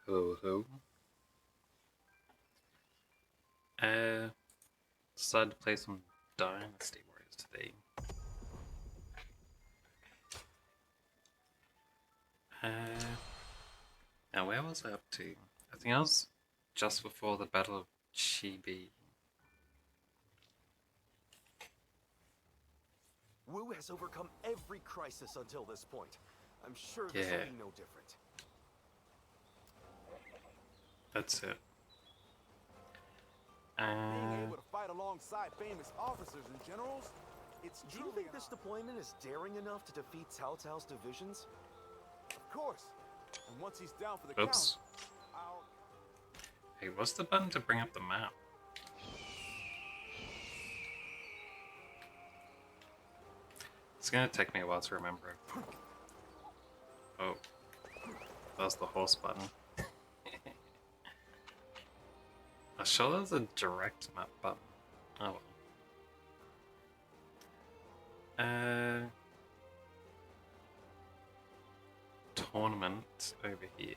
Hello, hello. Decided to play some Dynasty Warriors today. Now where was I up to? I think I was just before the Battle of Chibi. Wu has overcome every crisis until this point. I'm sure this Yeah. will be no different. That's it. Being able to fight alongside famous officers and generals, it's Do you think this deployment is daring enough to defeat Cao Cao's divisions? Of course. And once he's down for the Oops. count, I'll... Hey, what's the button to bring up the map? It's gonna take me a while to remember it. Oh. That's the horse button. I'm sure there's a direct map button. Oh well. Tournament over here.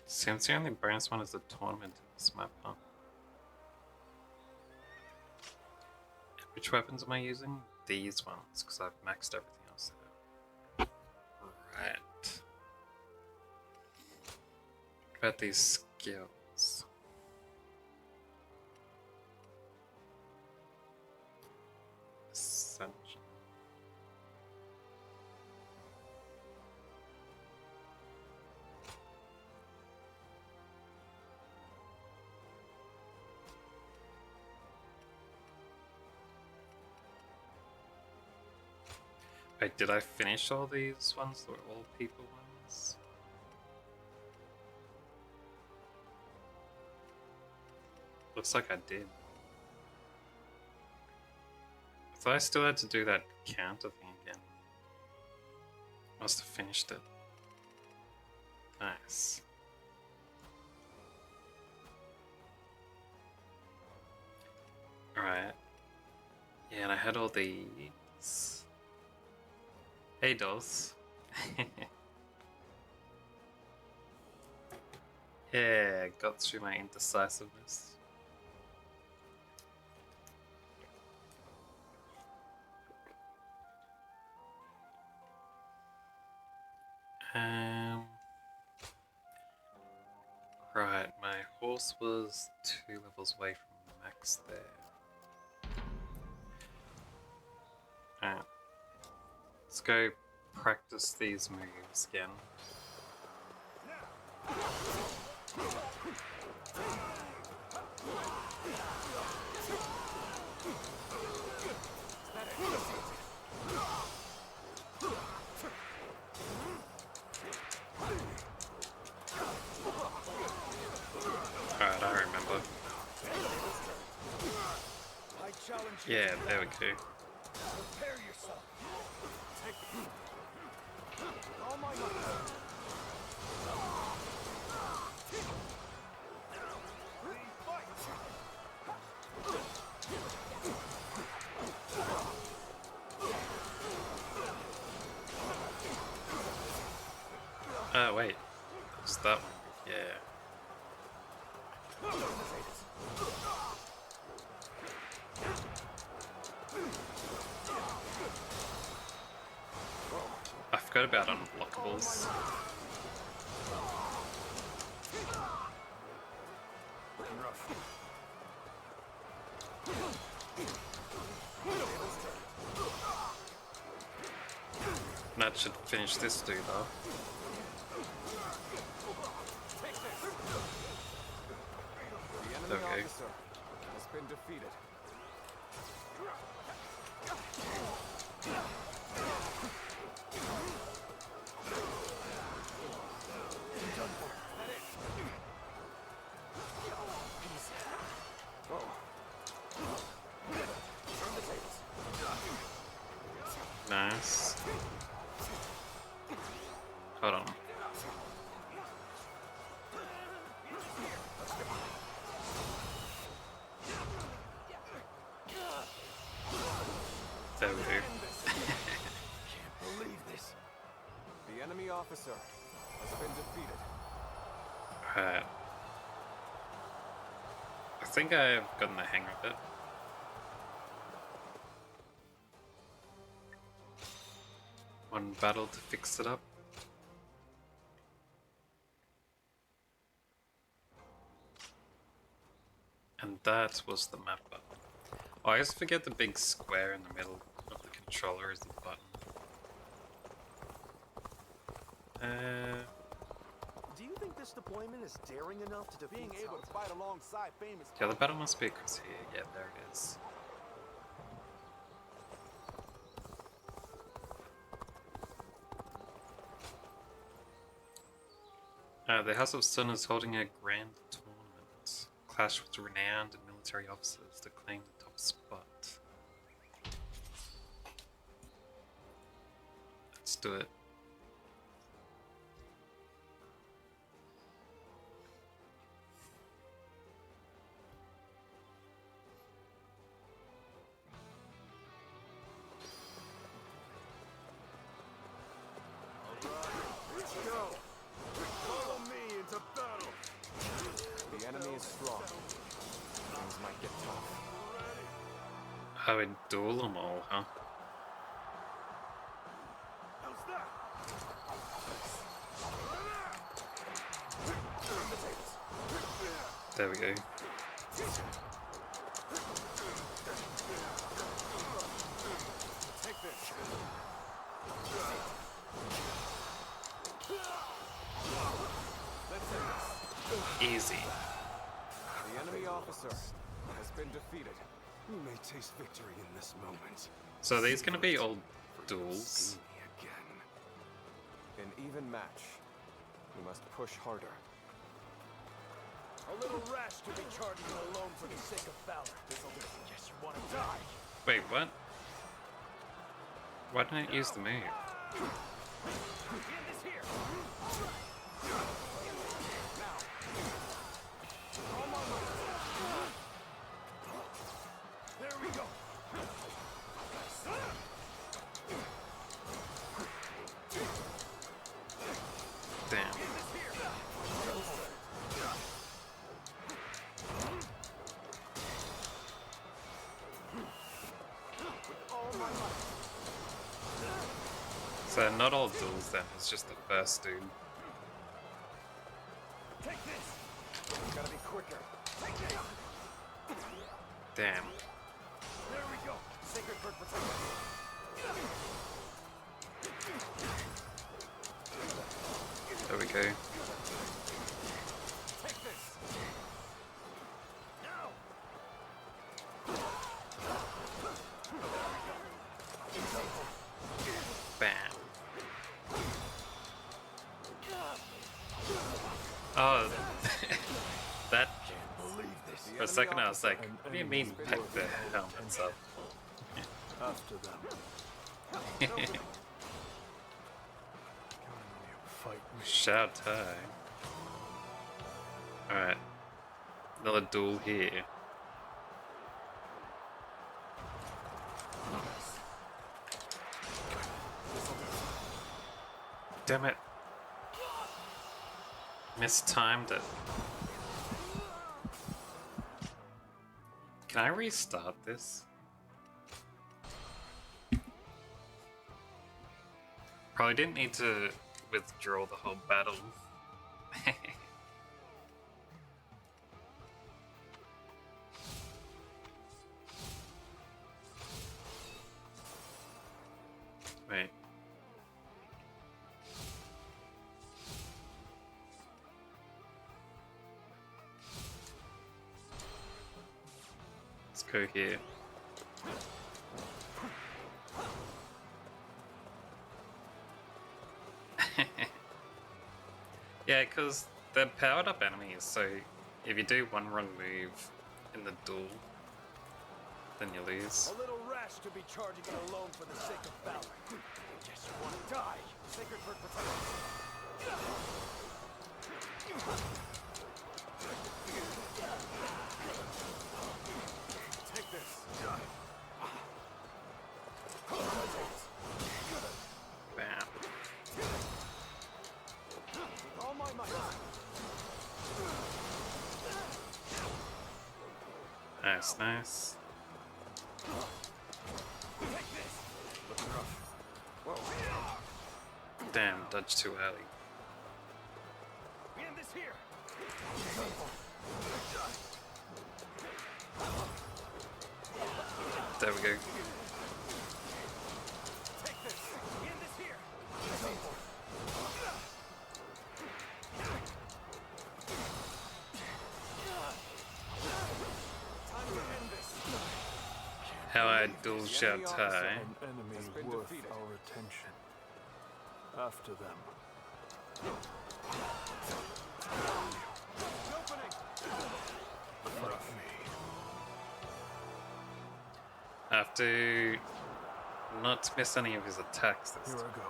Seems the only bonus one is the tournament in this map, huh? Which weapons am I using? These ones, because I've maxed everything else out. Right. What about these skills? Ascension. Wait, did I finish all these ones that were all people ones? Looks like I did. I thought I still had to do that counter thing again. Must have finished it. Nice. Alright. Yeah, and I had all these. Hey, dolls. Yeah, got through my indecisiveness. Right, my horse was 2 levels away from max there. Alright. Let's go practice these moves again. Alright, I remember. Yeah, there we go. Prepare yourself. All my Wait. It's that one. Yeah. I forgot about unblockables. Looking rough. That should finish this dude though. The Okay. enemy officer has been defeated. Nice. Hold on. There we go. Can't believe this. The enemy officer has been defeated. Alright. I think I've gotten the hang of it. One battle to fix it up. And that was the map button. Oh, I always forget the big square in the middle of the controller is the button. Do you think this deployment is daring enough to defeat Being able to fight alongside famous Yeah, the battle must be across here. Yeah, there it is. The House of Sun is holding a grand tournament. Clash with renowned and military officers to claim the top spot. Let's do it. Let's go. Follow me into battle. The enemy is strong. Things might get tough. Oh, we duel them all, huh? How's that? There we go. Take this. Let's end this. Easy. The enemy officer has been defeated. We may taste victory in this moment. So are these gonna be all See duels? me again. An even match. We must push harder. A little rash to be charging alone for the sake of valor. This'll do. Guess you want to die. Wait, what? Why didn't it use the move? End this here. There we go. Damn. So not all duels then, it's just the first dude. Take this. Gotta be quicker. Damn. There we go. Sacred bird protection. There we go. Take this. Now. Bam. Oh, that. Believe this. For a second I was like, what do you mean pack the helmets up? After them. Fight me. Shout high. Alright. Another duel here. Damn it. Mistimed it. Can I restart this? Probably didn't need to withdraw the whole battle. Wait. Let's go here. Yeah, because they're powered up enemies, so if you do one wrong move in the duel, then you lose. A little rash to be charging it alone for the sake of valor. Guess you want to die. Sacred bird protection. Take this. Nice, nice. Looking rough. Whoa. Damn, dodge too early. We end this here. There we go. Take this. We end this here. Time to end this. How I dual shout tie. An enemy worth our attention. After them. Opening. Fight me. I have to not miss any of his attacks this Here time. I go.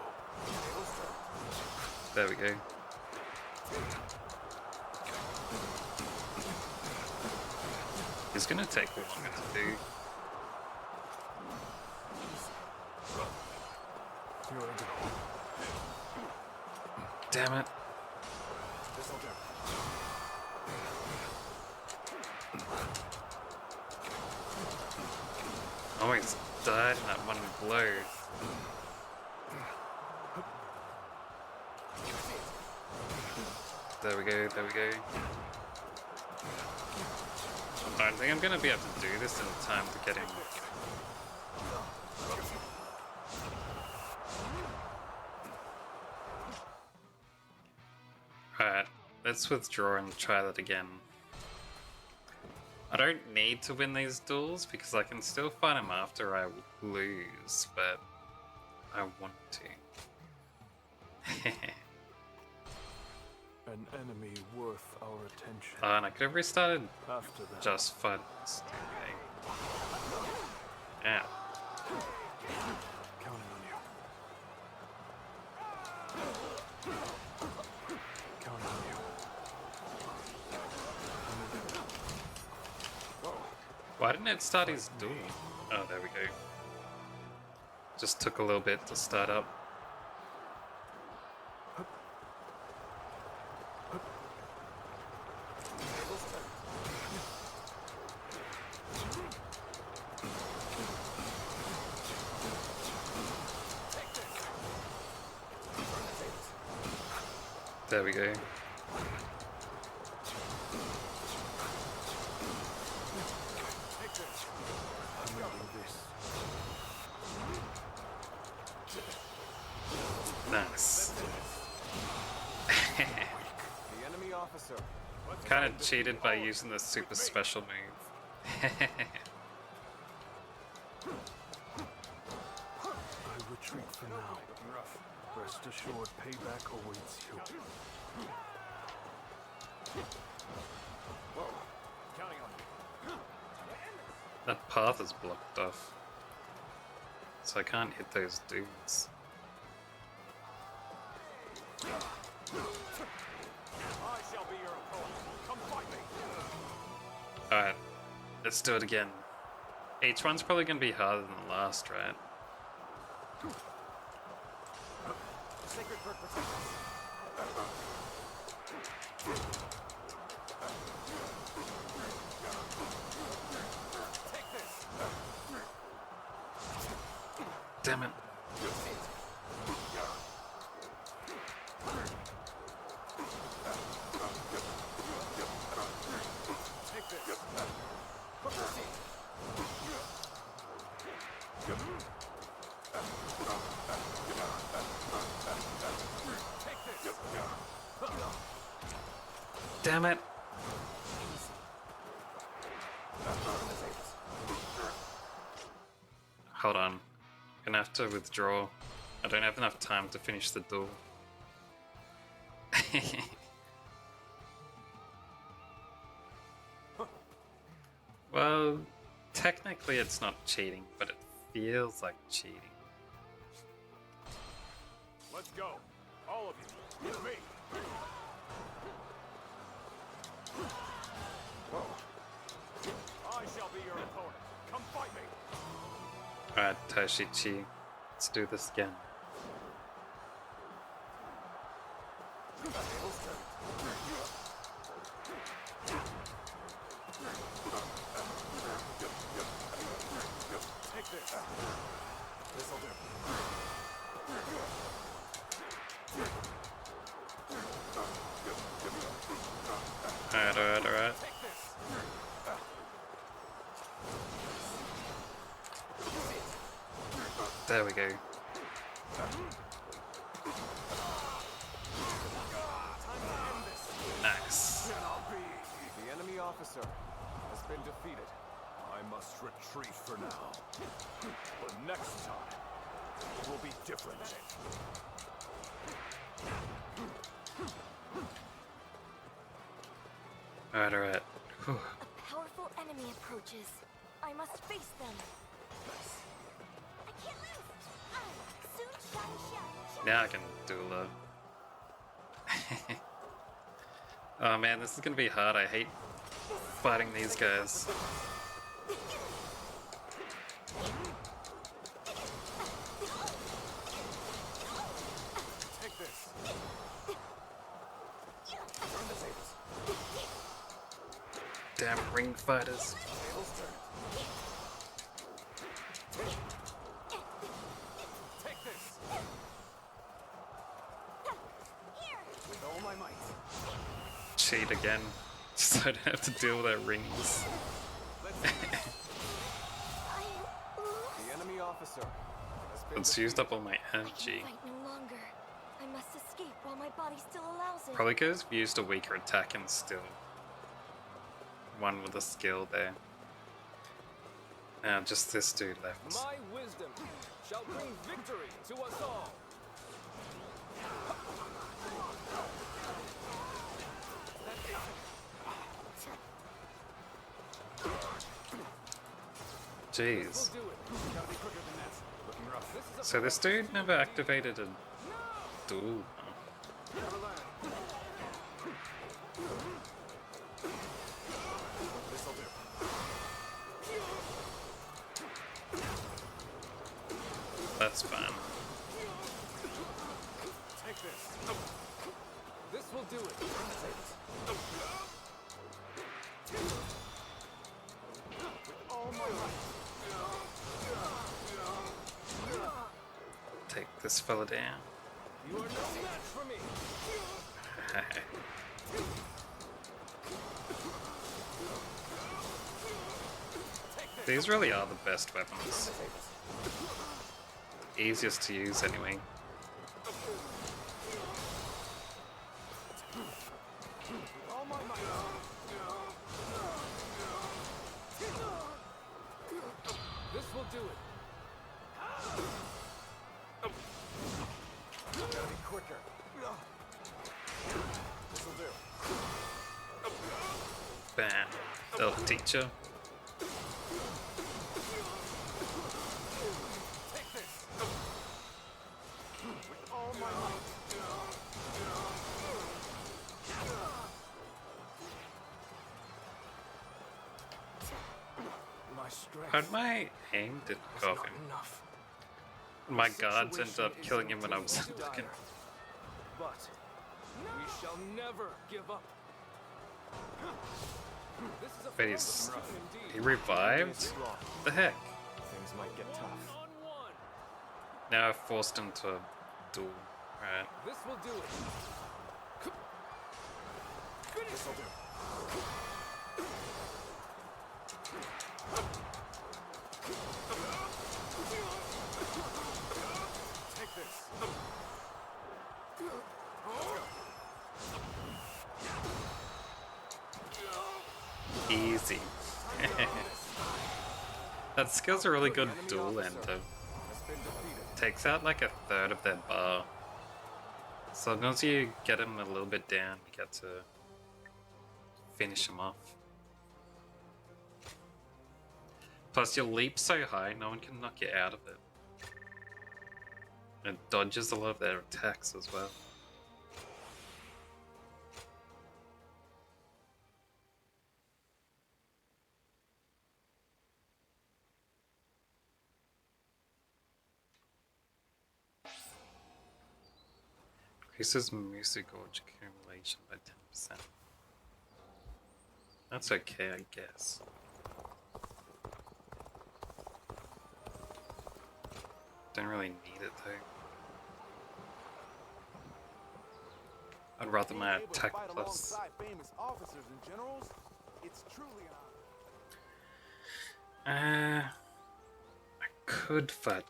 There we go. It's gonna take longer to do. Here I go. Damn it. This'll do. Almost died in that one blow. There we go, there we go. I don't think I'm gonna be able to do this in time to get him. Alright, let's withdraw and try that again. I don't need to win these duels because I can still fight him after I lose, but I want to. An enemy worth our attention. And I could have restarted After them. just fun. Okay. Yeah. Counting on you. Counting on you. Why didn't it start his duel? Oh, there we go. Just took a little bit to start up. There we go. I'm reading this. Nice. The enemy officer. Kind of cheated by using the super special move. I retreat for now. Rest assured, payback awaits you. Whoa. Counting on you. That path is blocked off. So I can't hit those dudes. I shall be your opponent. Come fight me. Alright, let's do it again. Each one's probably going to be harder than the last, right? Sacred bird protect us. Take this. Damn it. Take this. Put the seat. Take this. Damn it. Hold on. Gonna have to withdraw. I don't have enough time to finish the duel. Well, technically it's not cheating, but it feels like cheating. Let's go. All of you. With me. Whoa. I shall be your opponent. Come fight me. Alright, Tashichi, let's do this again. this. This'll do. Alright. Take this. There we go. Nice. The enemy officer has been defeated. I must retreat for now. But next time, it will be different. Alright. Whew. A powerful enemy approaches. I must face them. I can't lose. Soon shine. Now I can do a Oh man, this is gonna be hard. I hate fighting these guys. Take this. Turn the tables. Damn ring fighters. Tables turned. Take this. With all my might. Cheat again. So I don't have to deal with their rings. Let's do this. The enemy officer has been It's used up all my I can energy. fight no longer. I must escape while my body still allows it. Probably because I've used a weaker attack and still one with a skill there. Now just this dude left. My wisdom shall bring victory to us all. Jeez. Do it. Gotta be quicker than that. Looking rough. This is a So this dude never activated a duel. never learn. This'll do. That's fine. Take this. This will do it. Turn the tables. With all my might. Take this fella down. You are no match for me. These really are the best weapons. Easiest to use anyway. With all my might. This will do it. Gotta be quicker. This'll do. Bam. Little teacher. Take this. With all my might. My strength How'd my aim did is go off not him? enough. My guards ended up killing him when I was Dire. looking. But we shall never give up. This is a Wait, he's, rough he indeed. revived? The heck? Things might get tough. One-on-one. Now I've forced him to duel. Right. This will do it. This'll do. Take this. Easy. That skill's a really good duel ender. Has been defeated. Takes out like a third of their bar. So as long as you get him a little bit down, you get to finish him off. Plus your leap's so high, no one can knock you out of it. It dodges a lot of their attacks as well. Increases music gorge accumulation by 10%. That's okay, I guess. Don't really need it though. I'd rather my Being able to attack fight plus. alongside famous officers and generals, it's truly an I honor. could fight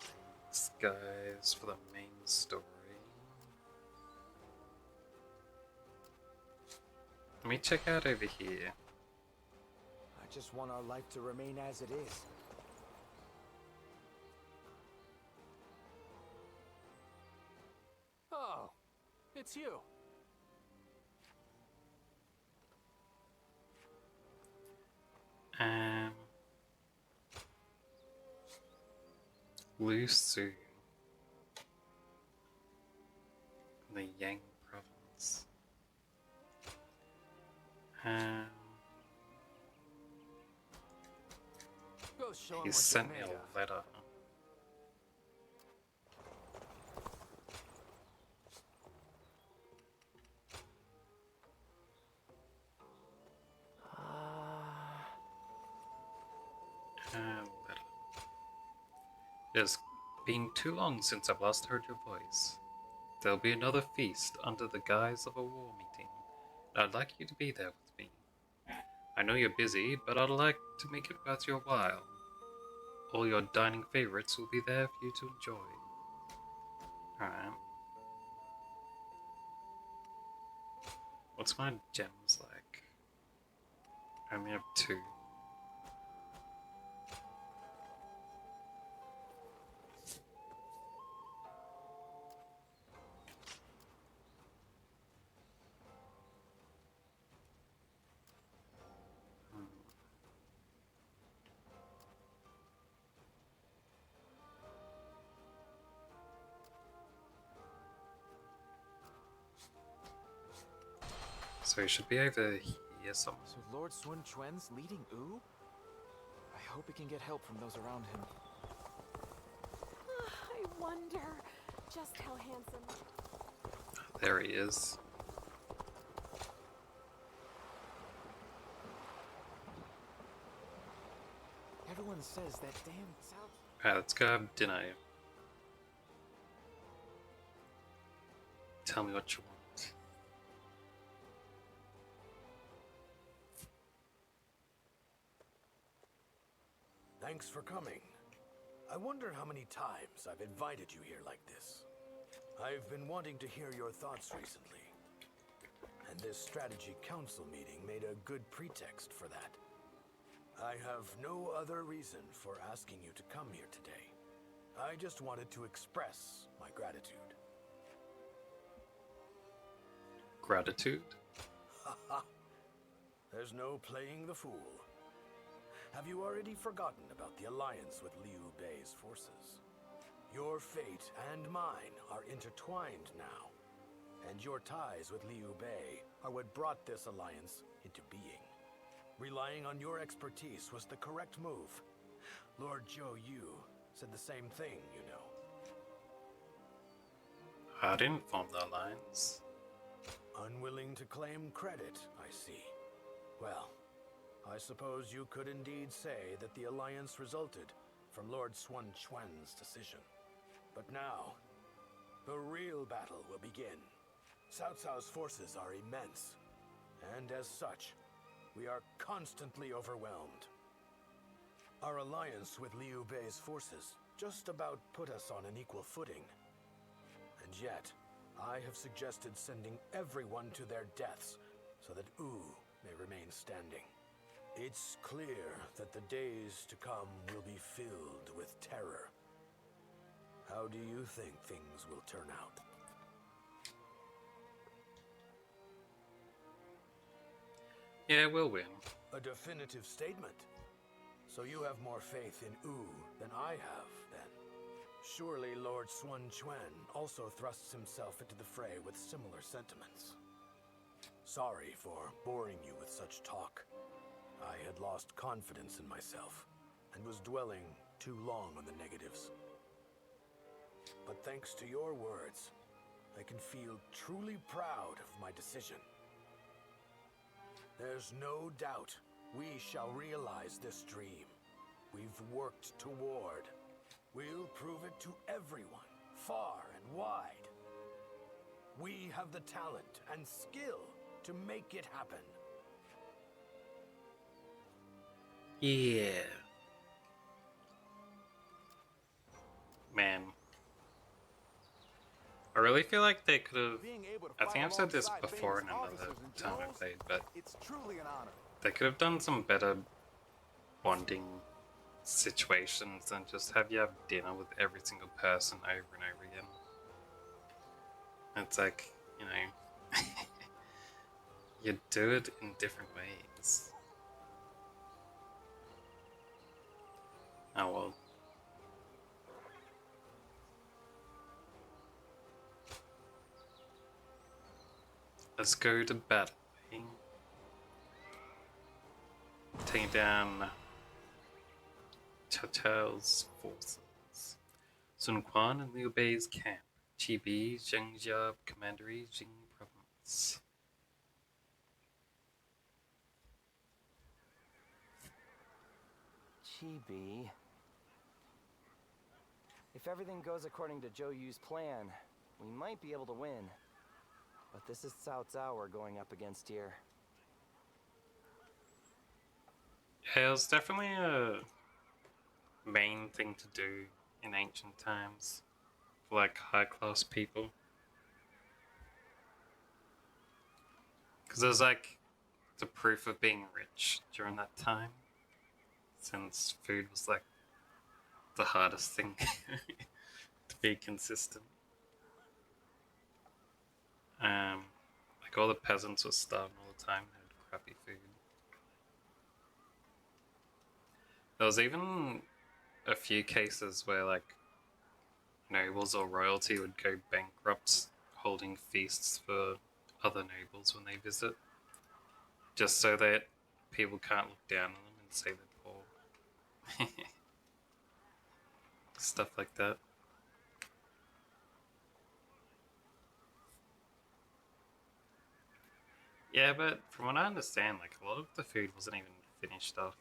these guys for the main story. Let me check out over here. I just want our life to remain as it is. Oh, it's you. Lu Su, the Yang province. Go show 'em He what sent you're me made a of. letter. Letter. It has been too long since I've last heard your voice. There'll be another feast under the guise of a war meeting, and I'd like you to be there with me. I know you're busy, but I'd like to make it worth your while. All your dining favorites will be there for you to enjoy. Alright. What's my gems like? I only have 2. So he should be over here somewhere. So Lord Sun Quan's leading Wu? I hope he can get help from those around him. I wonder just how handsome. There he is. Everyone says that damn South. Alright, let's go have dinner. Tell me what you want. Thanks for coming. I wonder how many times I've invited you here like this. I've been wanting to hear your thoughts recently. And this strategy council meeting made a good pretext for that. I have no other reason for asking you to come here today. I just wanted to express my gratitude. Gratitude? Haha. There's no playing the fool. Have you already forgotten about the alliance with Liu Bei's forces? Your fate and mine are intertwined now, and your ties with Liu Bei are what brought this alliance into being. Relying on your expertise was the correct move. Lord Zhou Yu said the same thing, you know. I didn't form the alliance. Unwilling to claim credit, I see. Well, I suppose you could indeed say that the alliance resulted from Lord Sun Quan's decision. But now, the real battle will begin. Cao Cao's forces are immense, and as such, we are constantly overwhelmed. Our alliance with Liu Bei's forces just about put us on an equal footing. And yet, I have suggested sending everyone to their deaths so that Wu may remain standing. It's clear that the days to come will be filled with terror. How do you think things will turn out? Yeah, we'll win. A definitive statement. So you have more faith in Wu than I have, then. Surely Lord Sun Quan also thrusts himself into the fray with similar sentiments. Sorry for boring you with such talk. I had lost confidence in myself, and was dwelling too long on the negatives. But thanks to your words, I can feel truly proud of my decision. There's no doubt we shall realize this dream we've worked toward. We'll prove it to everyone, far and wide. We have the talent and skill to make it happen. Yeah. Man. I really feel like they could have. Being able to I fight think I've said this alongside before in famous another officers and time I generals, played, but it's truly an honor. they could have done some better bonding situations than just have you have dinner with every single person over and over again. It's like, you know, you do it in different ways. Oh well. Let's go to battle. Taking down Chatel's forces. Sun Quan and Liu Bei's camp. Chibi, Zhengjia Commandery, Jing Province. Chibi. If everything goes according to Zhou Yu's plan, we might be able to win. But this is Cao Cao we're going up against here. Yeah, it was definitely a main thing to do in ancient times for like high class people. Because it was like the proof of being rich during that time, since food was like the hardest thing to be consistent. Like all the peasants were starving all the time, they had crappy food. There was even a few cases where like nobles or royalty would go bankrupt holding feasts for other nobles when they visit, just so that people can't look down on them and say they're poor. Stuff like that. Yeah, but from what I understand, like a lot of the food wasn't even finished off.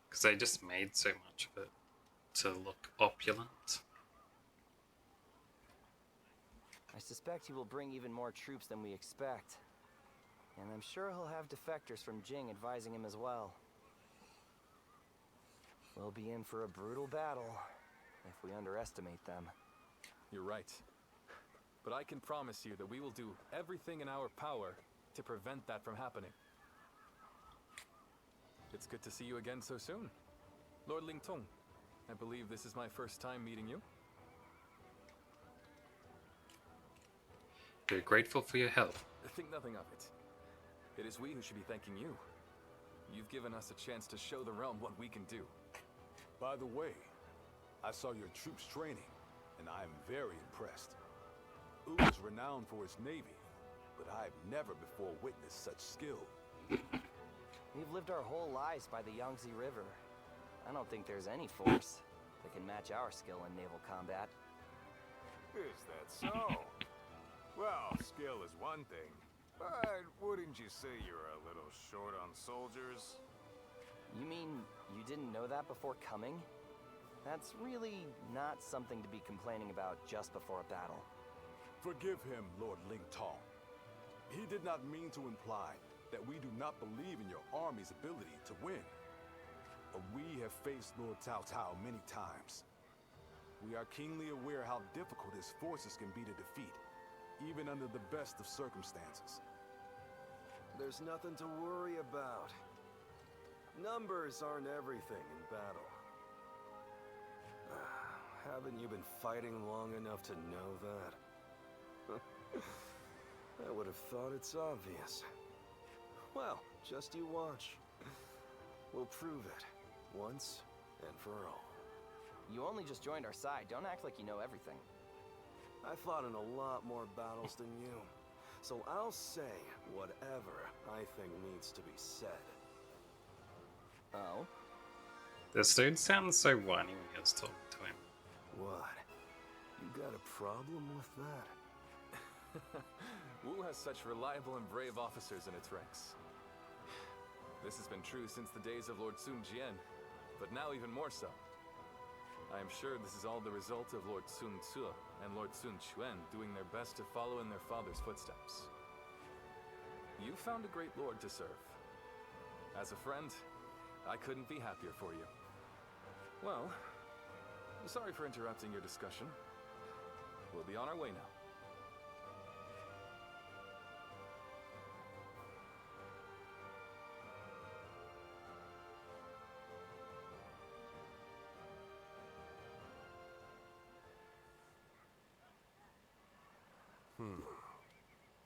Because they just made so much of it to look opulent. I suspect he will bring even more troops than we expect. And I'm sure he'll have defectors from Jing advising him as well. We'll be in for a brutal battle if we underestimate them. You're right. But I can promise you that we will do everything in our power to prevent that from happening. It's good to see you again so soon. Lord Ling Tong, I believe this is my first time meeting you. We're grateful for your help. Think nothing of it. It is we who should be thanking you. You've given us a chance to show the realm what we can do. By the way, I saw your troops training, and I am very impressed. Wu is renowned for his navy, but I've never before witnessed such skill. We've lived our whole lives by the Yangtze River. I don't think there's any force that can match our skill in naval combat. Is that so? Well, skill is one thing, but wouldn't you say you're a little short on soldiers? You mean you didn't know that before coming? That's really not something to be complaining about just before a battle. Forgive him, Lord Ling Tong. He did not mean to imply that we do not believe in your army's ability to win. We have faced Lord Cao Cao many times. We are keenly aware how difficult his forces can be to defeat, even under the best of circumstances. There's nothing to worry about. Numbers aren't everything in battle. Haven't you been fighting long enough to know that? I would have thought it's obvious. Well, just you watch. We'll prove it, once and for all. You only just joined our side. Don't act like you know everything. I fought in a lot more battles than you, so I'll say whatever I think needs to be said. Oh? This dude sounds so whiny when you guys talking to him. What? You got a problem with that? Wu has such reliable and brave officers in its ranks. This has been true since the days of Lord Sun Jian, but now even more so. I am sure this is all the result of Lord Sun Ce and Lord Sun Quan doing their best to follow in their father's footsteps. You found a great lord to serve. As a friend, I couldn't be happier for you. Well, sorry for interrupting your discussion. We'll be on our way now.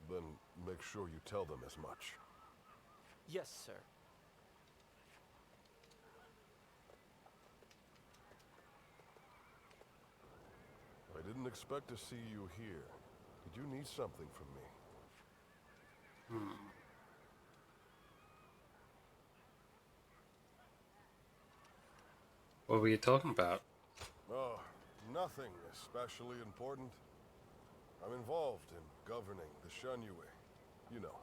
Then make sure you tell them as much. Yes, sir. I didn't expect to see you here. Did you need something from me? What were you talking about? Oh, nothing especially important. I'm involved in governing the Shunyue, you know.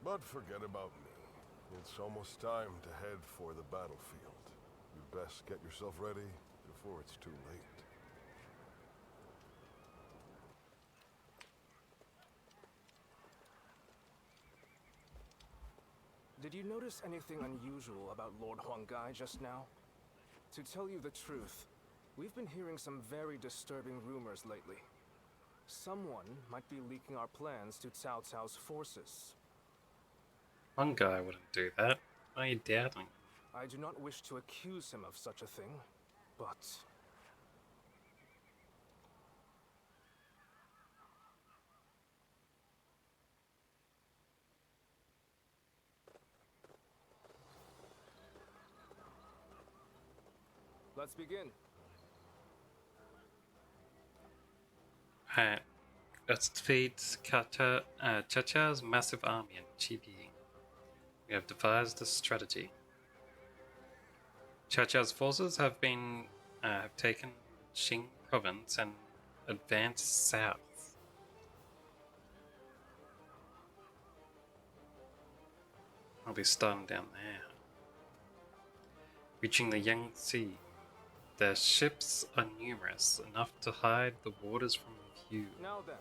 But forget about me. It's almost time to head for the battlefield. You'd best get yourself ready before it's too late. Did you notice anything unusual about Lord Huanggai just now? To tell you the truth, we've been hearing some very disturbing rumors lately. Someone might be leaking our plans to Cao Cao's forces. One guy wouldn't do that. Why are you doubting? I do not wish to accuse him of such a thing, but... Let's begin. Alright, let's defeat Chacha's massive army in Chibi. We have devised a strategy. Chacha's forces have taken Xing province and advanced south. I'll be starting down there. Reaching the Yangtze, their ships are numerous, enough to hide the waters from view. Now then.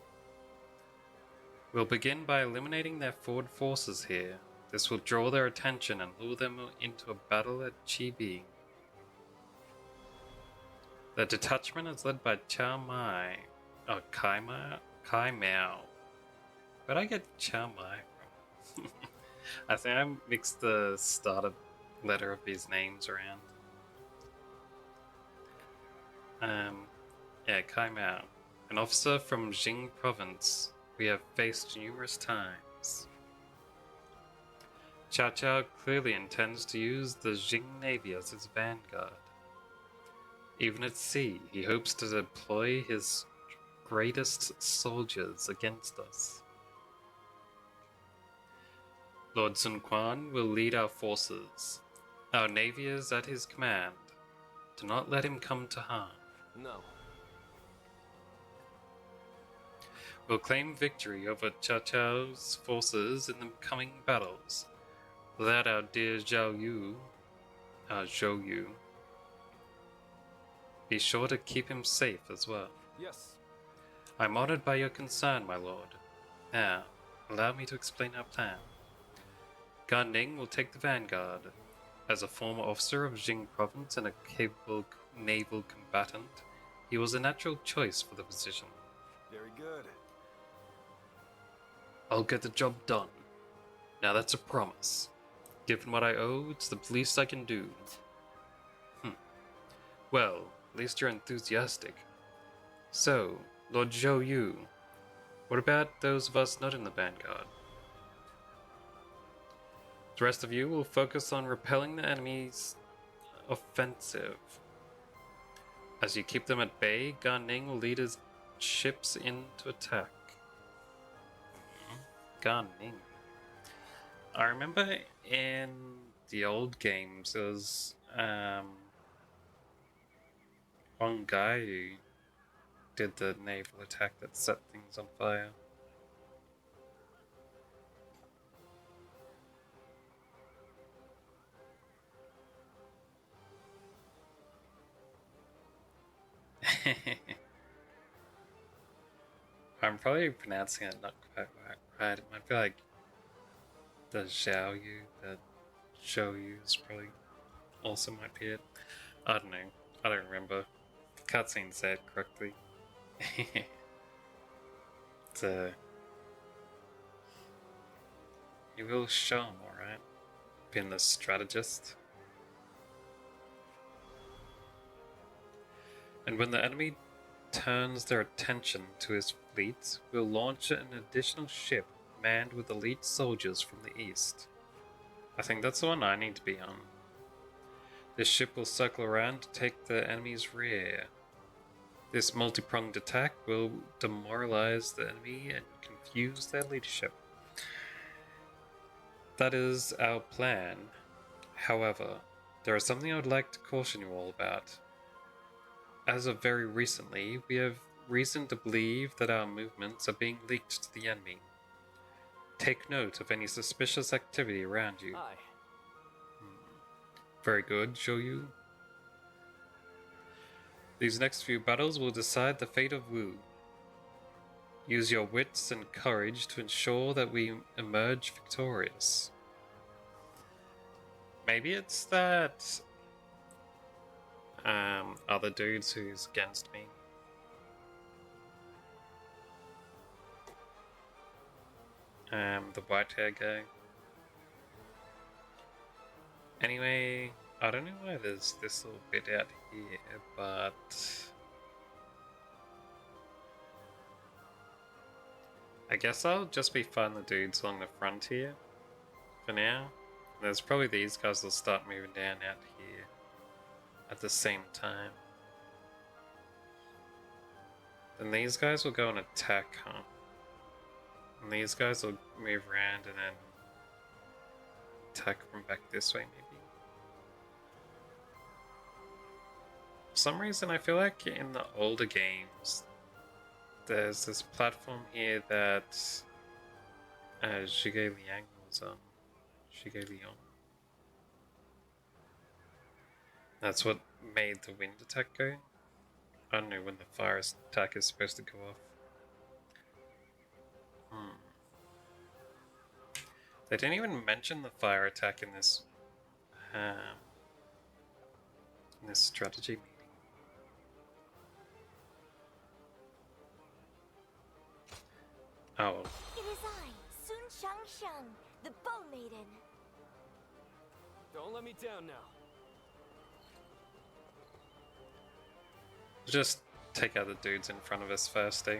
We'll begin by eliminating their forward forces here. This will draw their attention and lure them into a battle at Chibi. The detachment is led by Kai Mao. Where'd I get Chao Mai from? I think I mixed the starter letter of these names around. Yeah, Kai Mao. An officer from Jing province we have faced numerous times. Cao Cao clearly intends to use the Jing Navy as his vanguard. Even at sea, he hopes to deploy his greatest soldiers against us. Lord Sun Quan will lead our forces. Our navy is at his command. Do not let him come to harm. No. We'll claim victory over Cao Cao's forces in the coming battles. Without our dear Zhou Yu, be sure to keep him safe as well. Yes. I'm honored by your concern, my lord. Now, allow me to explain our plan. Gan Ning will take the vanguard. As a former officer of Jing province and a capable naval combatant, he was a natural choice for the position. Very good. I'll get the job done. Now that's a promise. Given what I owe, it's the least I can do. Well, at least you're enthusiastic. So, Lord Zhou Yu, what about those of us not in the vanguard? The rest of you will focus on repelling the enemy's offensive. As you keep them at bay, Gan Ning will lead his ships in to attack. Gan Ning. I remember in the old games there was one guy who did the naval attack that set things on fire. I'm probably pronouncing it not quite right. It might be like the Xiaoyu, the Shouyu is probably also might be it. I don't know. I don't remember. Cutscene said correctly. It's you will show him, alright? Being the strategist. And when the enemy turns their attention to his fleet, we'll launch an additional ship manned with elite soldiers from the east. I think that's the one I need to be on. This ship will circle around to take the enemy's rear. This multi-pronged attack will demoralize the enemy and confuse their leadership. That is our plan. However, there is something I would like to caution you all about. As of very recently, we have reason to believe that our movements are being leaked to the enemy. Take note of any suspicious activity around you. Aye. Very good, Shouyu. These next few battles will decide the fate of Wu. Use your wits and courage to ensure that we emerge victorious. Maybe it's that other dudes who's against me. The white hair guy. Anyway, I don't know why there's this little bit out here, but I guess I'll just be fighting the dudes along the front here for now. There's probably these guys will start moving down out here at the same time. Then these guys will go and attack, huh? And these guys will move around and then attack from back this way, maybe. For some reason, I feel like in the older games, there's this platform here that Zhuge Liang was on. Zhuge Liang. That's what made the wind attack go. I don't know when the fire attack is supposed to go off. They didn't even mention the fire attack in this strategy meeting. Oh. It is I, Sun Shang, the Bow Maiden. Don't let me down now. Just take out the dudes in front of us first, eh?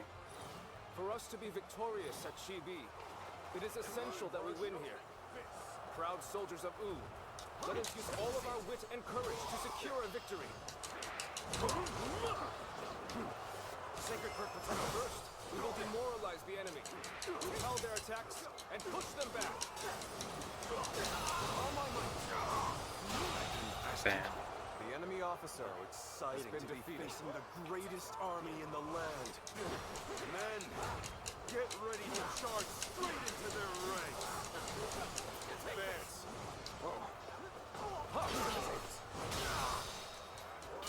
For us to be victorious at Chibi, it is essential that we win here. Proud soldiers of Wu, let us use all of our wit and courage to secure a victory. Sacred Kirk protect first. We will demoralize the enemy, repel their attacks, and push them back. All my might. Bam. The enemy officer has been defeated. Facing the greatest army in the land. Men, get ready to charge straight into their ranks. Advance.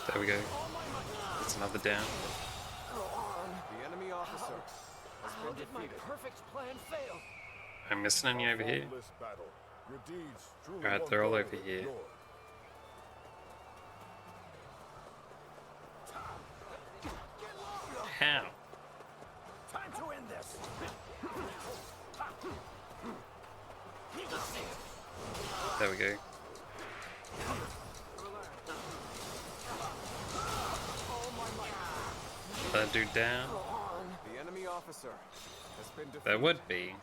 There we go. That's another down. The enemy officer has How been did my defeated. perfect plan fail? I'm missing any over here. Faultless battle. Your deeds truly Alright, won't they're all go over here. ignored. How? Time to end this. There we go. That dude down. The enemy officer has been defeated. There would be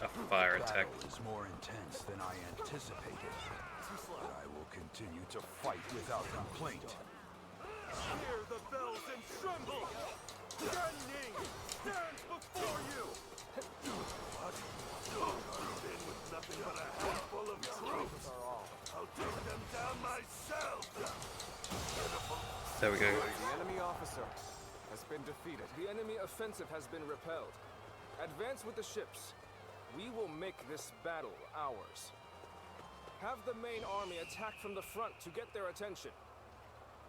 a fire attack. Battle is more intense than I anticipated, but I will continue to fight without complaint. Hear the bells and tremble! Gan Ning stands before you! What? I've been with nothing but a handful of troops! I'll take them down myself! There we go. The enemy officer has been defeated. The enemy offensive has been repelled. Advance with the ships. We will make this battle ours. Have the main army attack from the front to get their attention.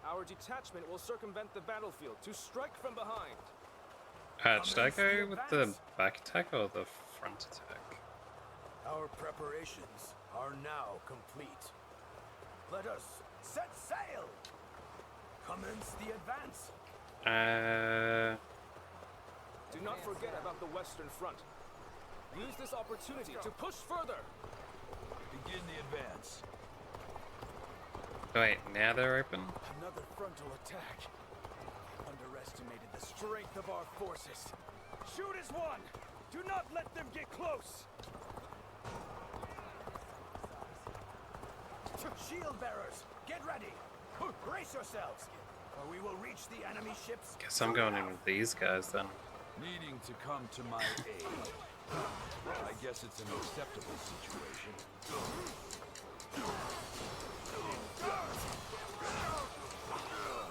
Our detachment will circumvent the battlefield to strike from behind. Should I go with the back attack or the front attack? Our preparations are now complete. Let us set sail! Commence the advance! Do not forget about the Western Front. Use this opportunity to push further! Begin the advance. Wait, now they're open? Another frontal attack. Underestimated the strength of our forces. Shoot as one! Do not let them get close! Shield bearers, get ready! Brace yourselves, or we will reach the enemy ships. Guess I'm going in with these guys then. Needing to come to my aid. I guess it's an acceptable situation.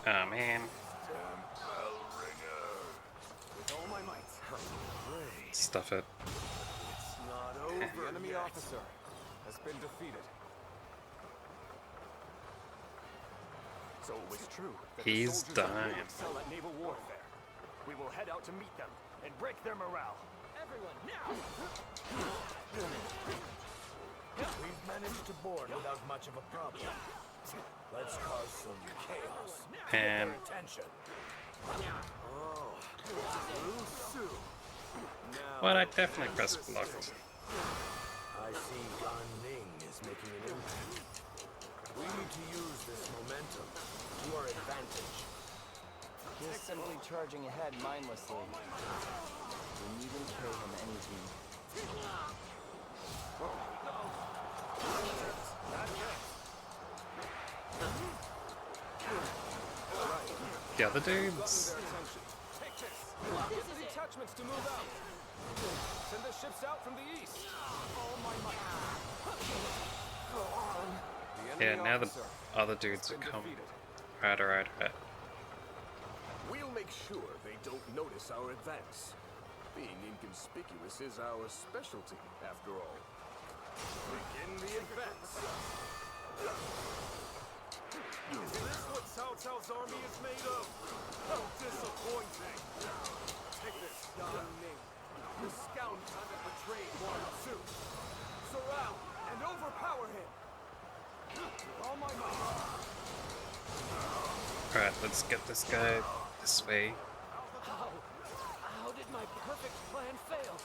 Oh man. With all my might. Stuff it. It's not over. The enemy officer has been defeated. So it was true that He's the soldiers of dying. Europe excel at naval warfare. We will head out to meet them and break their morale. Everyone, now! We've managed to board without much of a problem. Let's cause some chaos. And Attention. well, I definitely pressed blocked. I see Gan Ning is making an impact. We need to use this momentum to our advantage. He's simply charging ahead mindlessly. We needn't pay him anything. The other dudes? Take this! Get the detachments to move out! Send the ships out from the east! All my might! The Yeah, enemy now the officer other dudes are has been coming. defeated. Right. We'll make sure they don't notice our advance. Being inconspicuous is our specialty, after all. Begin the advance. Is this what Cao Cao's army is made of? How disappointing! Take this, Gan Ning. The scoundrel that betrayed Wang Su. Surround and overpower him. With all my might. Alright, let's get this guy this way. How did my perfect plan fail?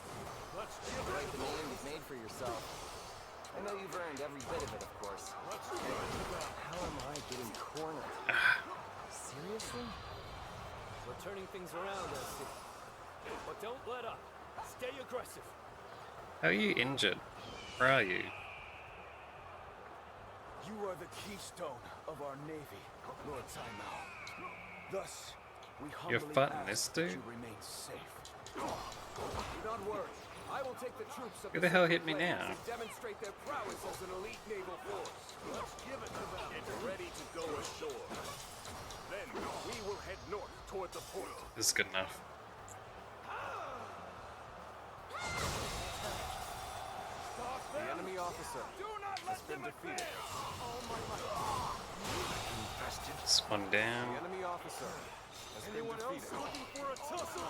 Let's You write the name you've made for yourself. I know you've earned every bit of it, of course. How am I getting cornered? Seriously? We're turning things around, I see. But don't let up. Stay aggressive. How are you injured? Where are you? You are the keystone of our navy, Lord Taimao. Thus, we You're humbly fighting ask this that dude? you remain safe. Do not worry. I will take the troops of Who the hell hit me Second now? Fleet to demonstrate their prowess as an elite naval force. Let's give it to them. Get ready to go ashore. Then we will head north toward the port. This is good enough. The enemy officer has been defeated. This one The down. enemy officer has been defeated. Looking for a tussle?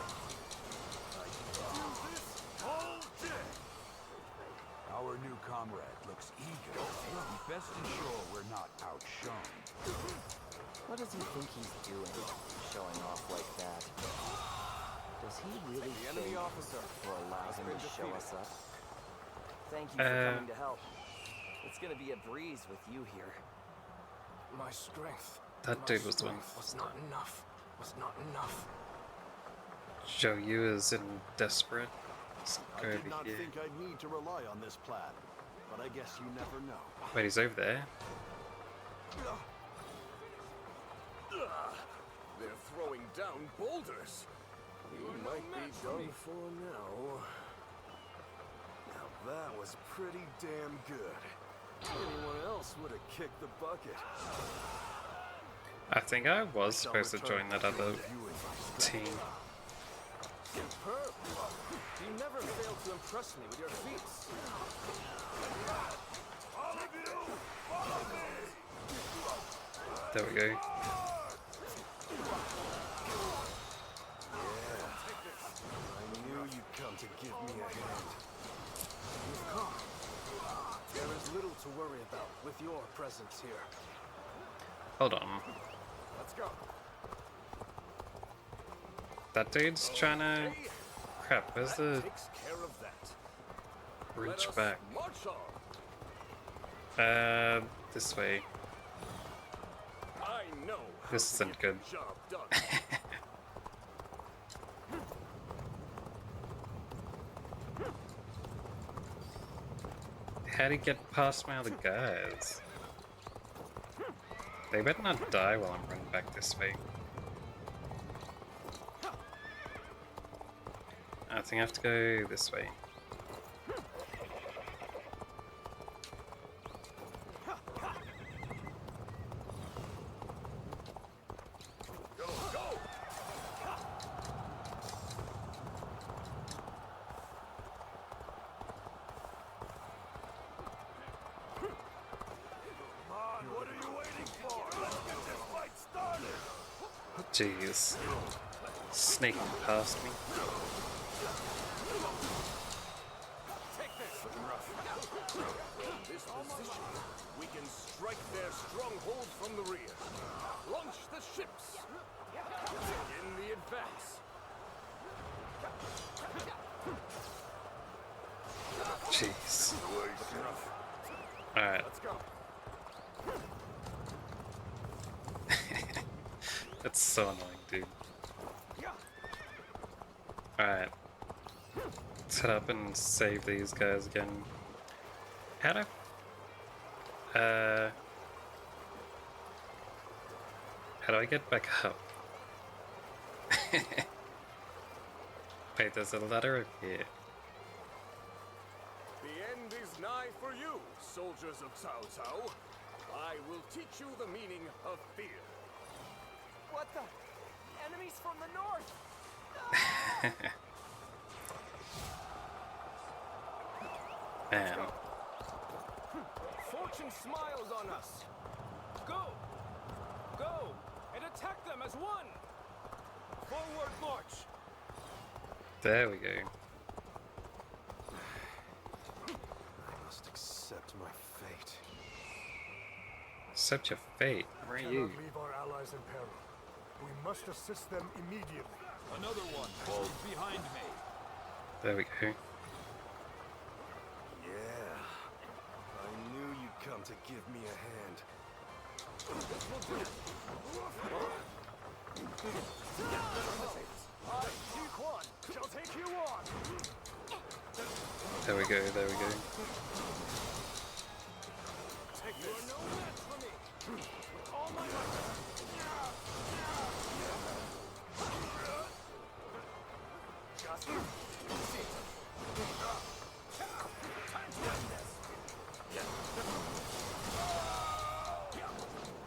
I can do this all day. Our new comrade looks eager. We best ensure we're not outshone. What does he think he's doing, showing off like that? Does he really The enemy think officer we'll allow has him been to show defeated. us up? Thank you for coming to help. It's gonna be a breeze with you here. My strength. That my dude was the one. strength was not enough. Was not enough. Show you is in desperate. Let's go I did over not here. think I'd need to rely on this plan, but I guess you never know. Wait, he's over there. They're throwing down boulders. You might be done for now. Now that was pretty damn good. Anyone else would have kicked the bucket. I think I was supposed to join that other team. Superb. You never fail to impress me with your feats. All of you, follow me. There we go. presence here. Hold on. Let's go. That dude's trying to... Crap, where's the... Takes care of that. reach Let us back? march on. This way. I know how This to isn't get good. the job done. How'd he get past my other guys? They better not die while I'm running back this way. I think I have to go this way. Go, go! Come on, what are you waiting for? Let's get this fight started! Jeez. Sneaking past me. Take this! This position, we can strike their stronghold from the rear. Launch the ships! Begin the advance! Jeez. Alright. Let's go! That's so annoying, dude. Alright. Let's head up and save these guys again. How do how do I get back up? Wait, there's a ladder up here. The end is nigh for you, soldiers of Cao Cao. I will teach you the meaning of fear. What the? Enemies from the north! Man. Fortune smiles on us. Go! Go! And attack them as one! Forward march! There we go. I must accept my fate. Accept your fate. Where are you? Cannot leave our allies in peril. We must assist them immediately. Another one falls behind me. There we go. Yeah. I knew you'd come to give me a hand. Shall take you on. There we go, there we go. Take this. No match for me! With all my might!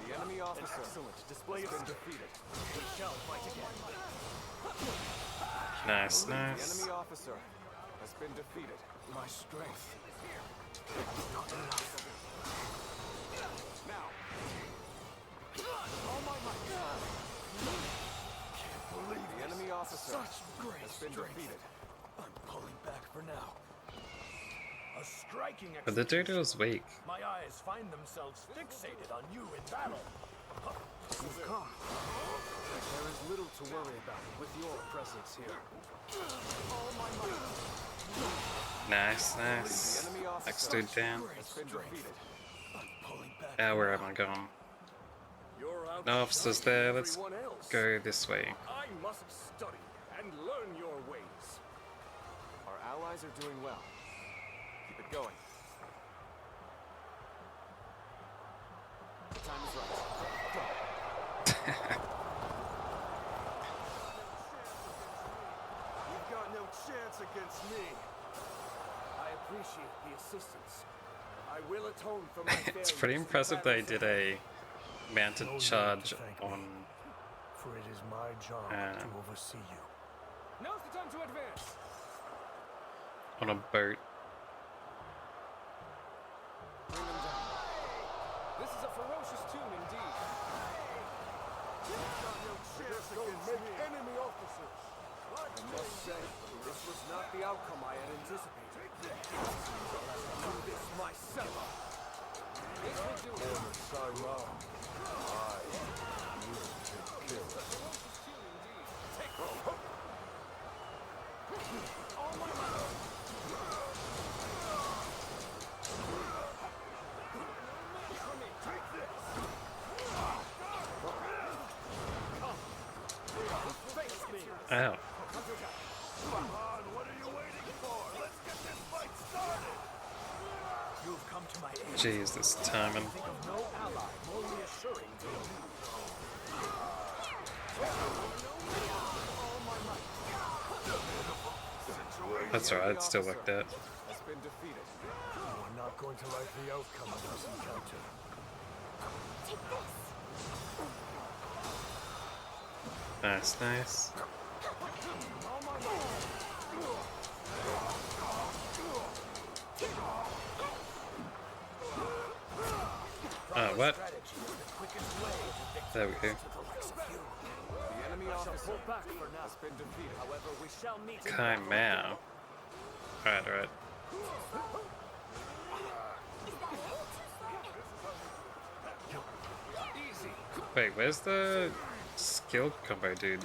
The enemy officer. Excellent. Display has been defeated. We shall fight again. Nice, The nice. enemy officer has been defeated. My strength. Not enough. Now. All my might. Can't believe the enemy officer has been defeated. I'm pulling back for now. A striking But the dude was weak. My eyes find themselves fixated on you in battle. You've come. There is little to worry about with your presence here. All my might. Nice, The nice. enemy Next officer dude down. has been defeated. I'm pulling back. Now where am I going? You're No officers there, let's everyone else. go this way. I must study and learn your ways. Our allies are doing well. Keep it going. The time is right. Go. You've got no chance against me. I appreciate the assistance. I will atone for my It's failures pretty in the impressive they battle. did a mounted No need charge to thank me. on For it is my job to oversee you. Now's the time to advance. a boat. Bring them down. This is a ferocious tune indeed. You've got no chance against me. Enemy officers. I must say, this was not the outcome I had anticipated. I'll have to do this myself. Lord Saimao, I will take care of it. Ow. Come on, what are you waiting for? Let's get this fight started! You've come to my aid. Jeez, this timing. Think of no ally more reassuring than you. That's alright, it's still like that. Has been defeated. You are not going to like the outcome of this encounter. Take this. Nice, nice. Oh, what? There we go. The enemy officer has been defeated. However, we shall meet in Kai Mao. Alright, alright. easy. Wait, where's the skill combo dude?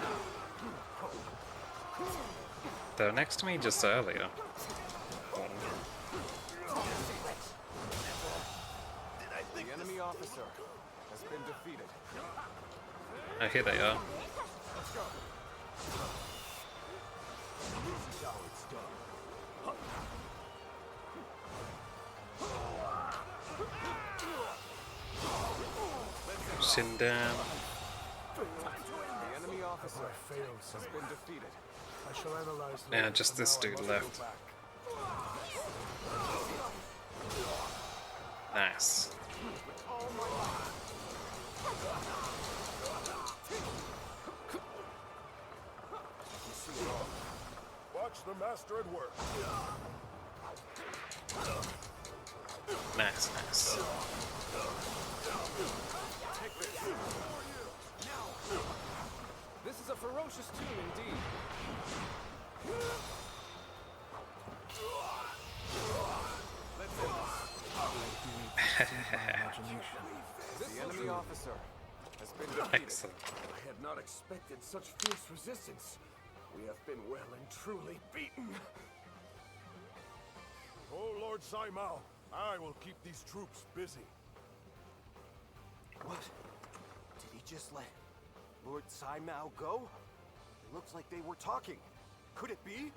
They were next to me just earlier. The enemy officer has been defeated. Oh, here they are. Shin down. The enemy officer has been defeated. I shall analyze Now just this dude left. Nice. Watch the master at work. Nice, nice. This is a ferocious tune indeed. The enemy officer has been defeated. Excellent. I had not expected such fierce resistance. We have been well and truly beaten. Oh, Lord Saimao, I will keep these troops busy. What? Did he just let Lord Saimao go? It looks like they were talking. Could it be?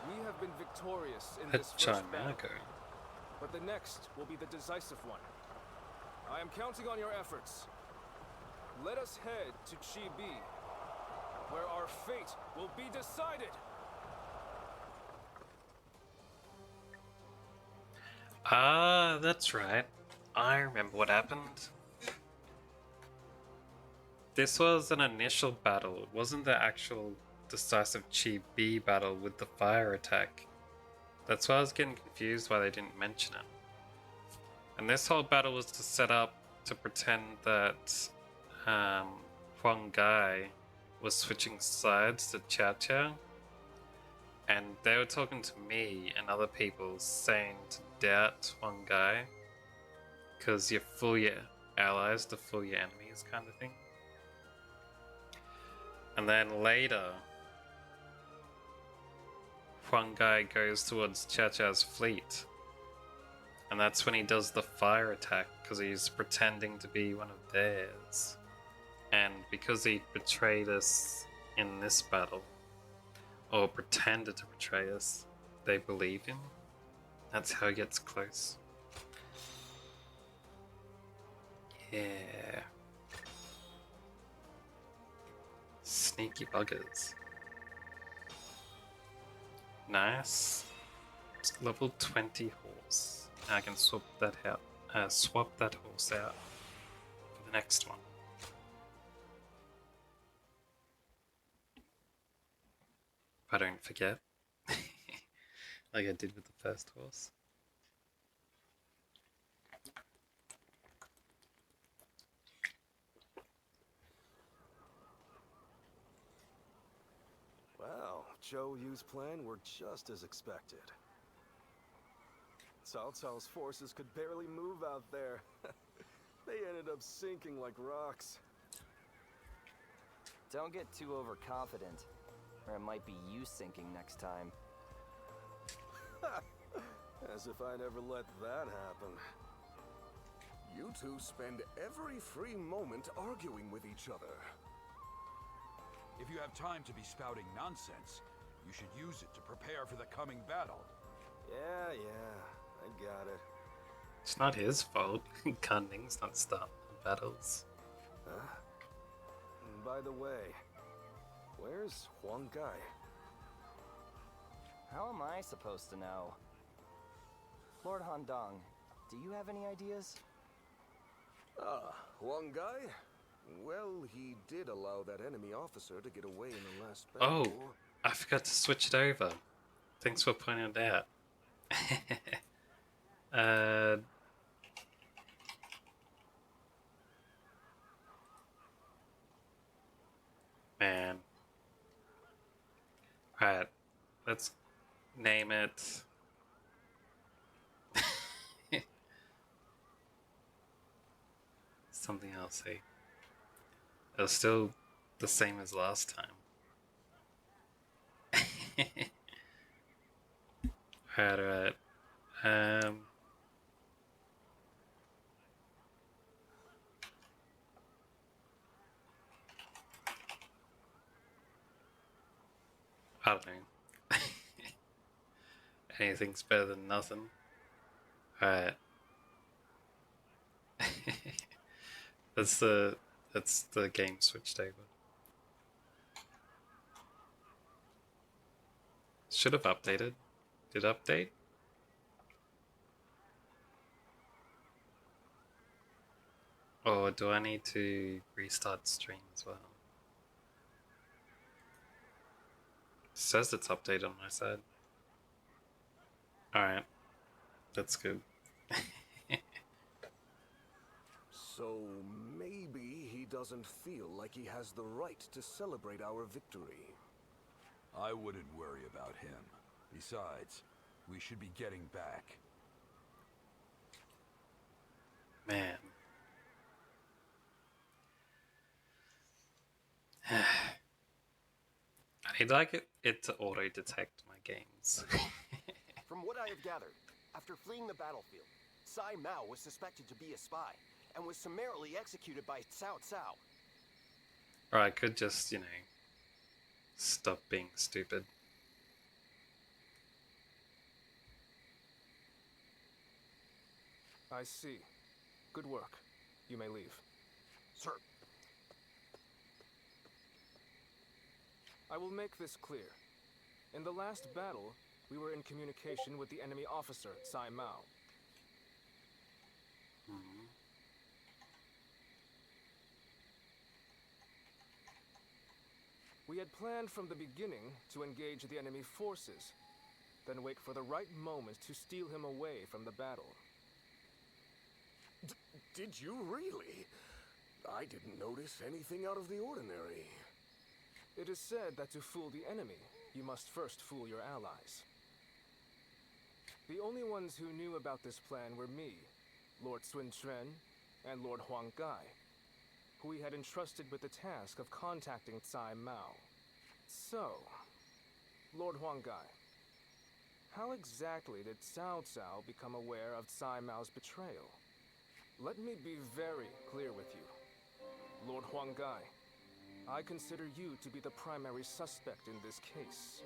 We have been victorious in Let this Chai first Mao battle, go. but the next will be the decisive one. I am counting on your efforts. Let us head to Chibi, where our fate will be decided. Ah, that's right. I remember what happened. This was an initial battle. It wasn't the actual decisive Chi B battle with the fire attack. That's why I was getting confused why they didn't mention it. And this whole battle was to set up to pretend that Huang Gai was switching sides to Cha Cha. And they were talking to me and other people saying to doubt Huang Gai because you fool your allies to fool your enemies kind of thing. And then later, Huang Gai goes towards Cha Cha's fleet. And that's when he does the fire attack because he's pretending to be one of theirs. And because he betrayed us in this battle, or pretended to betray us, they believe him. That's how he gets close. Yeah. Sneaky buggers. Nice. It's level 20 horse. I can swap that out. Swap that horse out for the next one. If I don't forget, like I did with the first horse. Zhou Yu's plan were just as expected. Cao Cao's forces could barely move out there. They ended up sinking like rocks. Don't get too overconfident, or it might be you sinking next time. As if I'd ever let that happen. You two spend every free moment arguing with each other. If you have time to be spouting nonsense, you should use it to prepare for the coming battle. Yeah, I got it. It's not his fault. Kunning's not stopping battles. And by the way, where's Huang Gai? How am I supposed to know? Lord Handong, do you have any ideas? Huang Gai? Well, he did allow that enemy officer to get away in the last Oh, battle. I forgot to switch it over. Thanks for pointing it out. Man. Alright, let's name it. Something else, hey. It was still the same as last time. Alright. I don't know. Anything's better than nothing. Alright. That's the game switched over. Should have updated. Did it update? Or do I need to restart stream as well? It says it's updated on my side. Alright. That's good. So maybe he doesn't feel like he has the right to celebrate our victory. I wouldn't worry about him. Besides, we should be getting back. Man. I'd like it to auto-detect my games. From what I have gathered, after fleeing the battlefield, Sai Mao was suspected to be a spy and was summarily executed by Cao Cao. Or I could just, you know, stop being stupid. I see. Good work. You may leave. Sir. I will make this clear. In the last battle, we were in communication with the enemy officer, Sai Mao. We had planned from the beginning to engage the enemy forces, then wait for the right moment to steal him away from the battle. Did you really? I didn't notice anything out of the ordinary. It is said that to fool the enemy, you must first fool your allies. The only ones who knew about this plan were me, Lord Sun Quan, and Lord Huang Gai, who we had entrusted with the task of contacting Sai Mao. So, Lord Huang Gai, how exactly did Cao Cao become aware of Sai Mao's betrayal? Let me be very clear with you. Lord Huang Gai, I consider you to be the primary suspect in this case.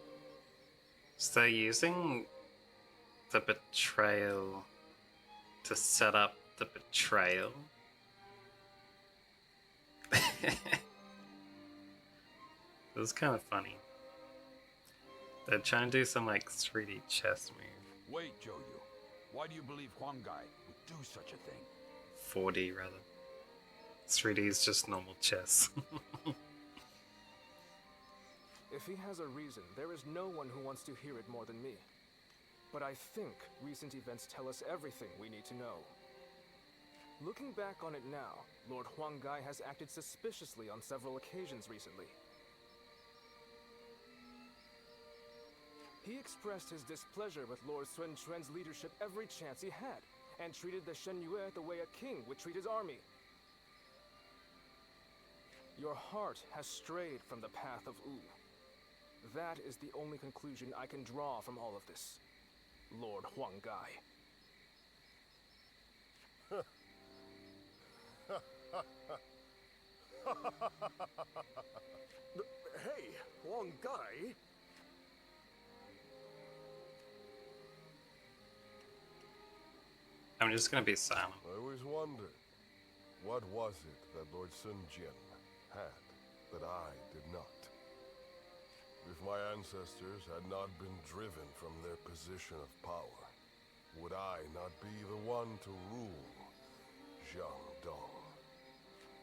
So they're using the betrayal to set up the betrayal? It was kind of funny. They're trying to do some like 3D chess move. Wait, Joyu. Why do you believe Huang Gai would do such a thing? 4D rather. 3D is just normal chess. If he has a reason, there is no one who wants to hear it more than me. But I think recent events tell us everything we need to know. Looking back on it now, Lord Huang Gai has acted suspiciously on several occasions recently. He expressed his displeasure with Lord Sun Quan's leadership every chance he had, and treated the Shen Yue the way a king would treat his army. Your heart has strayed from the path of Wu. That is the only conclusion I can draw from all of this, Lord Huanggai. Hey, Huanggai? I'm just gonna be silent. I always wondered, what was it that Lord Sun Jian had that I did not? If my ancestors had not been driven from their position of power, would I not be the one to rule Jiangdong?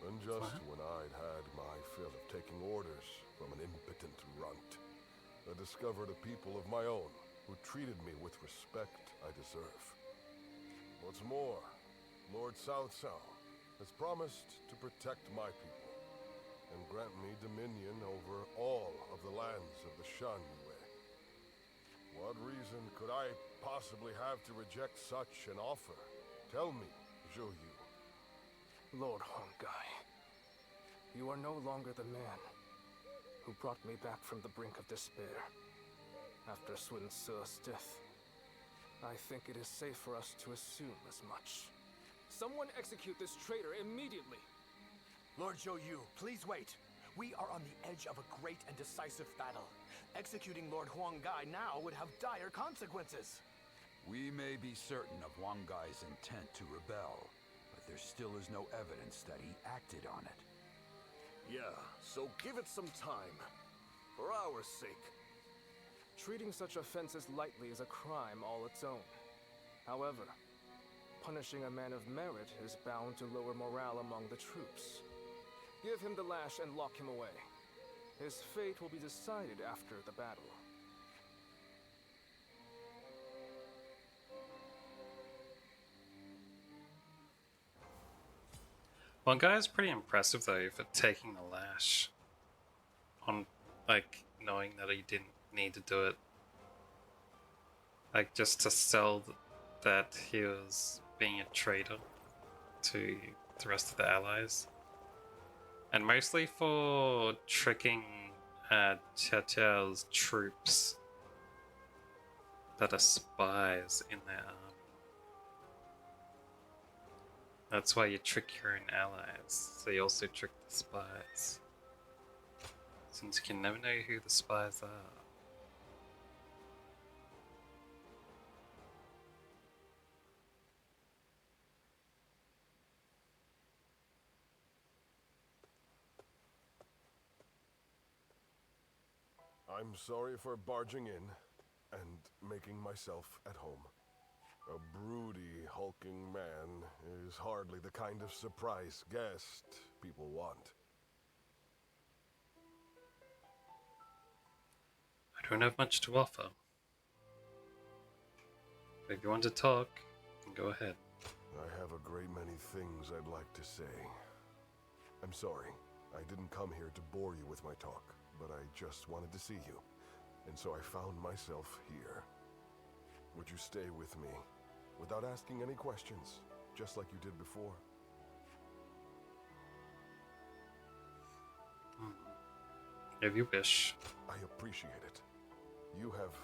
And just when I'd had my fill of taking orders from an impotent runt, I discovered a people of my own who treated me with respect I deserve. What's more, Lord Cao Cao has promised to protect my people and grant me dominion over all of the lands of the Shan Yue. What reason could I possibly have to reject such an offer? Tell me, Zhou Yu. Lord Huanggai, you are no longer the man who brought me back from the brink of despair after Sun Ce's death. I think it is safe for us to assume as much. Someone execute this traitor immediately! Lord Zhou Yu, please wait. We are on the edge of a great and decisive battle. Executing Lord Huanggai now would have dire consequences. We may be certain of Huanggai's intent to rebel, but there still is no evidence that he acted on it. Yeah, so give it some time. For our sake. Treating such offenses lightly is a crime all its own. However, punishing a man of merit is bound to lower morale among the troops. Give him the lash and lock him away. His fate will be decided after the battle. One guy is pretty impressive though for taking the lash on, like, knowing that he didn't need to do it, like, just to sell that he was being a traitor to the rest of the allies, and mostly for tricking Qiaqiao's troops that are spies in their army. That's why you trick your own allies, so you also trick the spies, since you can never know who the spies are. I'm sorry for barging in and making myself at home. A broody, hulking man is hardly the kind of surprise guest people want. I don't have much to offer. If you want to talk, then go ahead. I have a great many things I'd like to say. I'm sorry, I didn't come here to bore you with my talk, but I just wanted to see you, and so I found myself here. Would you stay with me, without asking any questions, just like you did before? If you wish. I appreciate it. You have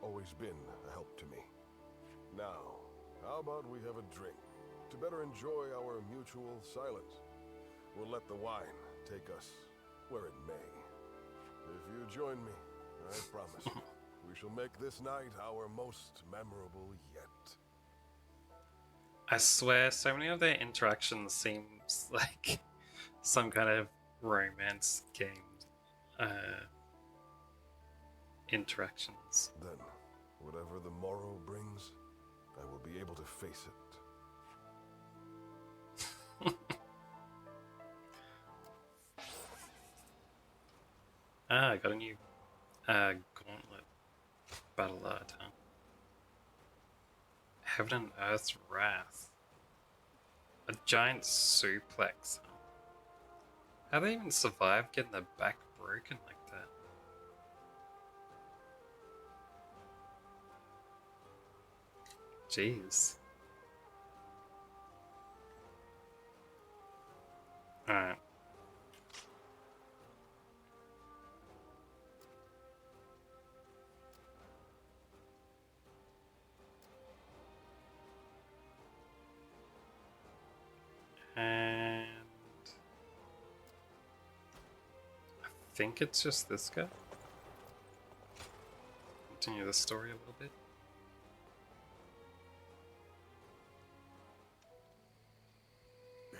always been a help to me. Now, how about we have a drink, to better enjoy our mutual silence? We'll let the wine take us where it may. If you join me, I promise, we shall make this night our most memorable yet. I swear, so many of their interactions seems like some kind of romance game interactions. Then, whatever the morrow brings, I will be able to face it. I got a new gauntlet battle art, huh? Heaven and Earth's Wrath. A giant suplex, huh? How they even survive getting their back broken like that? Jeez. Alright. And I think it's just this guy. Continue the story a little bit.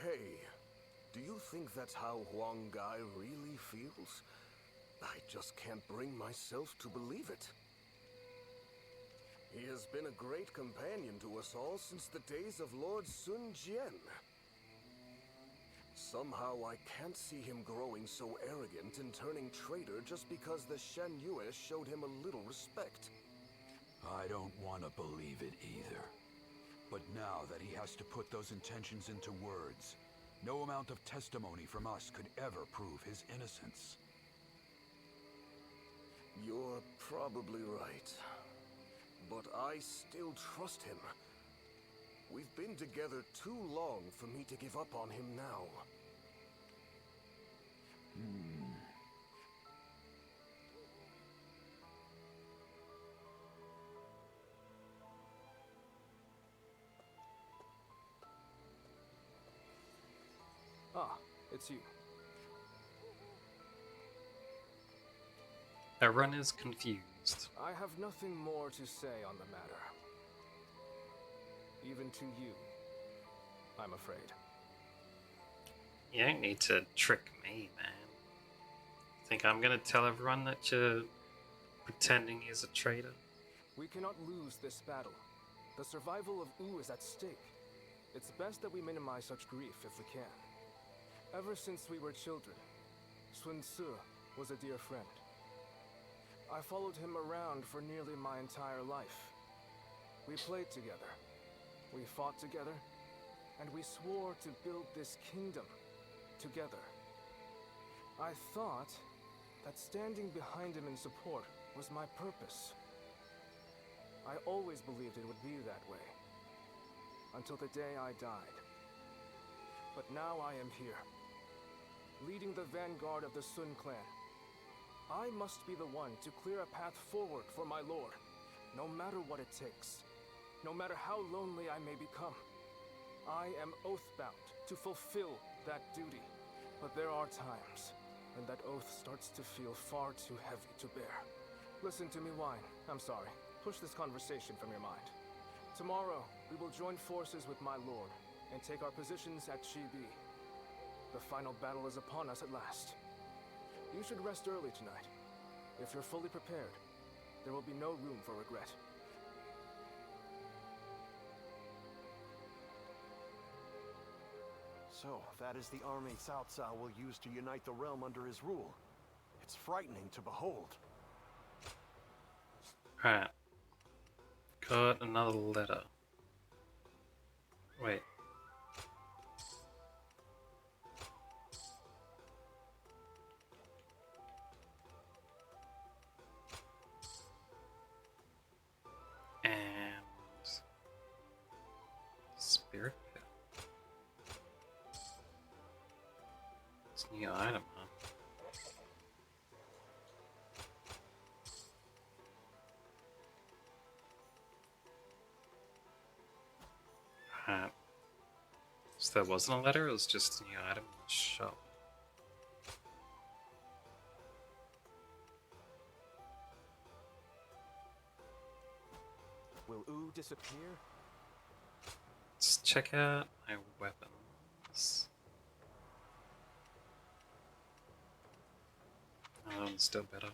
Hey, do you think that's how Huang Gai really feels? I just can't bring myself to believe it. He has been a great companion to us all since the days of Lord Sun Jian. Somehow I can't see him growing so arrogant and turning traitor just because the Shen Yue showed him a little respect. I don't want to believe it either. But now that he has to put those intentions into words, no amount of testimony from us could ever prove his innocence. You're probably right. But I still trust him. We've been together too long for me to give up on him now. Ah, it's you. Everyone is confused. I have nothing more to say on the matter. Even to you, I'm afraid. You don't need to trick me, man. Think I'm gonna tell everyone that you're pretending he's a traitor? We cannot lose this battle. The survival of Wu is at stake. It's best that we minimize such grief if we can. Ever since we were children, Sun Tzu was a dear friend. I followed him around for nearly my entire life. We played together, we fought together, and we swore to build this kingdom together. I thought that standing behind him in support was my purpose. I always believed it would be that way, until the day I died. But now I am here, leading the vanguard of the Sun clan. I must be the one to clear a path forward for my lord, no matter what it takes, no matter how lonely I may become. I am oath-bound to fulfill that duty, but there are times when that oath starts to feel far too heavy to bear. Listen to me whine. I'm sorry. Push this conversation from your mind. Tomorrow, we will join forces with my lord and take our positions at Chibi. The final battle is upon us at last. You should rest early tonight. If you're fully prepared, there will be no room for regret. So, that is the army Cao Cao will use to unite the realm under his rule. It's frightening to behold. Alright. Got another letter. Wait. And spirit pit. It's a new item, huh? Alright. So that wasn't a letter, it was just a new item in the shop. Will Wu disappear? Let's check out my weapons. That one's still better.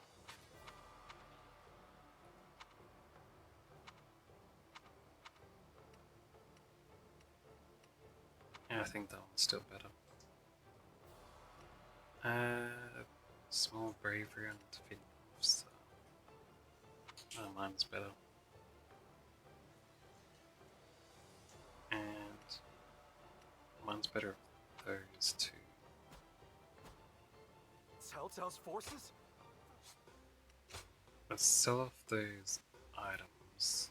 Yeah, I think that one's still better. Small bravery and defeating officer. Oh, mine's better. And mine's better than those two. Cao Cao's forces? Let's sell off those items.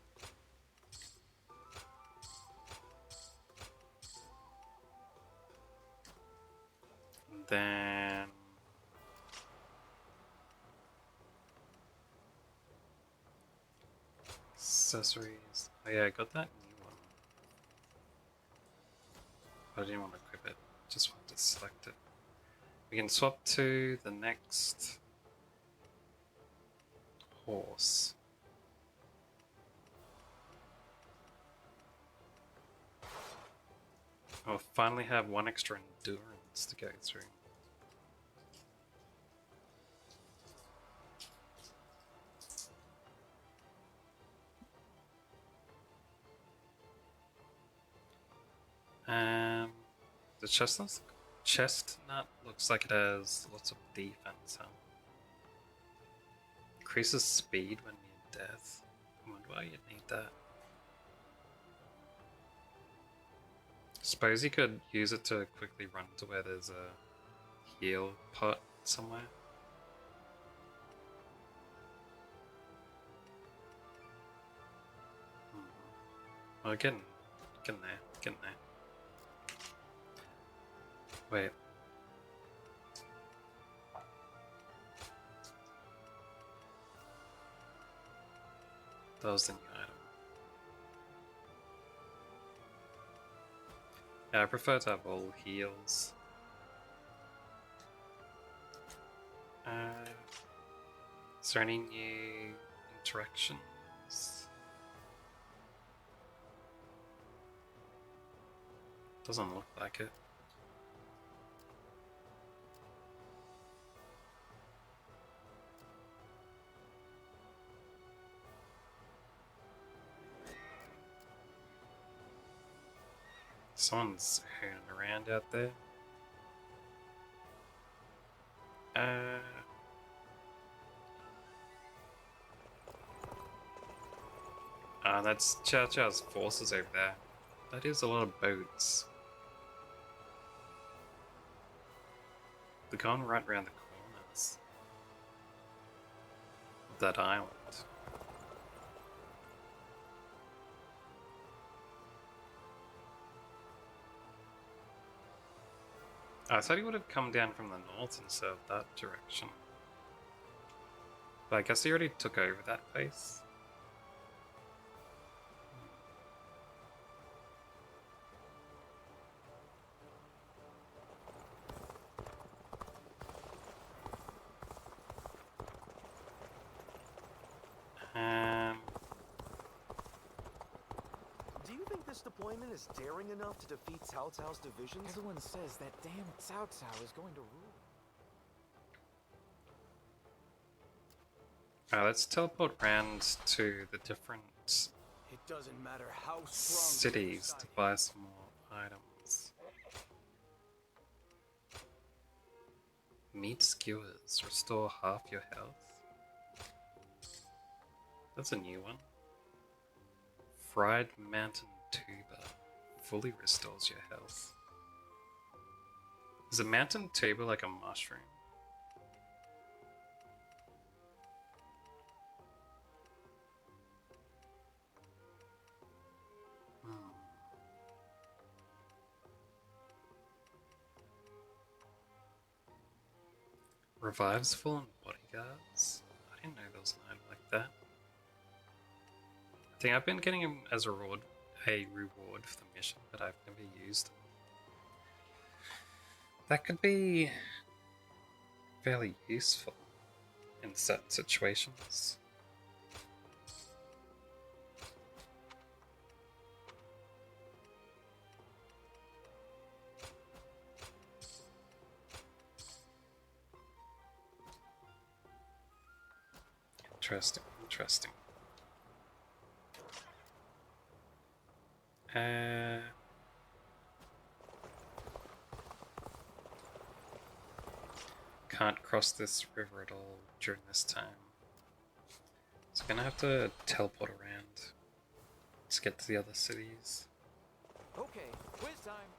Then accessories. Oh yeah, I got that new one. But I didn't want to equip it. Just wanted to select it. We can swap to the next horse. I'll finally have one extra endurance to go through. The chestnut looks like it has lots of defense, huh? Increases speed when near death. I wonder why you'd need that. Suppose you could use it to quickly run to where there's a heal pot somewhere. Well, getting there. Wait. That was the new item. Yeah, I prefer to have all heals. Is there any new interactions? Doesn't look like it. Someone's hooning around out there. That's Chow Chow's forces over there. That is a lot of boats. They're going right around the corners of that island. I thought he would have come down from the north instead of that direction. But I guess he already took over that place. Do you think this deployment is daring enough to defeat Cao Cao's divisions? Everyone says that damn Cao Cao is going to rule. Let's teleport around to the different It doesn't matter how strong cities to buy some more items. Meat skewers restore half your health. That's a new one. Fried mountain tuber fully restores your health. Is a mountain tuber like a mushroom? Revives fallen bodyguards? I didn't know there was an item like that. I think I've been getting him as a reward for the mission, but I've never used them. That could be fairly useful in certain situations. Interesting. Can't cross this river at all during this time. So I'm gonna have to teleport around to get to the other cities. Okay, quiz time.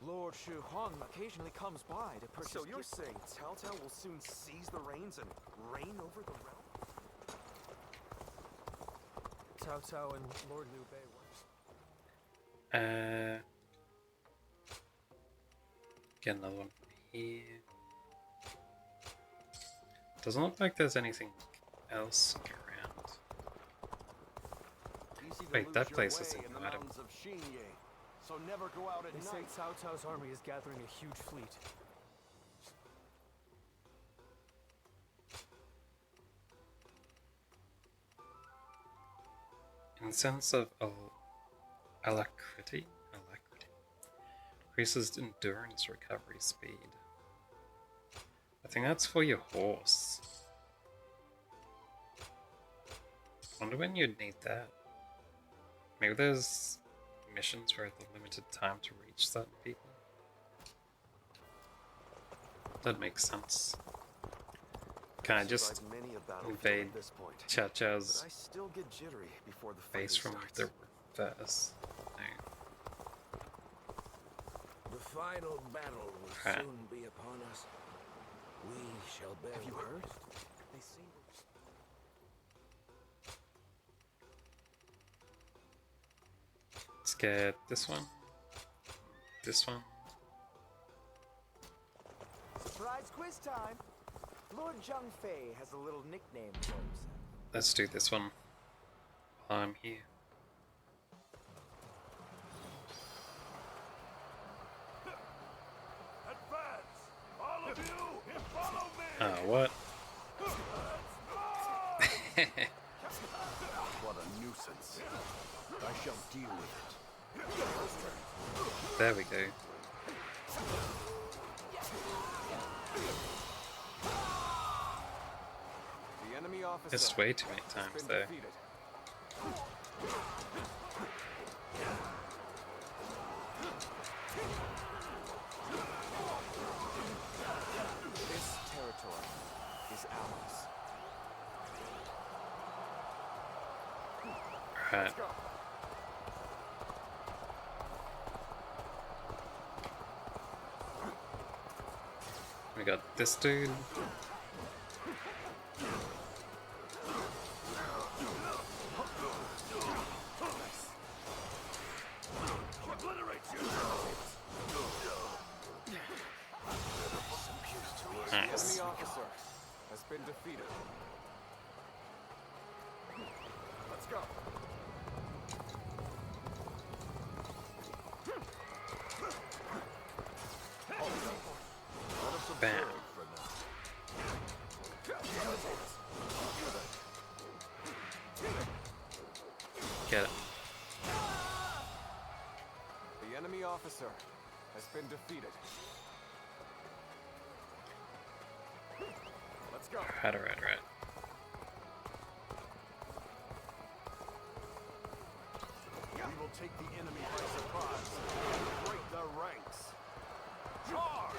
Lord Shu Hong occasionally comes by to purchase. So you're saying Cao Cao will soon seize the reins and reign over the realm? Cao Cao and Lord Liu Bei get another one from here. Doesn't look like there's anything else around. Easy to Wait, lose that your place way is in in the Adam. mountains of Xinye, so never go out at They say night. Cao Cao's army is gathering a huge fleet. Incense of alacrity increases endurance recovery speed. I think that's for your horse. Wonder when you'd need that. Maybe there's missions where the limited time to reach certain people. That makes sense. Can I just Survived many a battlefield invade at this point, Cao but Cao's I still get jittery before the base fighting from starts. the reverse? No. The final battle will Right. soon be upon us. We shall bear. Have you heard? They say Let's get this one. This one. Surprise quiz time! Lord Zhang Fei has a little nickname for himself. Let's do this one while I'm here. Advance! All of you, follow me! Oh, what? What a nuisance. I shall deal with it. There we go. The enemy officer Missed way too many has times been there. defeated. This territory is ours. Right. Let's go. We got this dude. Obliterate you! Nice. Enemy officer has been defeated. Let's go. Bam. Get it. The enemy officer has been defeated. Let's go. Right. We will take the enemy by surprise and break their ranks. Charge!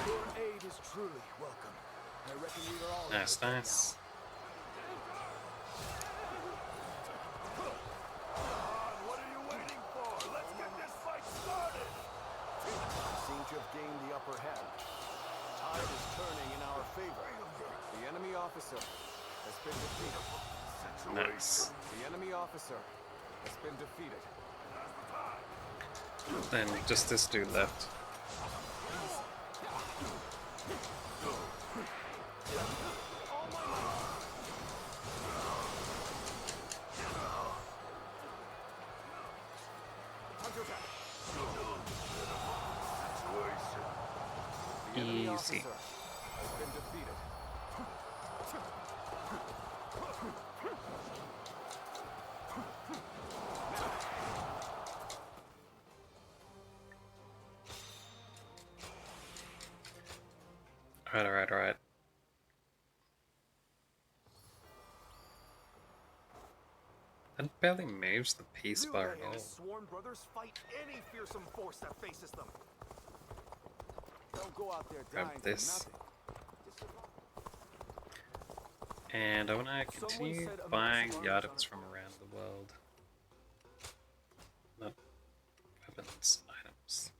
your aid is truly welcome. I reckon we are all. Nice. What are you waiting for? Let's get this fight started! We seem to have gained the upper hand. Tide is turning in our favor. The enemy officer has been defeated. Nice. The enemy officer has been defeated. Then just this dude left. The enemy Easy. officer has been defeated. Alright. That barely moves the peace Liu bar Bei at and all. his sworn brothers fight any fearsome force that faces them. Don't go out there Grab dying this. for nothing. And I want to continue said a buying massive the army's items on from around the world. Not weapons, items.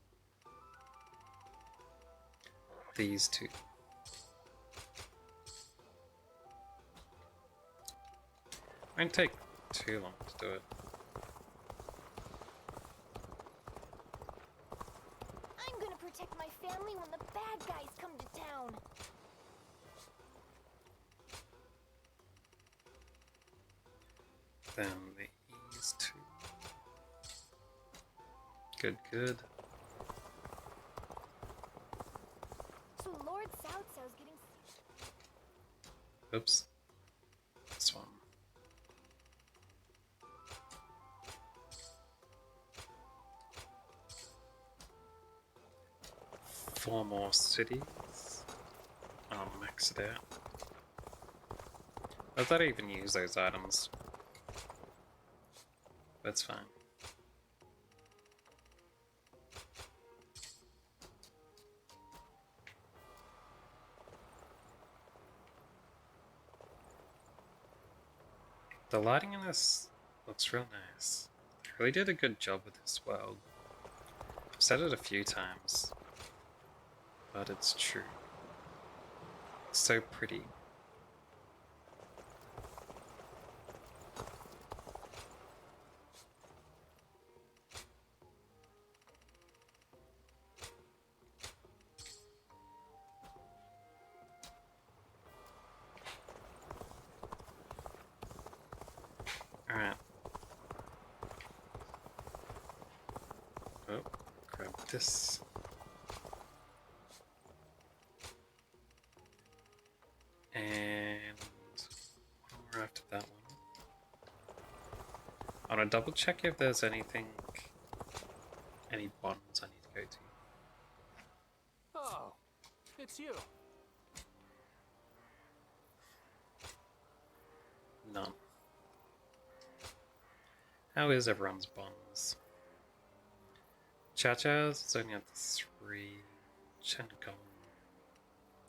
These two. I'm gonna take too long to do it. I'm gonna protect my family when the bad guys come to town. Then the E's too. Good, good. So Lord Southsow's getting... Oops. This one. Four more cities. I'll max it out. I thought I even use those items. That's fine. The lighting in this looks real nice. They really did a good job with this world. I've said it a few times, but it's true. It's so pretty. Alright. Oh, grab this. And one more after that one. I want to double check if there's anything, any bonds I need to go to. Oh, it's you. None. How is everyone's bonds? Cha-Cha's is only at 3. Chenkong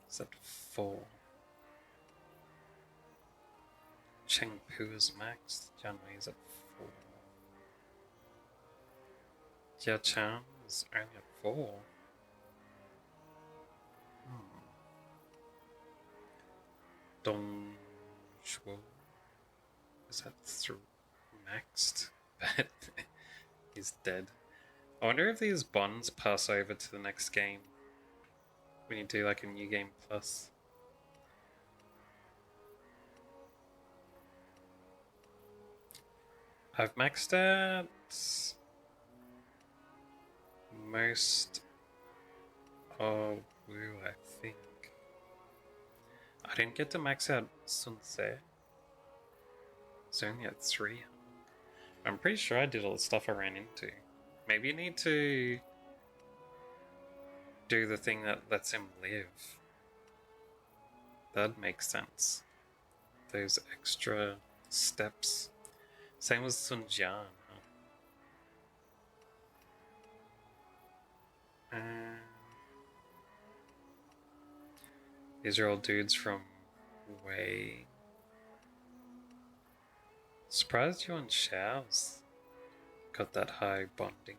is at 4. Chengpu is max. Janwei is at 4. Jiachan is only at 4. Dong Shuo is at 3 maxed, but he's dead. I wonder if these bonds pass over to the next game when you do like a new game plus. I've maxed out most of Wu, I think. I didn't get to max out Sun Ce. It's only at 3. I'm pretty sure I did all the stuff I ran into. Maybe you need to do the thing that lets him live. That makes sense. Those extra steps. Same with Sun Jian. Huh? These are all dudes from Wei. Surprised you and Xiao's got that high bonding.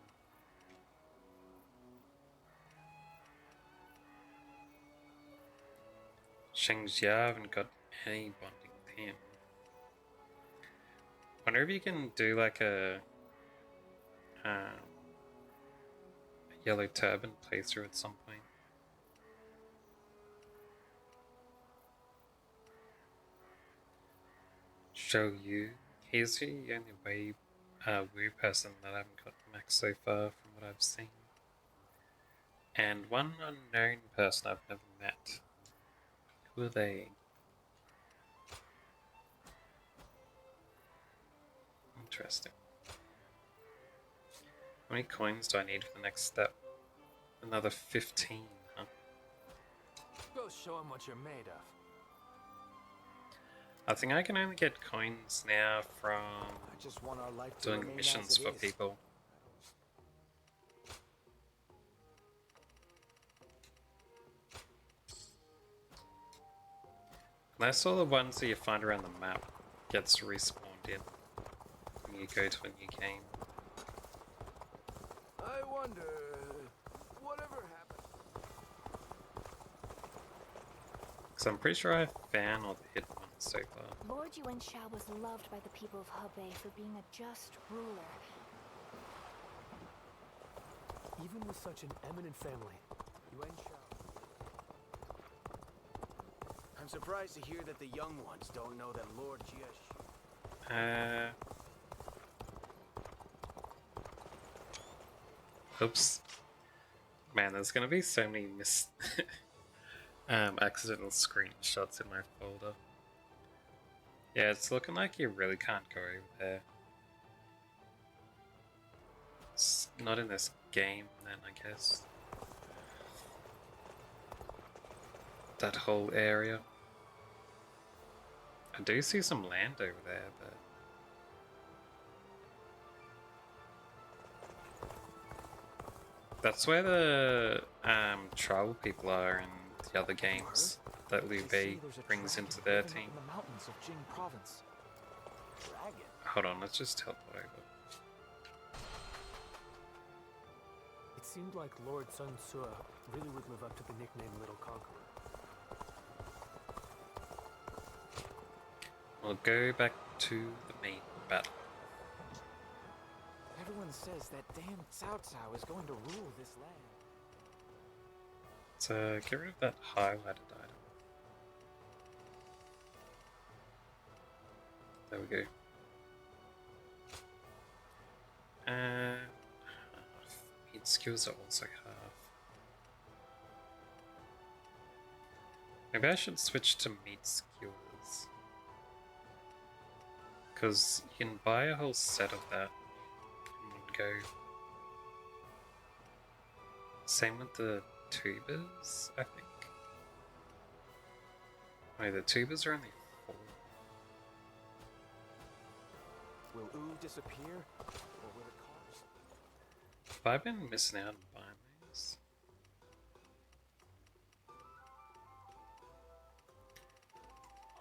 Sheng Jia haven't got any bonding with him. Wonder if you can do like a yellow turban playthrough at some point. Show you. He's the only Wu person that I haven't got max so far from what I've seen. And one unknown person I've never met. Who are they? Interesting. How many coins do I need for the next step? Another 15, huh? Go show him what you're made of. I think I can only get coins now from I just want our life to doing remain missions as it for is. people. And that's all the ones that you find around the map gets respawned in when you go to a new game. I wonder, whatever happened? Because I'm pretty sure I found all the hidden ones. so far. Lord Yuanxia was loved by the people of Hebei for being a just ruler. Even with such an eminent family, Yuanxia... I'm surprised to hear that the young ones don't know that Lord Jiesh... Oops. Man, there's gonna be so many accidental screenshots in my folder. Yeah, it's looking like you really can't go over there. It's not in this game, then, I guess. That whole area. I do see some land over there, but... That's where the tribal people are in the other games that Liu Bei brings into their team. In the mountains of Jing province. Dragon? Hold on, let's just teleport over. It seemed like Lord Sun Ce really would live up to the nickname Little Conqueror. We'll go back to the main battle. Everyone says that damn Cao Cao is going to rule this land. So get rid of that highlighted item. There we go. Meat skills are also half. Maybe I should switch to meat skills. Because you can buy a whole set of that. Go. Same with the tubers, I think. Wait, the tubers are only 4. Will Wu disappear, or will it cause? Have I been missing out on buying these?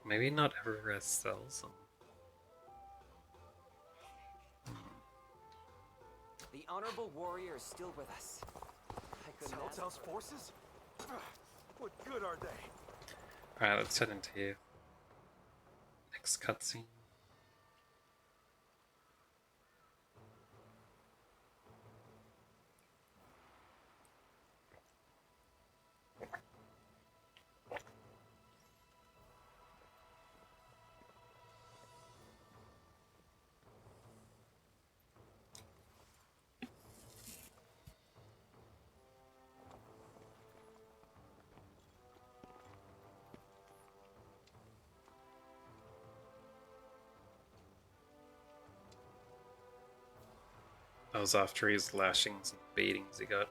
Maybe not everywhere sells them. The honorable warrior is still with us. I couldn't ask Telltale's for it. forces? What good are they? Alright, let's head into here. Next cutscene. That was after his lashings and beatings he got.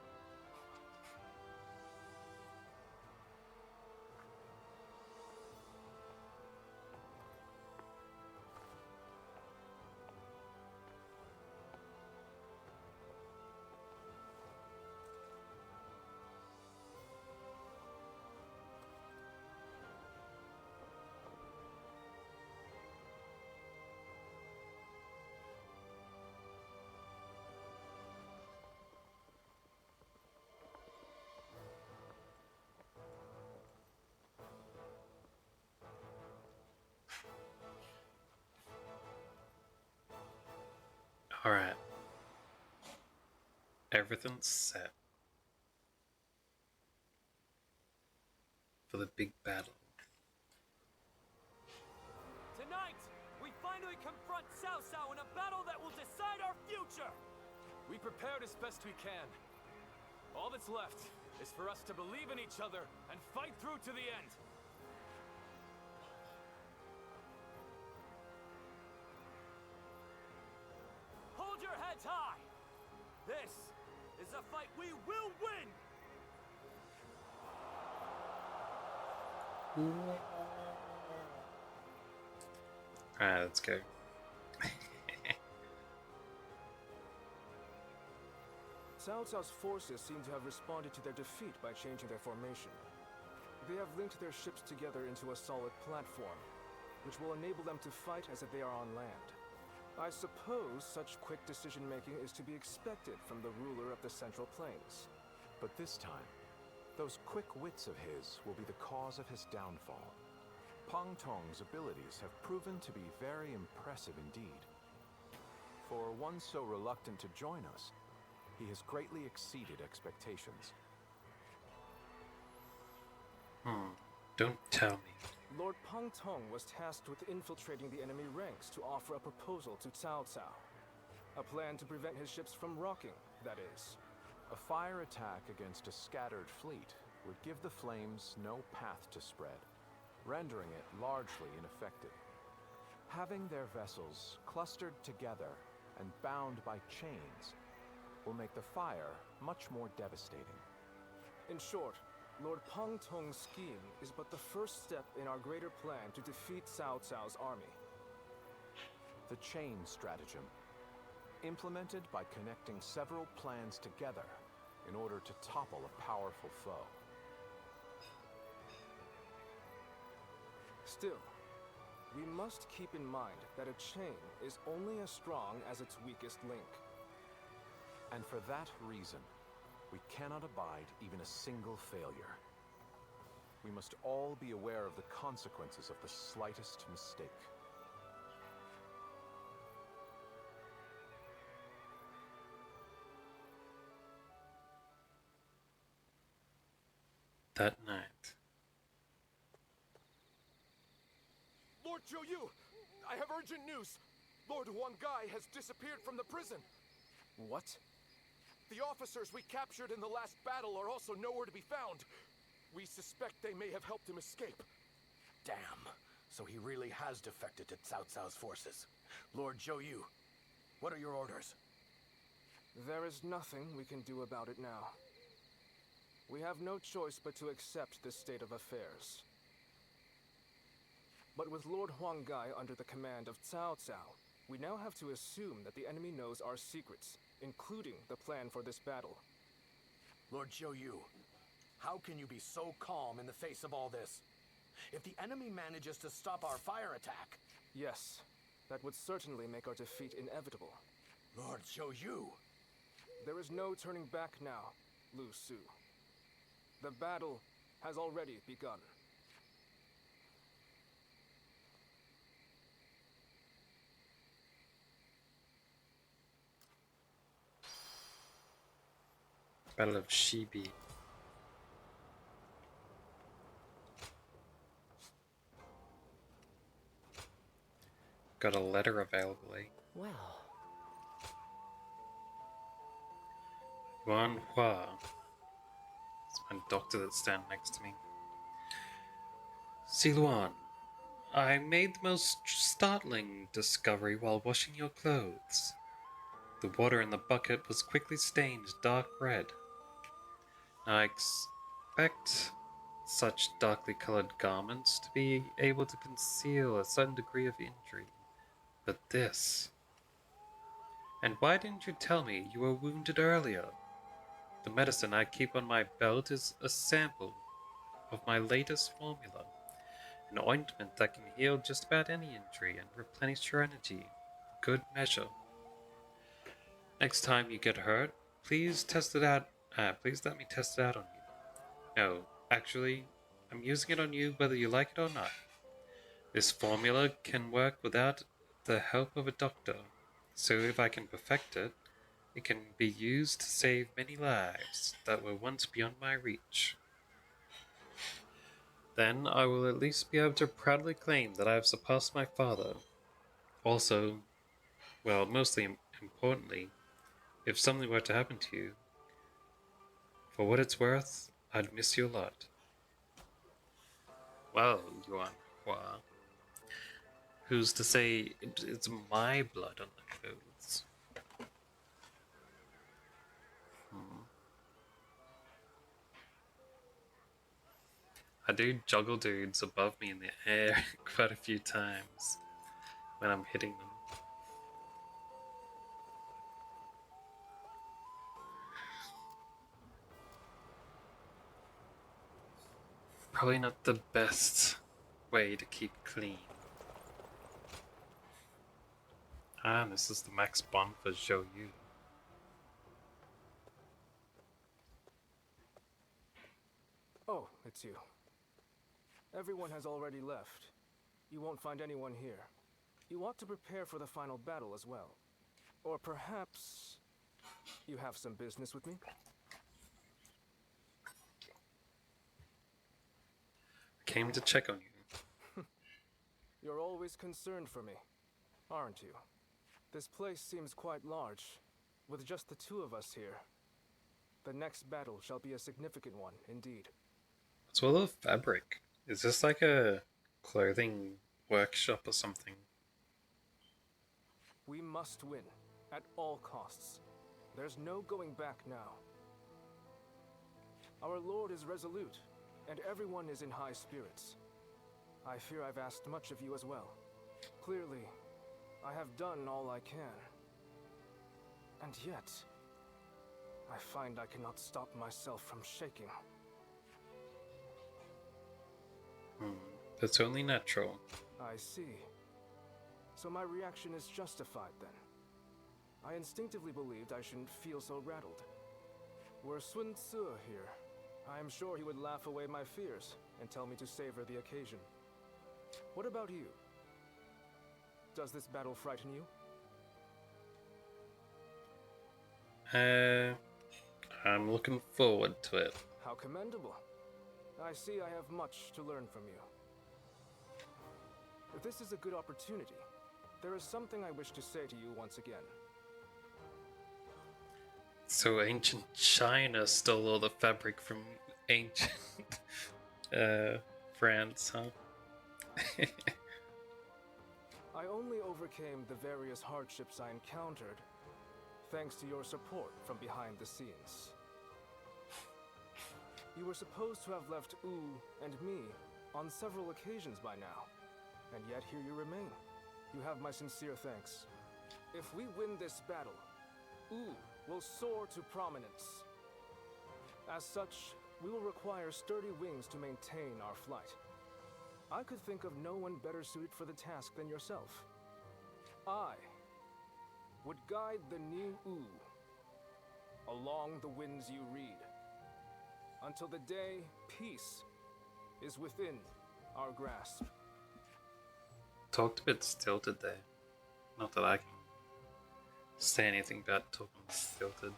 Alright. Everything's set for the big battle. Tonight, we finally confront Cao Cao in a battle that will decide our future! We prepared as best we can. All that's left is for us to believe in each other and fight through to the end. Hold your heads high! This is a fight we will win! Alright, let's go. Cao Cao's forces seem to have responded to their defeat by changing their formation. They have linked their ships together into a solid platform, which will enable them to fight as if they are on land. I suppose such quick decision-making is to be expected from the ruler of the Central Plains. But this time, those quick wits of his will be the cause of his downfall. Pang Tong's abilities have proven to be very impressive indeed. For one so reluctant to join us, he has greatly exceeded expectations. Don't tell me. Lord Pang Tong was tasked with infiltrating the enemy ranks to offer a proposal to Cao Cao. A plan to prevent his ships from rocking, that is. A fire attack against a scattered fleet would give the flames no path to spread, rendering it largely ineffective. Having their vessels clustered together and bound by chains will make the fire much more devastating. In short, Lord Pang Tong's scheme is but the first step in our greater plan to defeat Cao Cao's army. The chain stratagem, implemented by connecting several plans together in order to topple a powerful foe. Still, we must keep in mind that a chain is only as strong as its weakest link. And for that reason, we cannot abide even a single failure. We must all be aware of the consequences of the slightest mistake. That night. Lord Zhou Yu, I have urgent news. Lord Huangai has disappeared from the prison. What? The officers we captured in the last battle are also nowhere to be found. We suspect they may have helped him escape. Damn. So he really has defected to Cao Cao's forces. Lord Zhou Yu, what are your orders? There is nothing we can do about it now. We have no choice but to accept this state of affairs. But with Lord Huangai under the command of Cao Cao, we now have to assume that the enemy knows our secrets, including the plan for this battle. Lord Zhou Yu, how can you be so calm in the face of all this? If the enemy manages to stop our fire attack... Yes, that would certainly make our defeat inevitable. Lord Zhou Yu! There is no turning back now, Lu Su. The battle has already begun. Battle of Shibi. Got a letter available, eh? Well. Yuan Hua. It's my doctor that's standing next to me. Siluan, I made the most startling discovery while washing your clothes. The water in the bucket was quickly stained dark red. I expect such darkly colored garments to be able to conceal a certain degree of injury. But this... And why didn't you tell me you were wounded earlier? The medicine I keep on my belt is a sample of my latest formula. An ointment that can heal just about any injury and replenish your energy. Good measure. Next time you get hurt, please test it out. Please let me test it out on you. No, actually, I'm using it on you whether you like it or not. This formula can work without the help of a doctor, so if I can perfect it, it can be used to save many lives that were once beyond my reach. Then I will at least be able to proudly claim that I have surpassed my father. Also, well, mostly importantly, if something were to happen to you, for what it's worth, I'd miss you a lot. Well, Yuan Hua, who's to say it's my blood on the clothes? I do juggle dudes above me in the air quite a few times when I'm hitting them. Probably not the best way to keep clean. And this is the max bond for Zhou Yu. Oh, it's you. Everyone has already left. You won't find anyone here. You ought to prepare for the final battle as well. Or perhaps you have some business with me? I came to check on you. You're always concerned for me, aren't you? This place seems quite large. With just the two of us here, the next battle shall be a significant one indeed. What's all the fabric? Is this like a clothing workshop or something? We must win, at all costs. There's no going back now. Our Lord is resolute, and everyone is in high spirits. I fear I've asked much of you as well. Clearly, I have done all I can. And yet, I find I cannot stop myself from shaking. That's only natural. I see. So my reaction is justified then. I instinctively believed I shouldn't feel so rattled. Were Sun Tzu here, I am sure he would laugh away my fears and tell me to savor the occasion. What about you? Does this battle frighten you? I'm looking forward to it. How commendable. I see I have much to learn from you. If this is a good opportunity, there is something I wish to say to you once again. So ancient China stole all the fabric from ancient France, huh? I only overcame the various hardships I encountered thanks to your support from behind the scenes. You were supposed to have left Wu and me on several occasions by now, and yet here you remain. You have my sincere thanks. If we win this battle, Wu will soar to prominence. As such, we will require sturdy wings to maintain our flight. I could think of no one better suited for the task than yourself. I would guide the new Wu along the winds you read, until the day peace is within our grasp. Talked a bit stilted there. Not that I can say anything about talking stilted.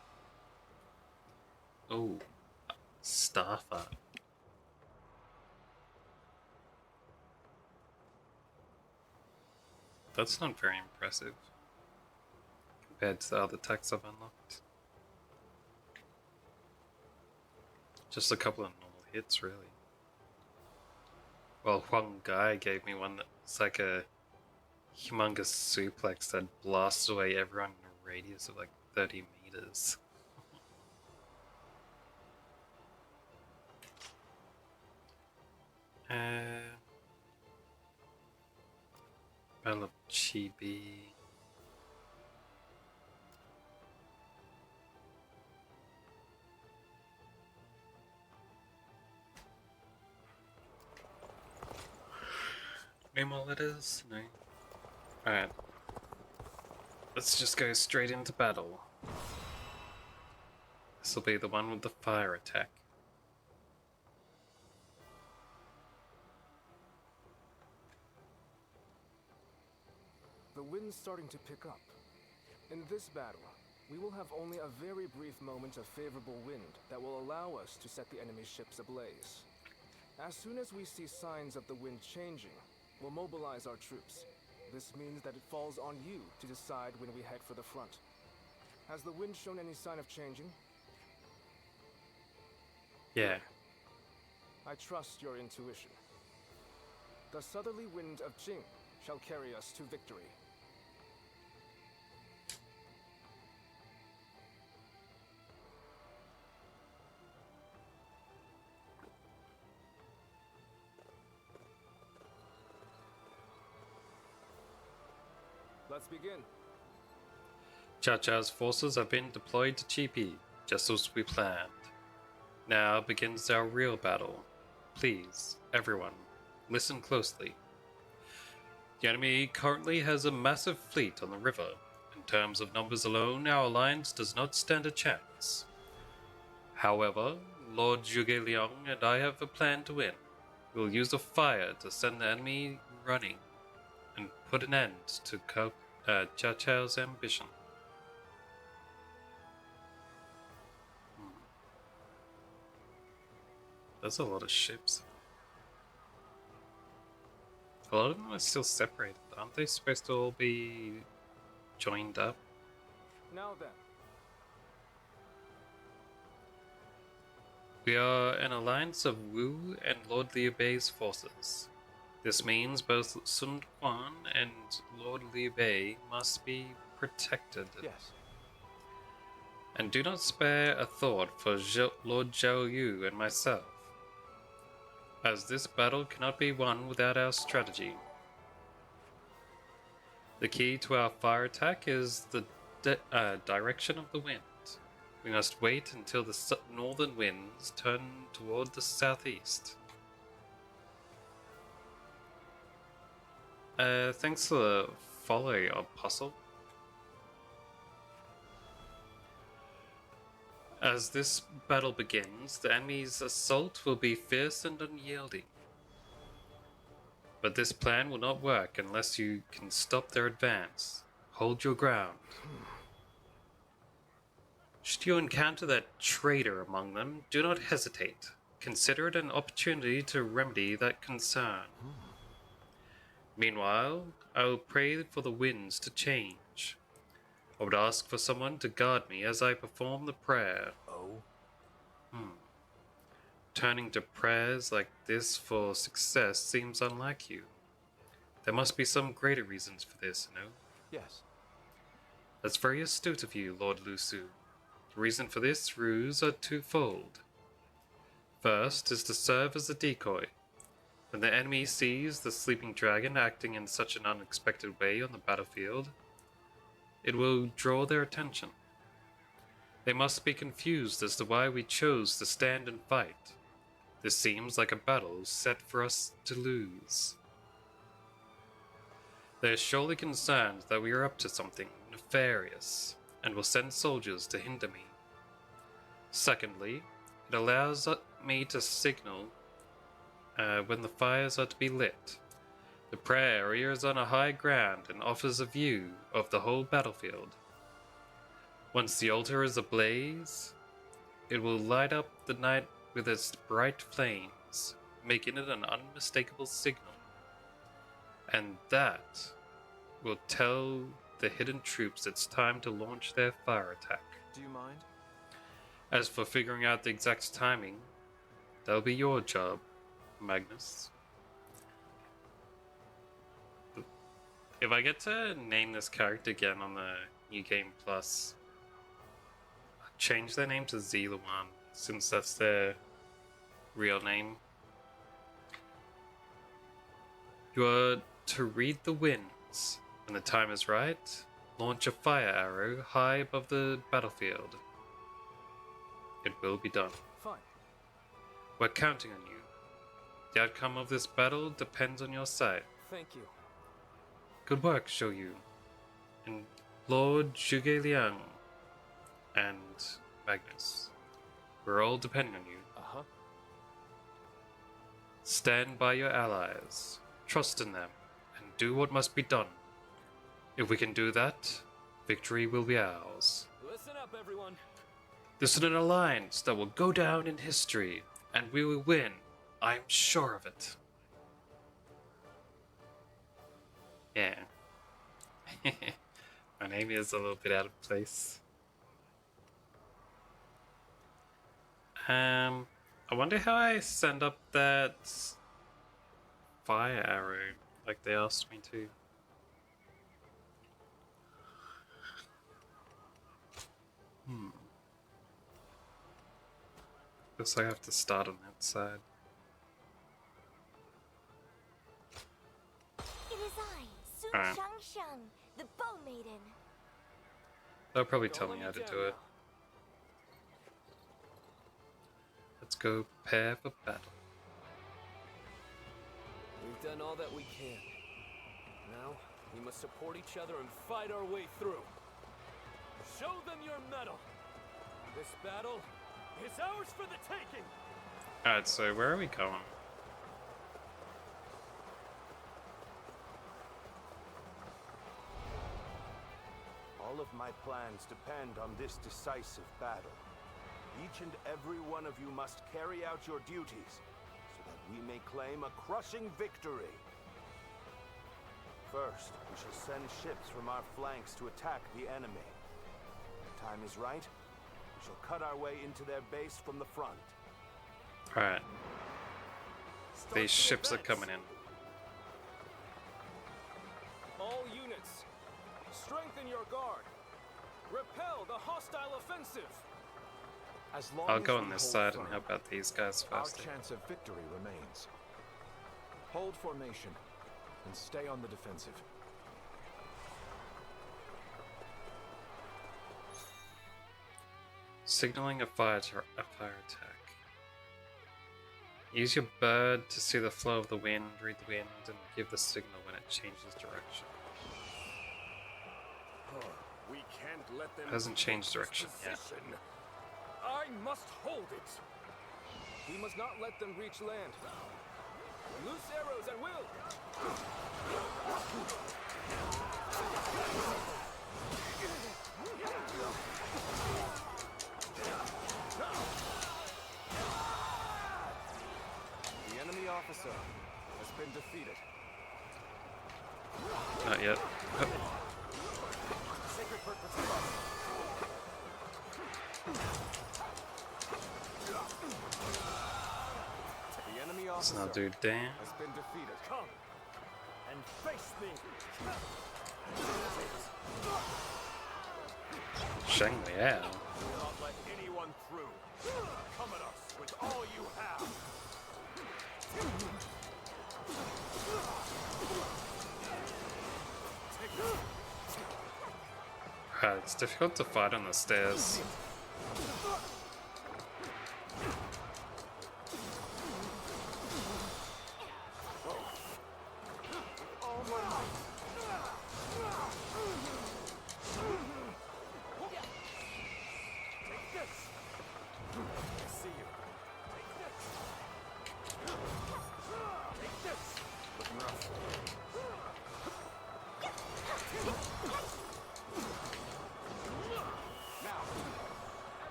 Oh, staff art. That's not very impressive compared to the other techs I've unlocked. Just a couple of normal hits, really. Well, Huang Gai gave me one that's like a humongous suplex that blasts away everyone in a radius of like 30 meters. Battle of Chibi. Name all it is? No. Alright. Let's just go straight into battle. This'll be the one with the fire attack. The wind's starting to pick up. In this battle, we will have only a very brief moment of favorable wind that will allow us to set the enemy's ships ablaze. As soon as we see signs of the wind changing, we'll mobilize our troops. This means that it falls on you to decide when we head for the front. Has the wind shown any sign of changing? Yeah. I trust your intuition. The southerly wind of Jing shall carry us to victory. Let's begin. Cao Cao's forces have been deployed to Chibi, just as we planned. Now begins our real battle. Please, everyone, listen closely. The enemy currently has a massive fleet on the river. In terms of numbers alone, our alliance does not stand a chance. However, Lord Zhuge Liang and I have a plan to win. We'll use the fire to send the enemy running and put an end to Cao Cao's ambition. There's a lot of ships. A lot of them are still separated. Aren't they supposed to all be joined up? Now then. We are an alliance of Wu and Lord Liu Bei's forces. This means both Sun Quan and Lord Liu Bei must be protected. Yes. And do not spare a thought for Lord Zhao Yu and myself, as this battle cannot be won without our strategy. The key to our fire attack is the direction of the wind. We must wait until the northern winds turn toward the southeast. Thanks for the follow, Apostle. As this battle begins, the enemy's assault will be fierce and unyielding. But this plan will not work unless you can stop their advance. Hold your ground. Should you encounter that traitor among them, do not hesitate. Consider it an opportunity to remedy that concern. Meanwhile, I will pray for the winds to change. I would ask for someone to guard me as I perform the prayer. Oh? Turning to prayers like this for success seems unlike you. There must be some greater reasons for this, no? Yes. That's very astute of you, Lord Lu Su. The reason for this ruse are twofold. First is to serve as a decoy. When the enemy sees the sleeping dragon acting in such an unexpected way on the battlefield, it will draw their attention. They must be confused as to why we chose to stand and fight. This seems like a battle set for us to lose. They are surely concerned that we are up to something nefarious, and will send soldiers to hinder me. Secondly, it allows me to signal when the fires are to be lit. The prayer area is on a high ground and offers a view of the whole battlefield. Once the altar is ablaze, it will light up the night with its bright flames, making it an unmistakable signal. And that will tell the hidden troops it's time to launch their fire attack. Do you mind? As for figuring out the exact timing, that'll be your job, Magnus. If I get to name this character again on the New Game Plus, I'll change their name to Zila One, since that's their real name. You are to read the winds. When the time is right, launch a fire arrow high above the battlefield. It will be done. Fine. We're counting on you. The outcome of this battle depends on your side. Thank you. Good work, Shoyu. And Lord Zhuge Liang and Magnus. We're all depending on you. Uh-huh. Stand by your allies. Trust in them. And do what must be done. If we can do that, victory will be ours. Listen up, everyone. This is an alliance that will go down in history, and we will win. I'm sure of it. Yeah. My name is a little bit out of place. I wonder how I send up that fire arrow, like they asked me to. Guess I have to start on that side. It is I, Sun Alright. Shang, the Bow Maiden. They'll probably tell me how to do it. Let's go prepare for battle. We've done all that we can. Now, we must support each other and fight our way through. Show them your mettle. This battle is ours for the taking. Alright, so where are we going? of my plans depend on this decisive battle. Each and every one of you must carry out your duties, so that we may claim a crushing victory. First, we shall send ships from our flanks to attack the enemy. When the time is right, we shall cut our way into their base from the front. Alright. These ships are coming in. All units, strengthen your guard. Repel the hostile offensive. As long I'll as go we on this hold side firm, and help out these guys our first. chance of victory remains. Hold formation and stay on the defensive. Signaling a fire attack. Use your bird to see the flow of the wind, read the wind, and give the signal when it changes direction. We can't let them Hasn't changed direction yet. I must hold it. We must not let them reach land. Loose arrows at will. The enemy officer has been defeated. Not yet. Sacred Bird protect us. The enemy Let's officer not do damn. has been defeated. Come and face me. Shang Liao. Do not let anyone through. Come at us with all you have. Right, it's difficult to fight on the stairs.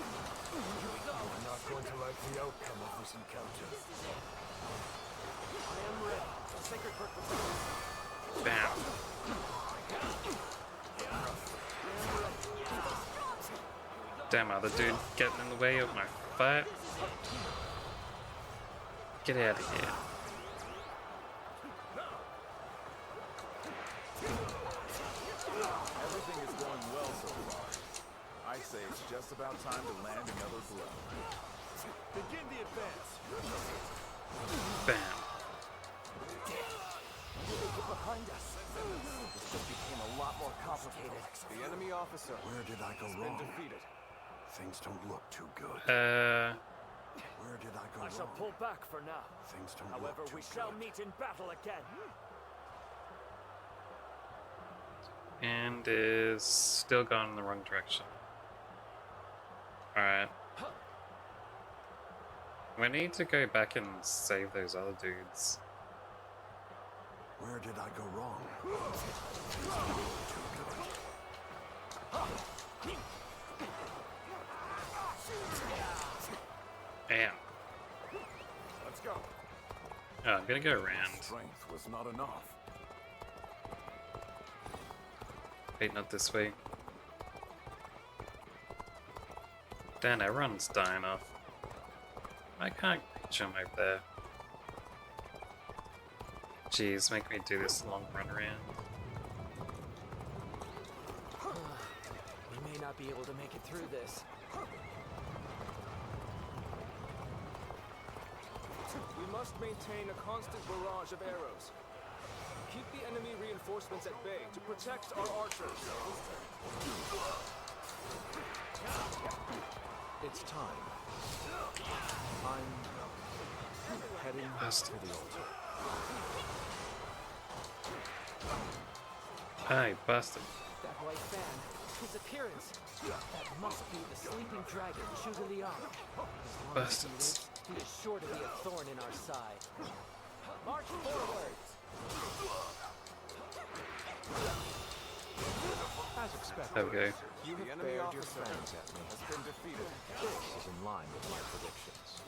I'm not going to like the outcome of this encounter. I am ready. Sacred Bird protect us. Bam. Damn, other dude getting in the way of my fight. Get out of here. Everything is going well so far. I say it's just about time to land another blow. Begin the advance. Bam. Get behind us. This just became a lot more complicated. The enemy officer Where did I go has been wrong? defeated. Things don't look too good. Where did I go I shall wrong? pull back for now. Things don't However, look too we shall good. meet in battle again. And is still going in the wrong direction. Alright. We need to go back and save those other dudes. Where did I go wrong? Bam. Let's go. Oh, I'm gonna go around. Strength was not enough. Wait, not this way. Dan, everyone's dying off. I can't reach him over there. Jeez, make me do this long run around. We may not be able to make it through this. We must maintain a constant barrage of arrows. Keep the enemy reinforcements at bay to protect our archers. It's time. I'm heading Bastard. to the altar. Hey, bastard. That white fan, his appearance. That must be the sleeping dragon, Zhuge Liang. As long as he Bastards. lives, he is sure to be a thorn in our side. March forward! As expected, There we go. you have bared your fangs at me. Has been defeated. This is in line with my predictions.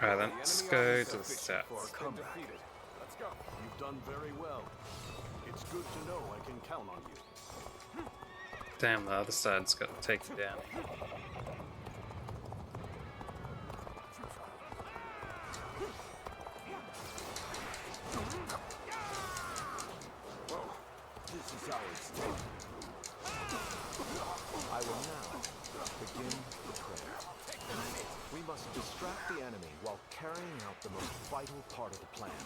Alright then, let's go to the south. Let's go. You've done very well. It's good to know I can count on you. Damn, the other side's got to take you down. This is how it's done. I will now begin the prayer. We must distract the enemy while carrying out the most vital part of the plan.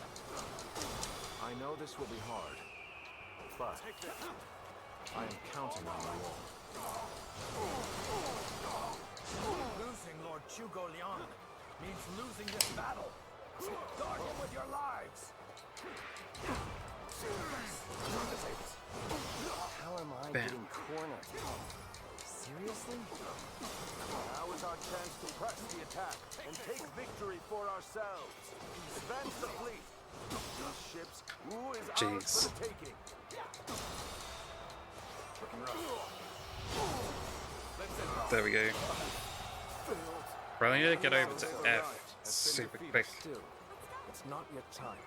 I know this will be hard, but I am counting on you all. Losing Lord Hugo Leon means losing this battle. Guard him with your lives. How am I getting cornered? Seriously? Now is our chance to press the attack and take victory for ourselves. Advance the fleet. These ships, who is ours for the taking? There we go. Probably need to get over to F super quick. Still, it's not yet time.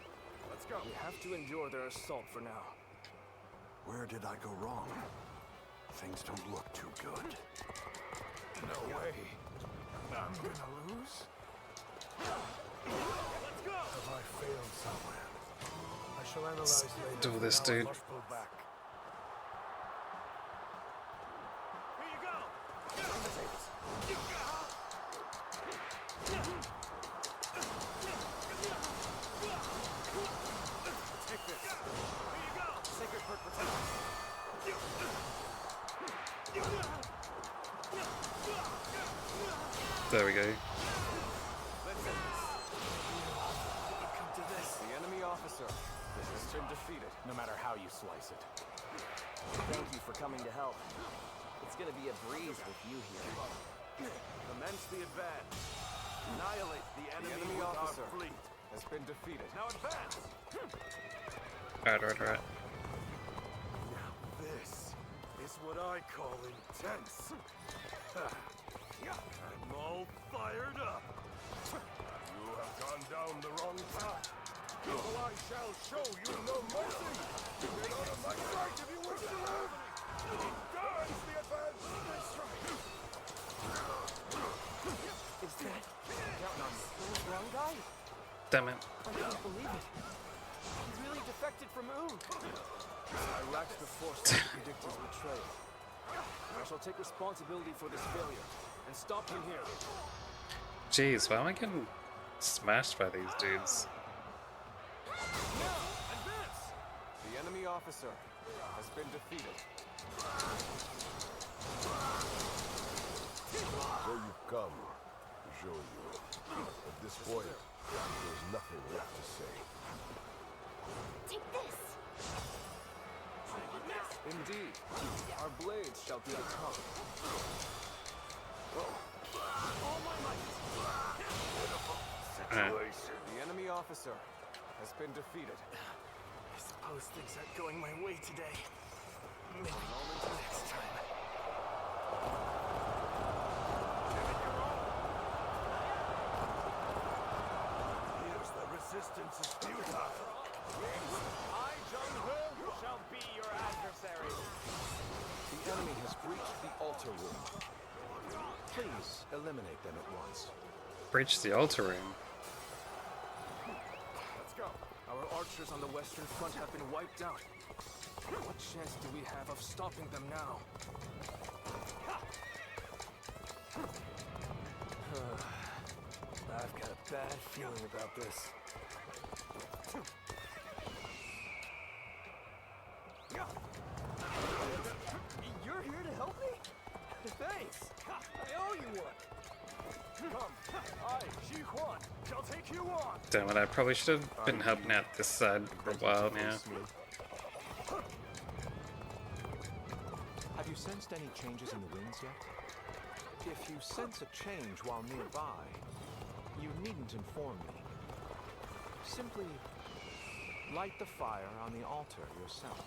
Let's go. We have to endure their assault for now. Where did I go wrong? Things don't look too good. No way. I'm gonna lose? Let's go. Have I failed somewhere? I shall analyze later. Do this, For now, I dude. must pull back. Here you go. Take this. Here you go. Sacred Heart protection. There we go. Let's end this. Come to this. The enemy officer has been defeated, no matter how you slice it. Thank you for coming to help. It's gonna be a breeze with you here. Commence the advance. Annihilate the enemy, enemy with officer. our fleet. Has been defeated. Now advance. Alright. Now this is what I call intense. I'm all fired up. You have gone down the wrong path. So I shall show you no mercy. Get out of my sight if you wish to live. Guards the advance. That's right. Is that the wrong guy? Damn it. I can't believe it. He really defected from Oon. I lacked the force to predict his betrayal. I shall take responsibility for this failure and stop him here. Jeez, why am I getting smashed by these dudes? Advance! The enemy officer has been defeated. So you've come to show you. At this point, there's nothing left to say. Take this! Indeed, our blades shall be the tongue. The enemy officer has been defeated. I suppose things aren't going my way today. Maybe next time. Here's the resistance is futile. I, Jung-Ho, shall be your adversary. The enemy has breached the altar room. Please eliminate them at once. Breach the altar room. Let's go. Our archers on the western front have been wiped out. What chance do we have of stopping them now? I've got a bad feeling about this. You're here to help me? Thanks. I owe you one. Come, I, Ji Huan, shall take you on. Damn it, I probably should have been helping out this side for a while now. Have you sensed any changes in the winds yet? If you sense a change while nearby, you needn't inform me. Simply Light the fire on the altar yourself.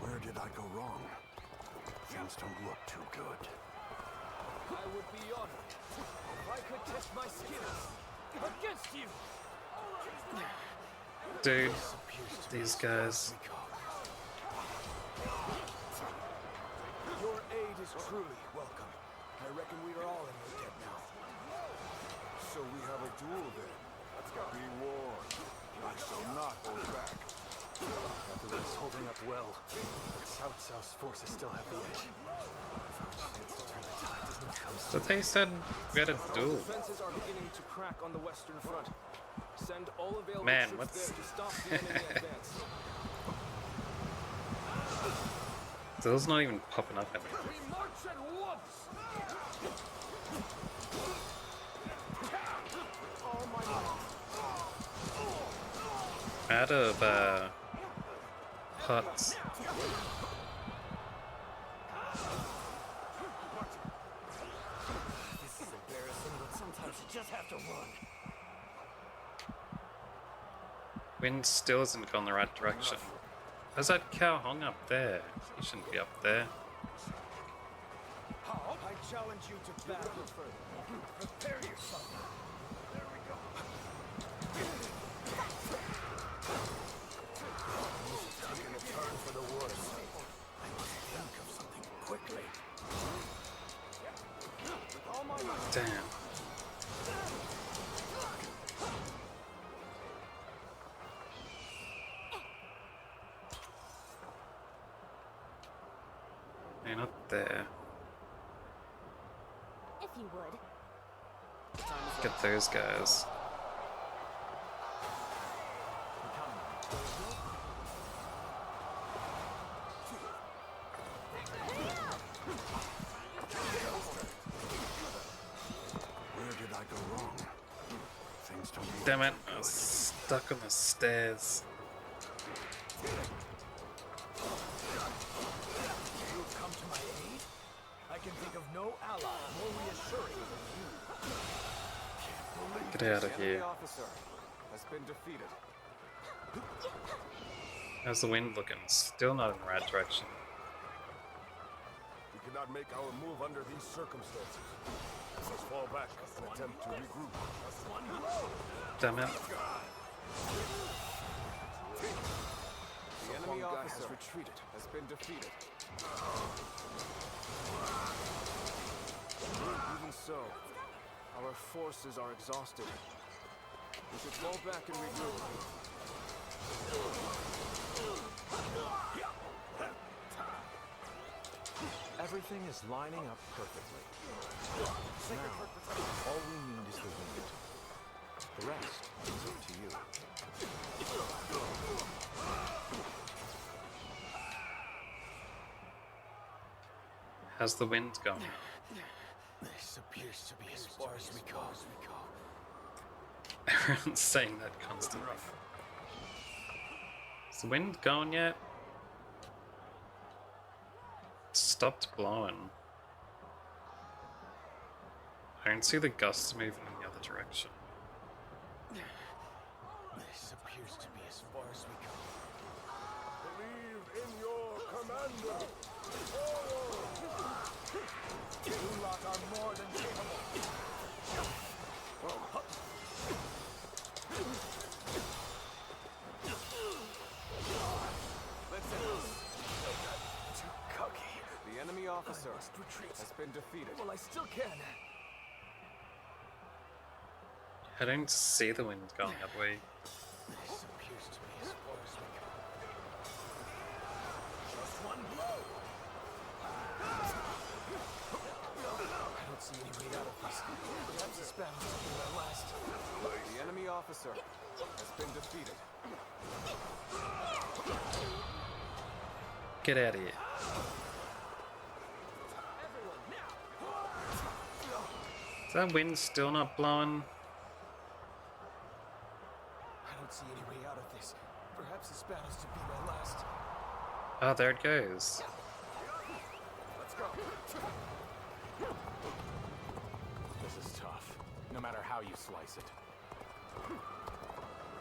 Where did I go wrong? Things don't look too good. I would be honored if I could test my skills against you. Dude, these guys. Your aid is truly welcome. I reckon we are all in your debt now. So we have a duel then. Let's go. Be warned. I shall not hold back. Everyone's holding up well. But South's forces still have the edge. But they said we had a duel. Defenses are beginning to crack on the western front. Send all available Man, troops what's... there to stop the enemy advance. Those not even popping up anymore. We march at once. Out of huts. This is embarrassing, but sometimes you just have to run. Wind still isn't going the right direction. Where's that cow hung up there? He shouldn't be up there. I challenge you to battle. Prepare yourself. There we go. This is taking a turn for the worse. I must think of something quickly. Damn. They're not there. If you would. Get those guys. Where did I go wrong? Things don't look Damn it, I was stuck on the stairs. You've come to my aid? I can think of no ally more reassuring than you. Get out of The enemy here. officer has been defeated. How's the wind looking? Still not in the right direction. We cannot make our move under these circumstances. Let's fall back and attempt to regroup. Damn it. The enemy officer has retreated, has been defeated. Even so, our forces are exhausted. We should fall back and regroup. Everything is lining up perfectly. Now, all we need is the wind. The rest is up to you. How's the wind going? This appears to be as far as we go. Everyone's saying that constantly. Is the wind going yet? It stopped blowing. I don't see the gusts moving in the other direction. This appears to be as far as we go. Believe in your commander. You lot are more than capable. Too cocky. The enemy officer Must retreat. has been defeated. Well, I still can. I don't see the wind going that way. This appears to be as far as we go. Just one blow. I don't see any way out of this. Perhaps this battle's to be my last. The enemy officer has been defeated. Get out of here. Is that wind still not blowing? I don't see any way out of this. Perhaps this battle's to be my last. Oh, there it goes. Let's go. This is tough. No matter how how you slice it.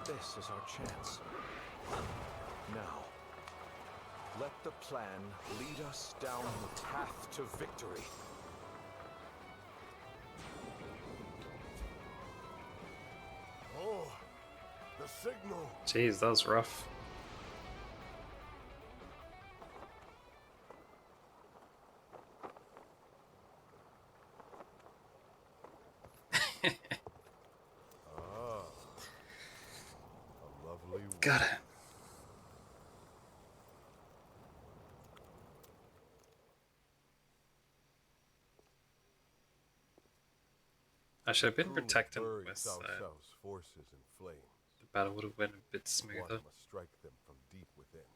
This is our chance. Now, let the plan lead us down the path to victory. Oh, the signal. Jeez, that was rough. A lovely Got it. I should have been Truly protecting buried with Cao Cao's forces in flames. the battle would have been a bit smoother, One must strike them from deep within.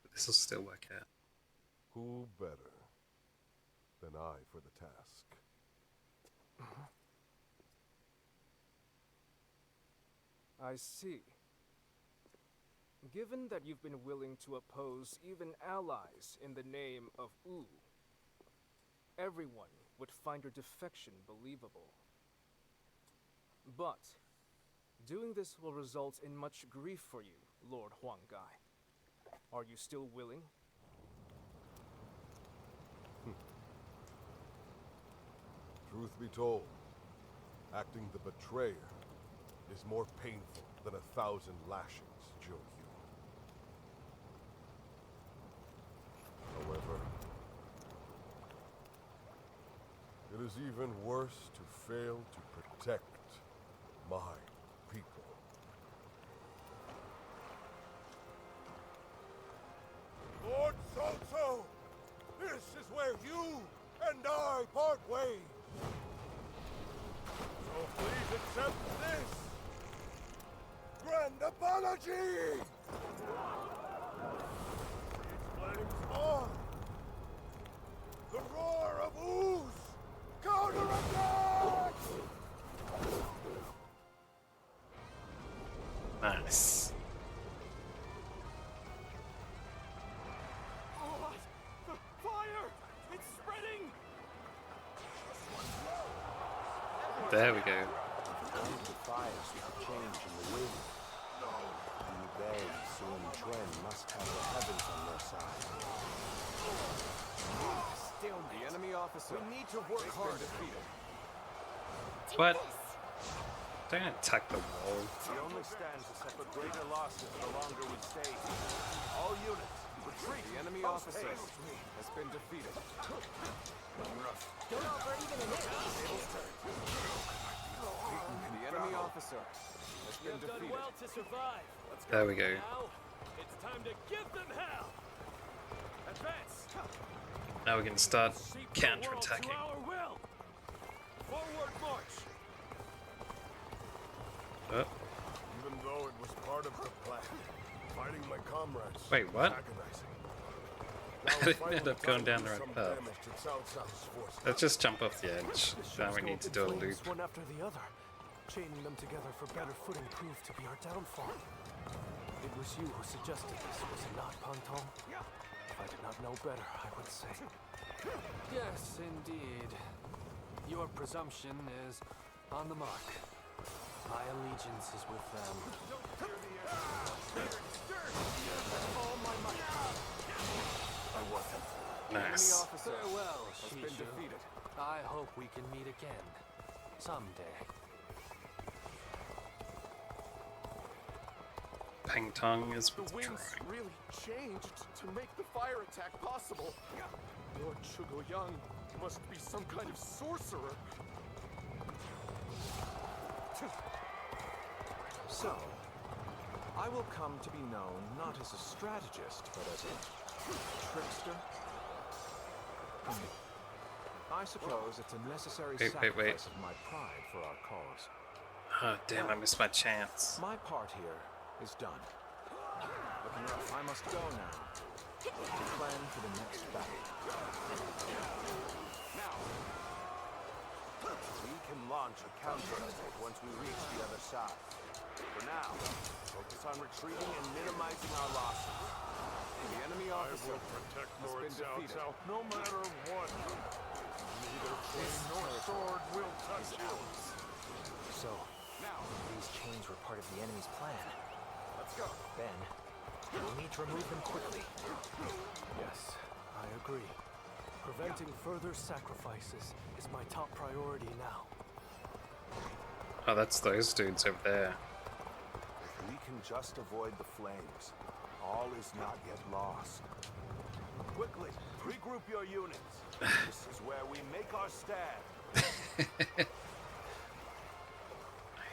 but this will still work out. Who better than I for the task? I see. Given that you've been willing to oppose even allies in the name of Wu, everyone would find your defection believable. But doing this will result in much grief for you, Lord Huanggai. Are you still willing? Truth be told, acting the betrayer is more painful than 1,000 lashings, Zhou Yu. However, it is even worse to fail to protect my people. Lord Soto, this is where you and I part ways. So please accept this grand apology! These flames on! The roar of ooze! Counterattack! Nice. Oh, the fire! It's spreading! There we go. The fires with the change in the wind. Liu Bei, Sun Quan must have the heavens on their side. Still, the enemy officer. We need to work hard. Defeated. What? Don't attack the wall. He only stands to suffer greater losses the longer we stay here. All units, retreat! The enemy officer has been defeated. Don't offer even an inch. The enemy officer has been defeated. to survive. There we go. Now, it's time to give them hell! Advance! Now we can start Shape the world counter-attacking. to our will! Forward march! Oh, Even though it was part of the plan, fighting my comrades. Wait, what? was agonizing. I didn't end up going down the right path. Let's just jump off the edge. Now we need to do a loop. One after the other. Chaining them together for better footing proved to be our downfall. It was you who suggested this, was it not, Pantong? If I did not know better, I would say. Yes, indeed. Your presumption is on the mark. My allegiance is with them. All my might! I wasn't. Nice. Enemy officer Farewell, has been defeated. I hope we can meet again. Someday. Peng Tong is The withdrawing. winds really changed to make the fire attack possible. Lord Chugoyang must be some kind of sorcerer. So, I will come to be known not as a strategist, but as a trickster. I suppose it's a necessary sacrifice of my pride for our cause. Oh, damn, I missed my chance. My part here is done. Looking rough, I must go now to plan for the next battle. Now, we can launch a counterattack once we reach the other side. For now, focus on retreating and minimizing our losses. The enemy officer protect has been defeated. no matter what. Neither flame nor sword will touch you. So, these chains were part of the enemy's plan. Let's go. Then, we'll need to remove them quickly. Yes, I agree. Preventing further sacrifices is my top priority now. Oh, that's those dudes over there. If we can just avoid the flames, all is not yet lost. Quickly, regroup your units. This is where we make our stand.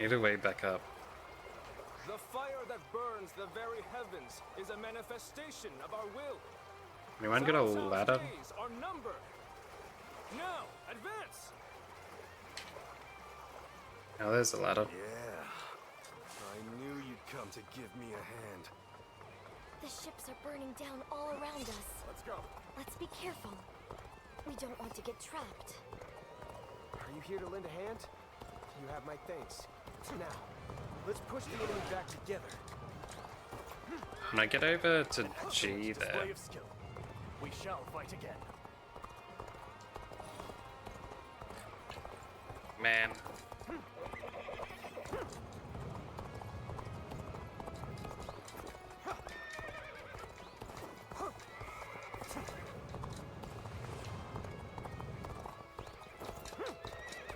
Either way, back up. The fire that burns the very heavens is a manifestation of our will. Anyone get a Cao Cao's ladder? days are numbered. Now, advance! Oh, there's a ladder. Yeah. I knew you'd come to give me a hand. The ships are burning down all around us. Let's go. Let's be careful. We don't want to get trapped. Are you here to lend a hand? You have my thanks. Now, let's push the enemy back together. When I get over to G there. Display of skill. We shall fight again. Man.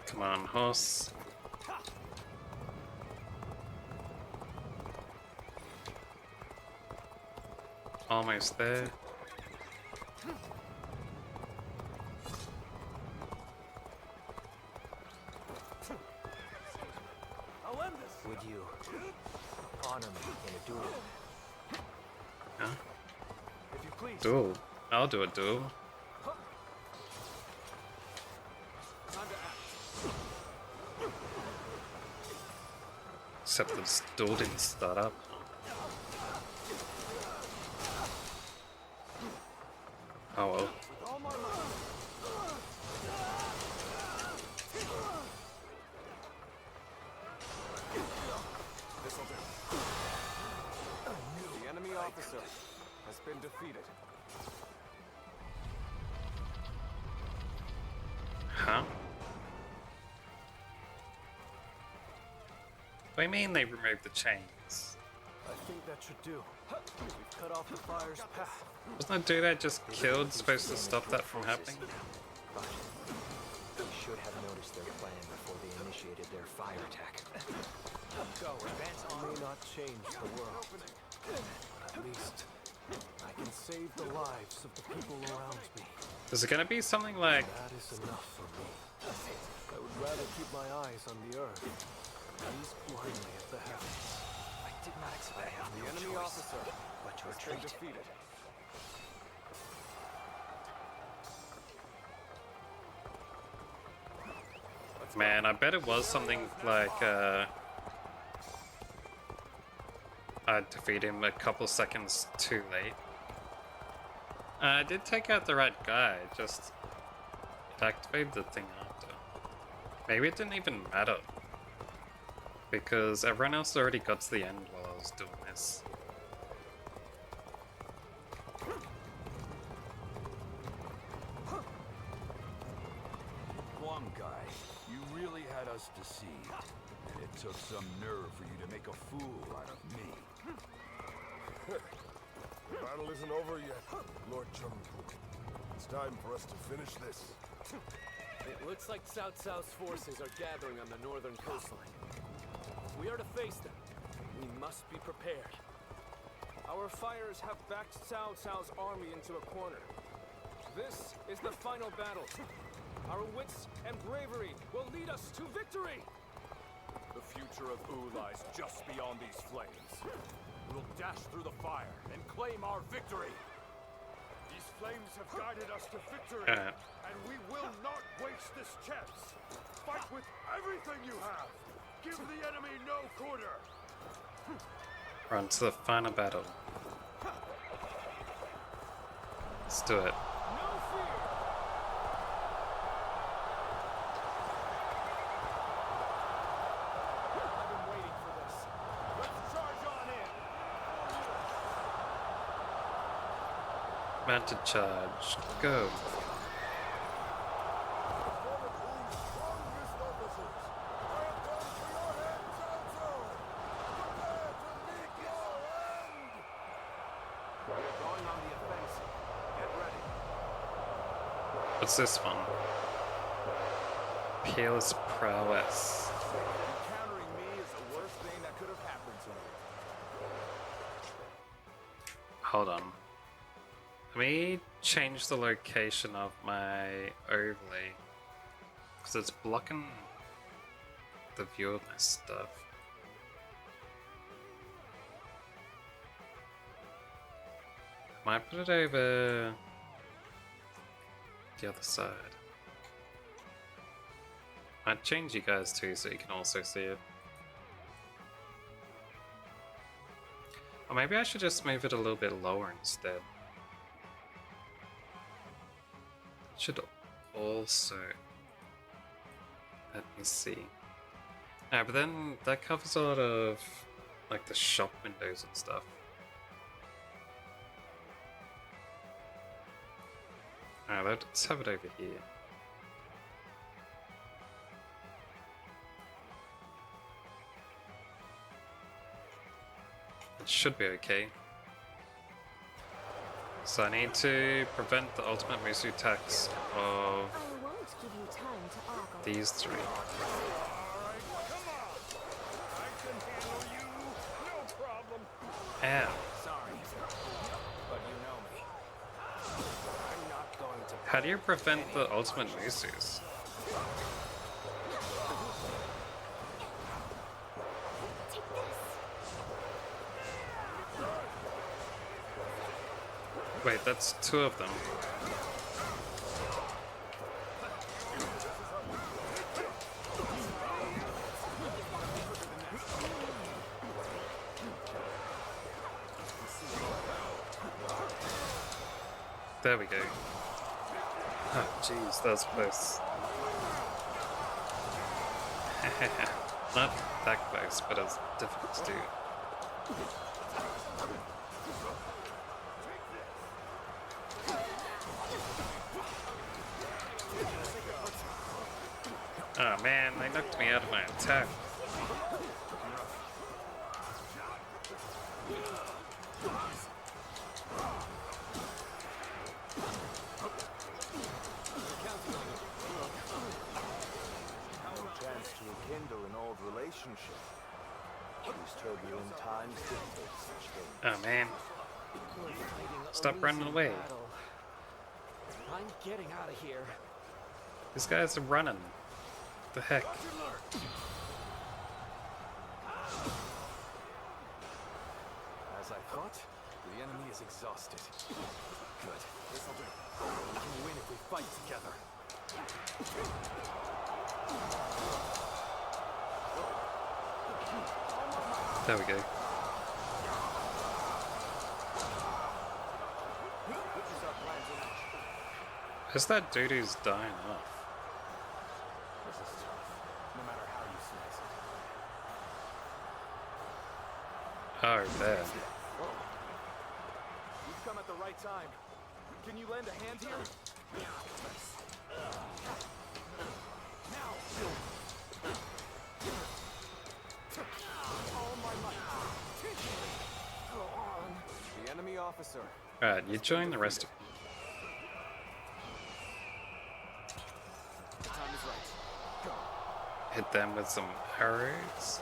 Come on, horse. Almost there. I'll end this. Would you honor me in a duel? Huh? If you please. Duel. I'll do a duel. Time to act. Except the duel didn't start up. Oh well. With all my might. This'll do. The enemy officer has been defeated. Huh? What do you mean they removed the chains? I think that should do. We've cut off the fire's path. Wasn't that dude I just killed supposed to stop that from happening? But we should have noticed their plan before they initiated their fire attack. Go, advance on. May not change the world. At least, I can save the lives of the people around me. Is it gonna be something like... That is enough for me. I would rather keep my eyes on the earth. Gaze blindly at the heavens. I did not expect The enemy officer but to has been retreat. defeated. Man, I bet it was something like, I'd defeat him a couple seconds too late. I did take out the right guy, just it activated the thing after. Maybe it didn't even matter. Because everyone else already got to the end while I was doing this. One guy, you really had us deceived. And it took some nerve for you to make a fool out of me. The battle isn't over yet, Lord Chengdu. It's time for us to finish this. It looks like Cao Cao's forces are gathering on the northern coastline. If we are to face them, we must be prepared. Our fires have backed Cao Cao's army into a corner. This is the final battle. Our wits and bravery will lead us to victory! The future of Wu lies just beyond these flames. We'll dash through the fire and claim our victory. These flames have guided us to victory, and we will not waste this chance. Fight with everything you have. Give the enemy no quarter. Run to the final battle. Let's do it. No fear! I've been waiting for this. Let's charge on in. Mounted charge. Go. One of Wu's strongest officers. I have come for your What's this one? Peerless prowess. Encountering me is the worst thing that could have happened to me. Hold on. Let me change the location of my overlay. Because it's blocking the view of my stuff. Might put it over the other side. I'd change you guys too so you can also see it. Or maybe I should just move it a little bit lower instead. It should also... Let me see. No, but then that covers a lot of like the shop windows and stuff. Alright, let's have it over here. It should be okay. So I need to prevent the ultimate Musu attacks of these three. Ow. How do you prevent the ultimate Musus? Wait, that's two of them. There we go. Oh, jeez, that was close. Not that close, but it was difficult to do. Oh man, they knocked me out of my attack. Chance to rekindle an old relationship. These turbulent times dictate such things. Oh man. Stop running away. I'm getting out of here. These guys are running. The heck? As I thought, the enemy is exhausted. Good. This'll do. We can win if we fight together. There we go. Where's that dude who's dying off? This is tough, no matter how you slice it. Oh, there. You've come at the right time. Can you lend a hand here? The enemy officer. Alright, you join the rest of them. The time is right. Go. Hit them with some arrows.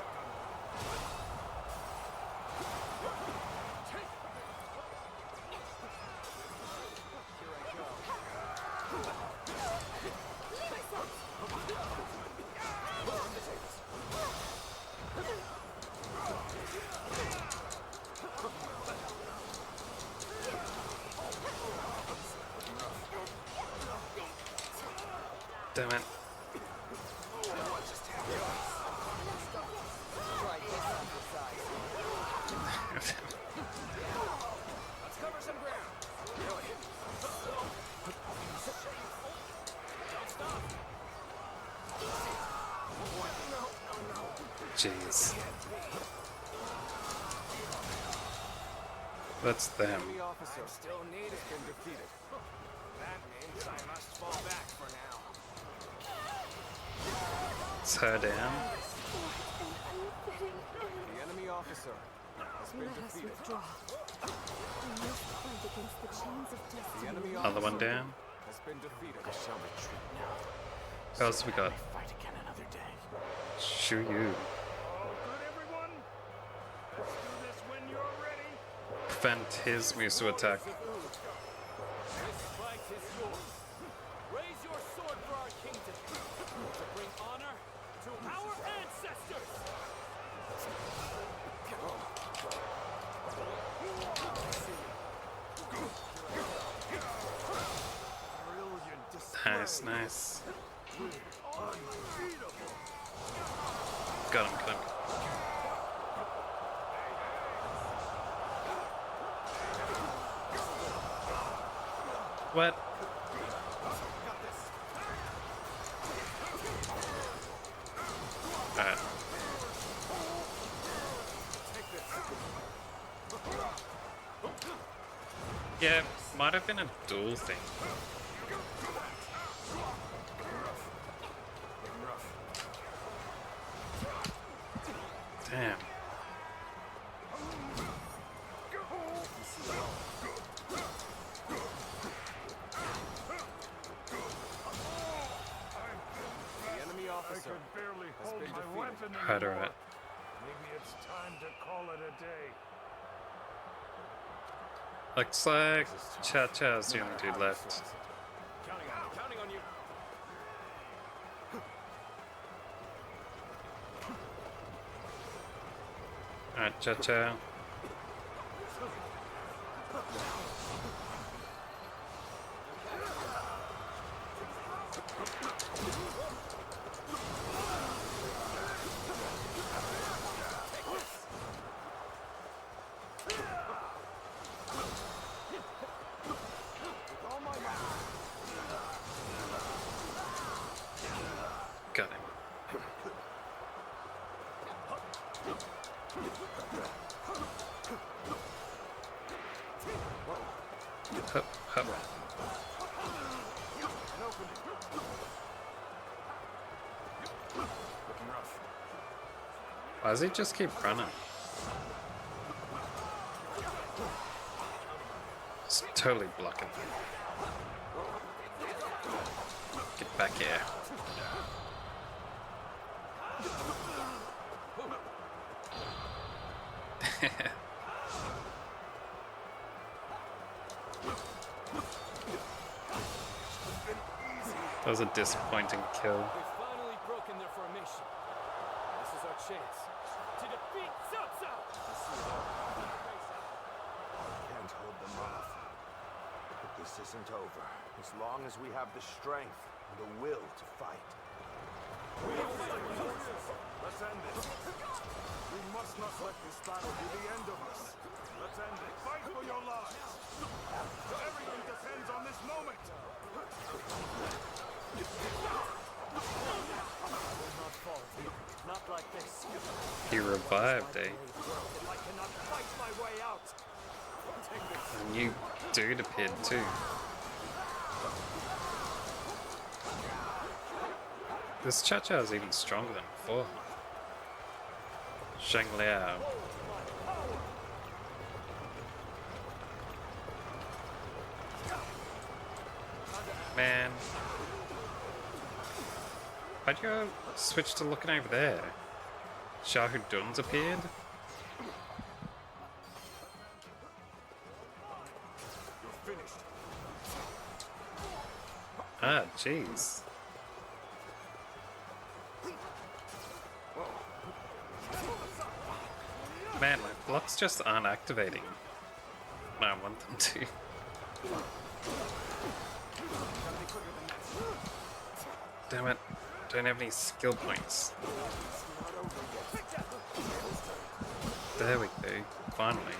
Damn it. Let's cover some ground. Jeez. That's them. Enemy officer still needed been defeated. That means I must fall back for now. It's her down. The enemy officer has been defeated. Withdraw. We must fight against the chains of destiny. The enemy Other one down. has been defeated. I shall retreat now. What else we got? Fight again another day. Shoot you. All good, everyone? Let's do this when you're ready. Prevent his Musu attack. This fight is yours. Raise your sword for our kingdom to bring honor to our ancestors. Brilliant display. Nice, nice. Unbeatable. Got him, got him. What? Alright. Yeah, might have been a dual thing. Damn. The enemy I officer could barely has hold been my defeated. weapon Right, anymore. alright. Maybe it's time to call it a day. Looks like Cha-Cha's the only dude left. Counting on you. Alright, Cha-Cha. Got him. Hup, hup. Why does he just keep running? It's totally blocking. Get back here. That was a disappointing kill. They've finally broken their formation. This is our chance to defeat Cao Cao. Can't hold them off. But this isn't over. As long as we have the strength and the will to fight. Let's end this. We must not let this battle be the end of us. Let's end it. Fight for your lives. Everything depends on this moment. Not like this. He revived, eh? I cannot fight my way out. A new dude appeared too. This Cha-Cha is even stronger than before. Zheng Liao. Man. Why'd you switch to looking over there? Xiahou Dun's appeared? You're finished. Ah, jeez. Man, my blocks just aren't activating. No, I want them to. Damn it. Don't have any skill points. There we go. Finally.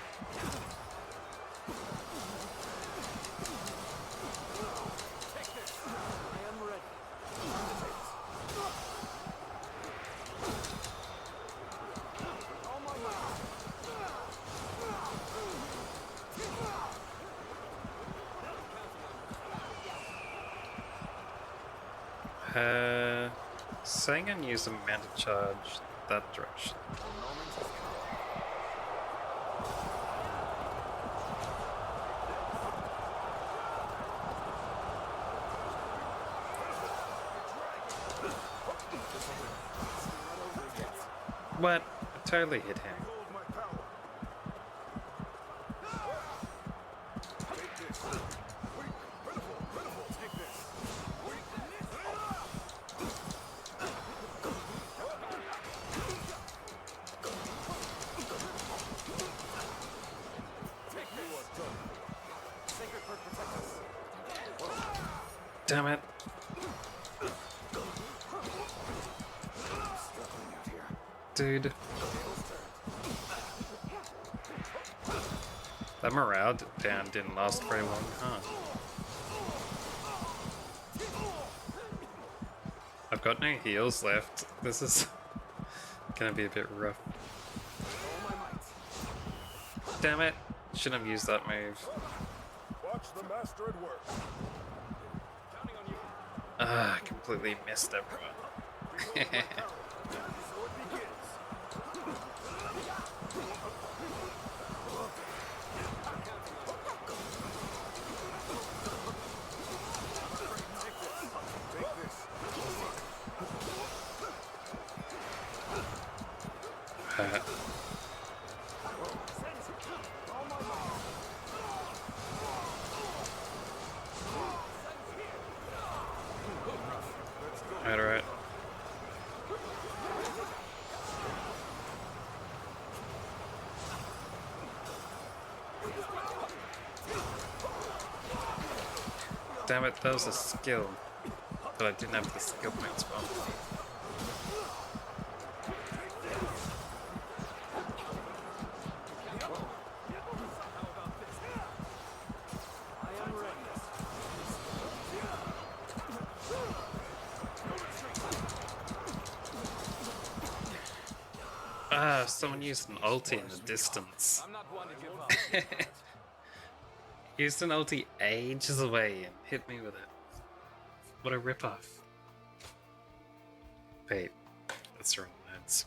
Saying use a mana charge that direction. What? I totally hit him. Damn it. Dude. That morale down didn't last very long, huh? I've got no heals left. This is gonna be a bit rough. Damn it. Shouldn't have used that move. Watch the master at work. Ah, completely missed everyone. Alright. Damn it, that was a skill. But I didn't have the skill points for. Ah, someone used an ulti in the distance. Used an ulti ages away and hit me with it. What a ripoff. Wait, that's the wrong words.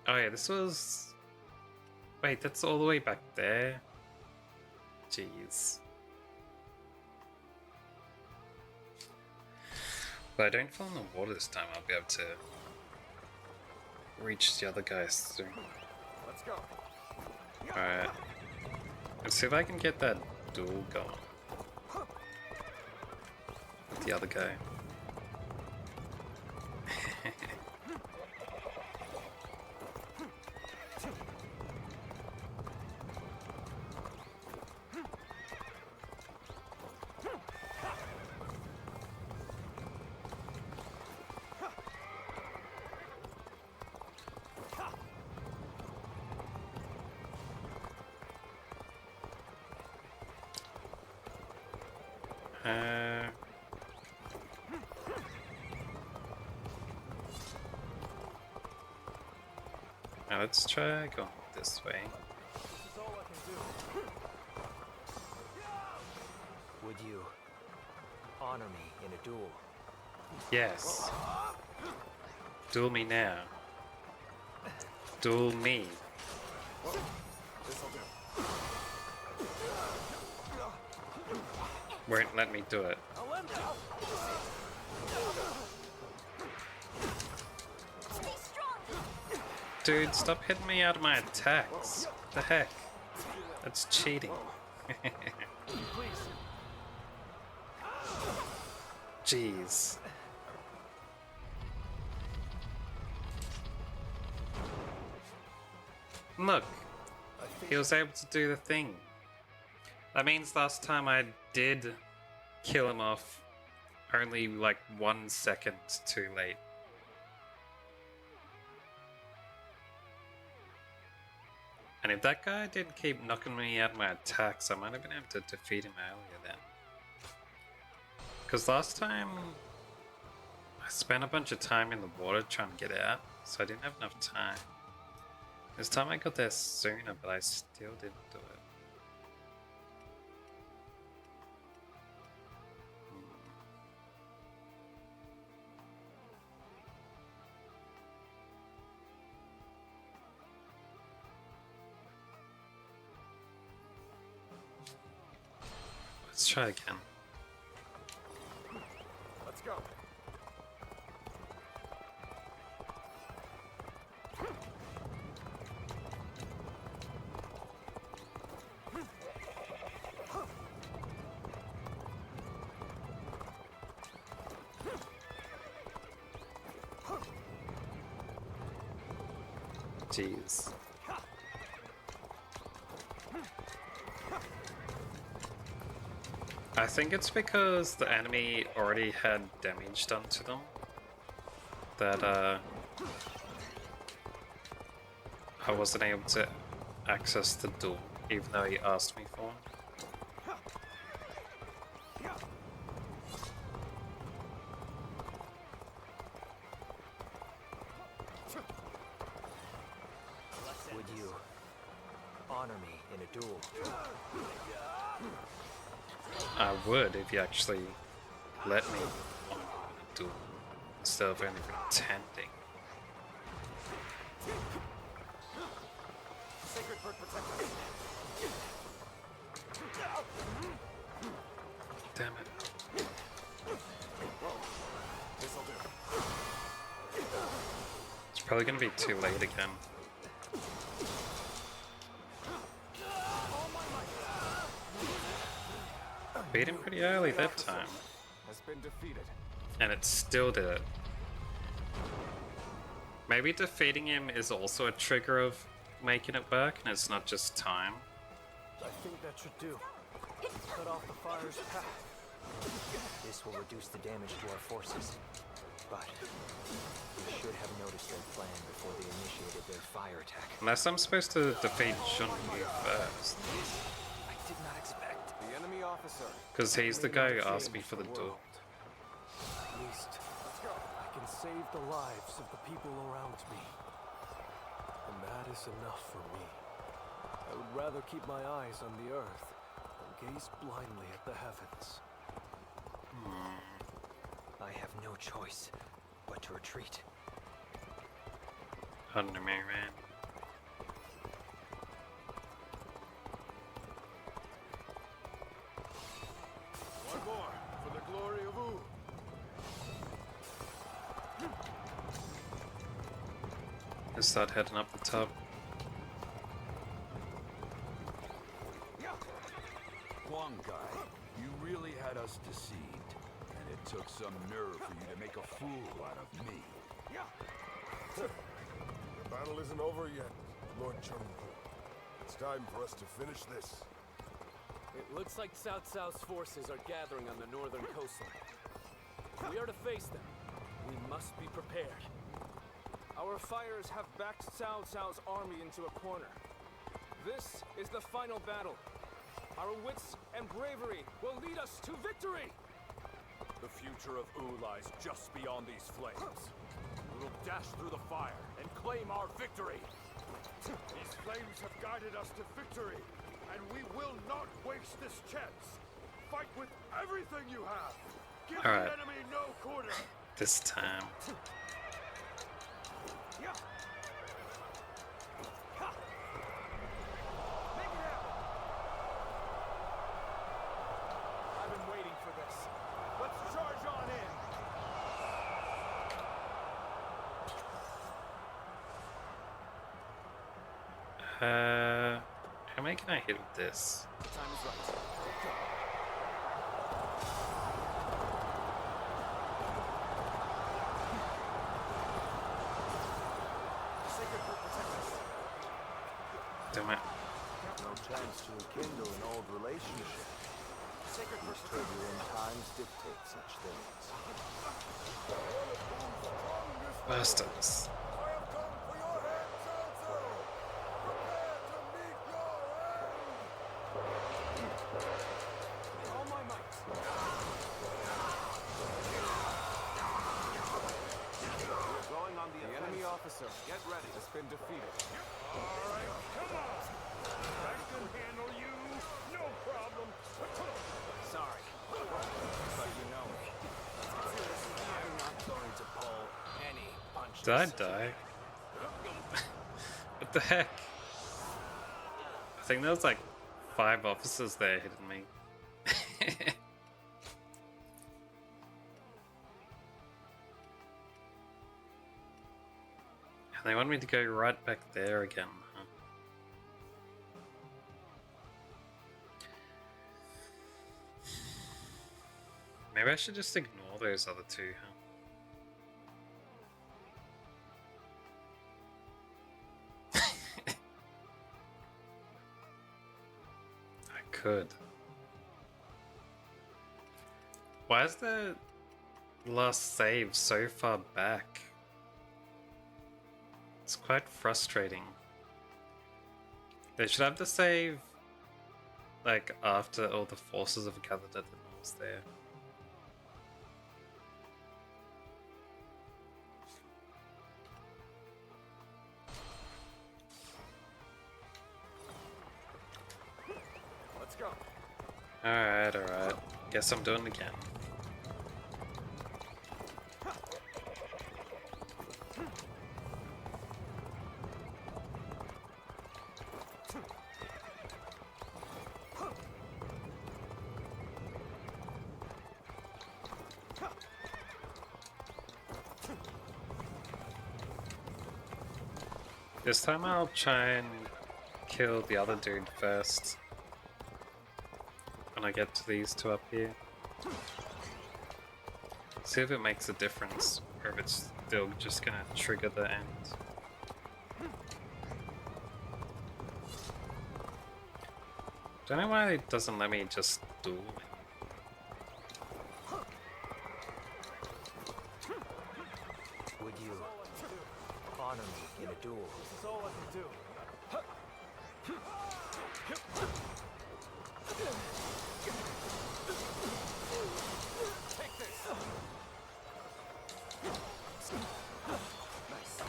Oh yeah, this was... Wait, that's all the way back there? Jeez. But I don't fall in the water this time, I'll be able to reach the other guys soon. Let's go. Alright. Let's see if I can get that duel going with the other guy. Now let's try going this way. Would you honor me in a duel? Yes. Duel me now. Duel me. Won't let me do it. Dude, stop hitting me out of my attacks. What the heck? That's cheating. Jeez. Look, he was able to do the thing. That means last time I did kill him off only like 1 second too late. And if that guy didn't keep knocking me out of my attacks, I might have been able to defeat him earlier then. Because last time, I spent a bunch of time in the water trying to get out, so I didn't have enough time. This time I got there sooner, but I still didn't do it. Let's try again. Let's go. Jeez. I think it's because the enemy already had damage done to them that I wasn't able to access the door even though he asked me for one. Would you honor me in a duel? I would if you actually let me on a duel instead of only pretending. Sacred bird protect us. Damn it. This'll do. It's probably gonna be too late again. Beat him pretty early that time. Has been defeated. And it still did it. Maybe defeating him is also a trigger of making it work and it's not just time. I think that should do. Cut off the fire's path. This will reduce the damage to our forces. But we should have noticed their plan before they initiated their fire attack. Unless I'm supposed to defeat Shun Yu first. I did not expect. The enemy officer. Because he's the guy who asked me for the duel. At least I can save the lives of the people around me. And that is enough for me. I would rather keep my eyes on the earth than gaze blindly at the heavens. I have no choice but to retreat. Under me, man. One more for the glory of Wu. Let's start heading up the top. Huang Gai, you really had us deceived. And it took some nerve for you to make a fool out of me. The battle isn't over yet, Lord Chun-Yu. It's time for us to finish this. It looks like Cao Cao's forces are gathering on the northern coastline. If we are to face them, we must be prepared. Our fires have backed Cao Cao's army into a corner. This is the final battle. Our wits and bravery will lead us to victory! The future of Wu lies just beyond these flames. We will dash through the fire and claim our victory. These flames have guided us to victory, and we will not waste this chance. Fight with everything you have. Give All right. the enemy no quarter. This time. I've been waiting for this. Let's charge on in! How many can I hit with this? The time is right. Sacred bird protect us. Damn it. No chance to rekindle an old relationship. Sacred bird These protect us. turbulent times dictate such things. Bastards. All my might. We're going on the enemy offensive. officer Get ready. has been defeated. All right, come on. I can handle you. No problem. Sorry, but you know me. I'm not going to pull any punches. Did I die? What the heck? I think there was like 5 officers there hitting me. And they want me to go right back there again, huh? Maybe I should just ignore those other 2, huh? could. Why is the last save so far back? It's quite frustrating. They should have the save like after all the forces have gathered at the north there. Let's go. Alright. Guess I'm doing it again. This time I'll try and kill the other dude first. When I get to these two up here. See if it makes a difference, or if it's still just gonna trigger the end. Don't know why it doesn't let me just duel him. Would you honor me in a duel? This is all I can do. Take this. Nice.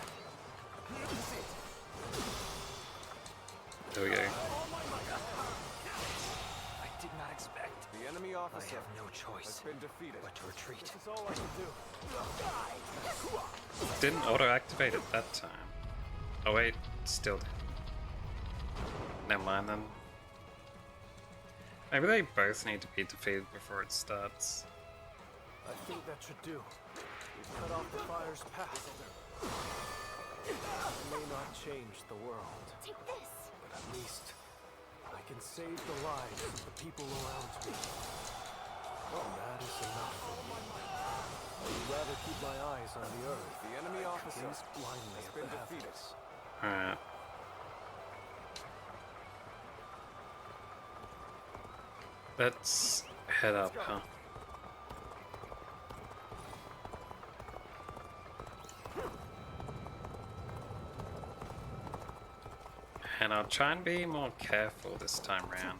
There we go. I did not expect. The enemy officer I have no choice has been defeated. but to retreat. This is all I can do. Didn't auto-activate it that time. Oh wait, still did. Never mind then. Maybe they both need to be defeated before it starts. I think that should do. We've cut off the fire's path. It may not change the world, Take this. but at least I can save the lives of the people around me. And that is enough for me. I would rather keep my eyes on the earth. The enemy officer Gaze blindly has at been the defeated. heavens. Alright. Let's head up, huh? And I'll try and be more careful this time round.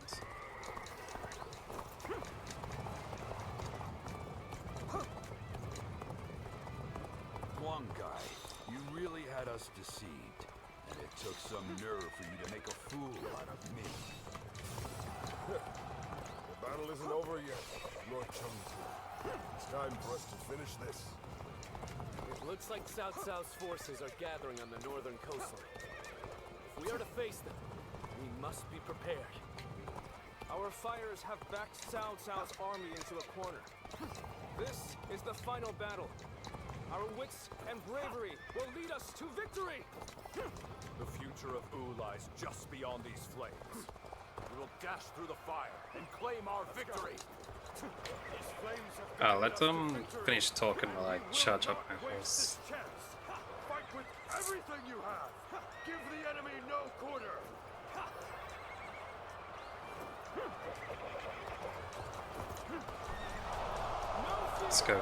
Huang Gai, you really had us deceived. And it took some nerve for you to make a fool out of me. The battle isn't over yet, Lord Chengdu. It's time for us to finish this. It looks like Cao Cao's forces are gathering on the northern coastline. If we are to face them, we must be prepared. Our fires have backed Cao Cao's army into a corner. This is the final battle. Our wits and bravery will lead us to victory! The future of Wu lies just beyond these flames. We will dash through the fire and claim our victory. These flames have I'll let them finish talking while I charge up my Waste horse. this chance. Fight with everything you have. Give the enemy no quarter. Let's go.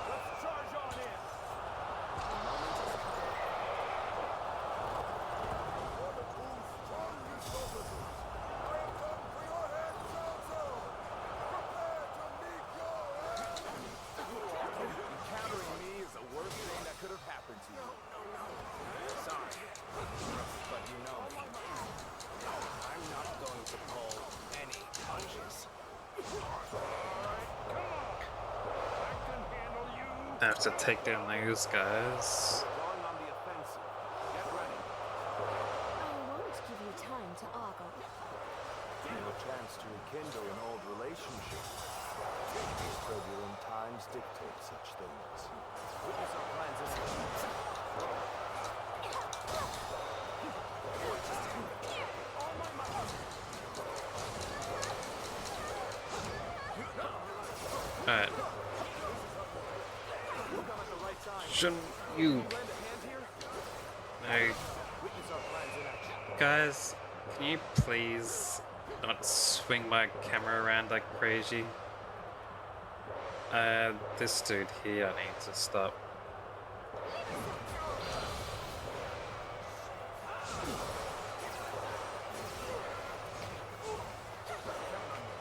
Let's charge on in. Encountering me is the worst thing that could have happened to you. Sorry, but you know me. I'm not going to pull any punches. I have to take down those guys. Going on the offensive. Get ready. I won't give you time to ogle. A chance to rekindle an old relationship. These turbulent times dictate such things. Witness our plans this Alright. We'll come at the right time. Shouldn't you Lend a hand Hey, guys, can you please not swing my camera around like crazy? This dude here needs to stop.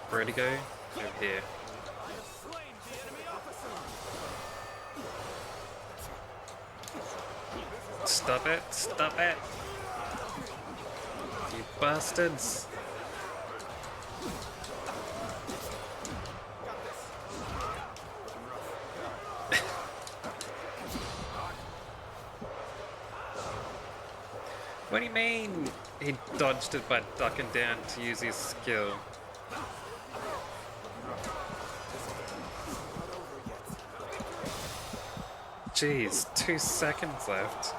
Where'd he go? Over here. Stop it! Stop it! You bastards! What do you mean? He dodged it by ducking down to use his skill. Jeez, 2 seconds left.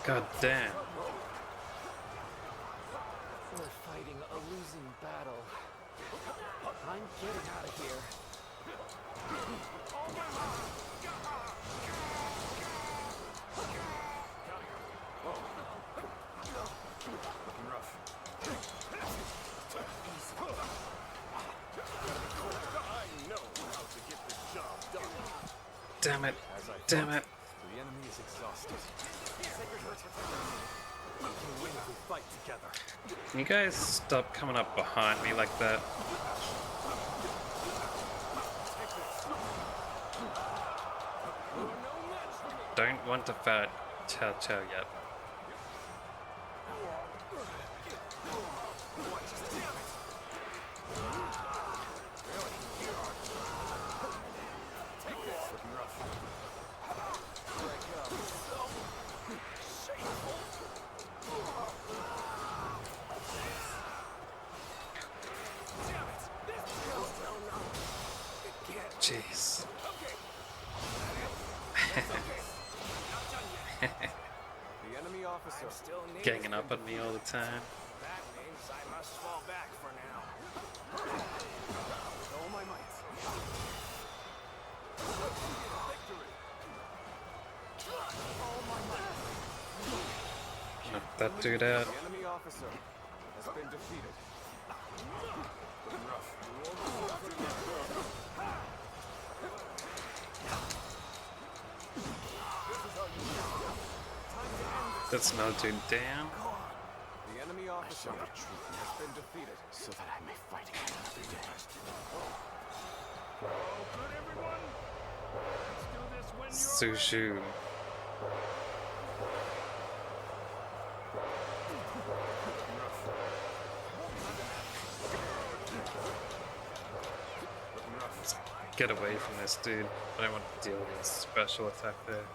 God damn. We're fighting a losing battle. I'm getting out of here. Looking rough. I know how to get this job done. Damn it. Damn it. The enemy is exhausted. We can win if we fight together. Can you guys stop coming up behind me like that? Don't want to fight Chow Chow yet. Jeez. The enemy officer still needs Ganging up on me all the time. That means I must fall back for now. With all my might. Knock that dude out. The enemy officer has been defeated. Looking rough. That's another dude down. The enemy officer has been defeated, so that I may fight again another day. Good, everyone? Let's do this when you're Sushu. Get away from this dude. I don't want to deal with his special attack there.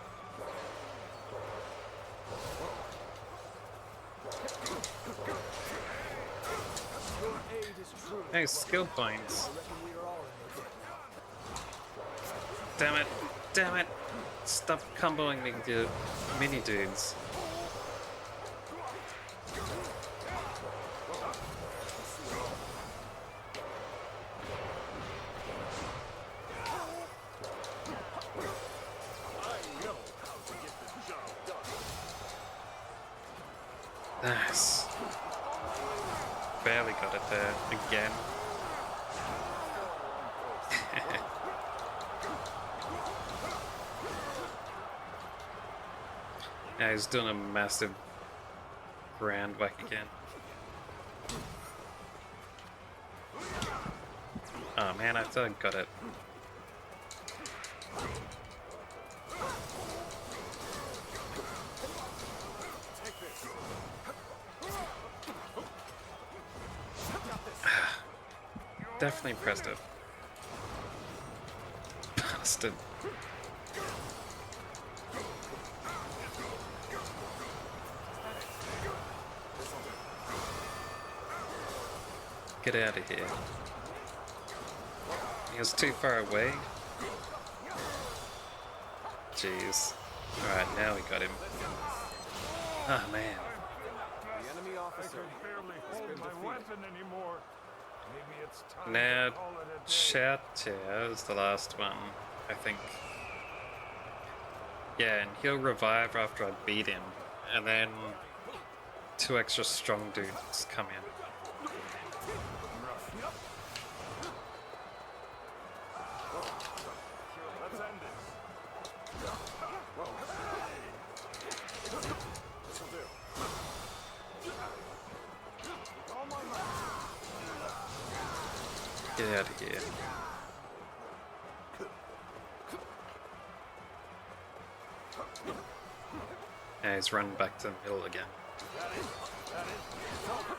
Hey, skill points. Damn it. Damn it. Stop comboing me, dude. Mini dudes. Nice. Barely got it there again. Yeah, he's doing a massive grand whack again. Oh man, I thought I got it. Definitely pressed it. Bastard. Get out of here. He was too far away. Jeez. Alright, now we got him. Oh man. The enemy officer barely has hold been my defeated. weapon anymore. Maybe it's time Now, to call it a day. Chatia is the last one, I think. Yeah, and he'll revive after I beat him, and then 2 extra strong dudes come in. Let's end this. This'll do. With all my might. Get out of here. Yeah, he's running back to the middle again. That is. It's over.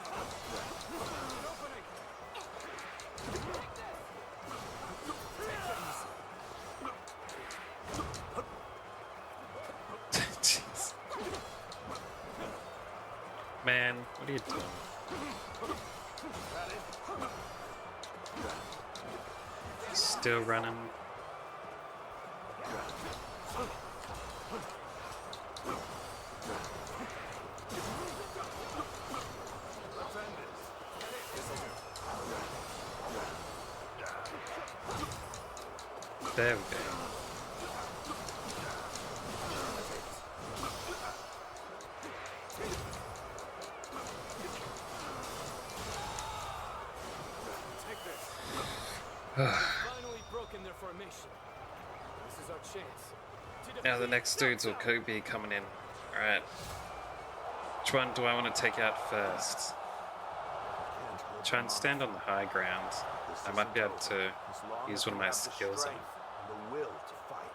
Jeez. Man, what are you doing? Still running. There we go. Finally broken their formation. This is our chance. Now the next dudes will be coming in. Alright. Which one do I want to take out first? Try and stand on the high ground. I might be able to use one of my skills on him.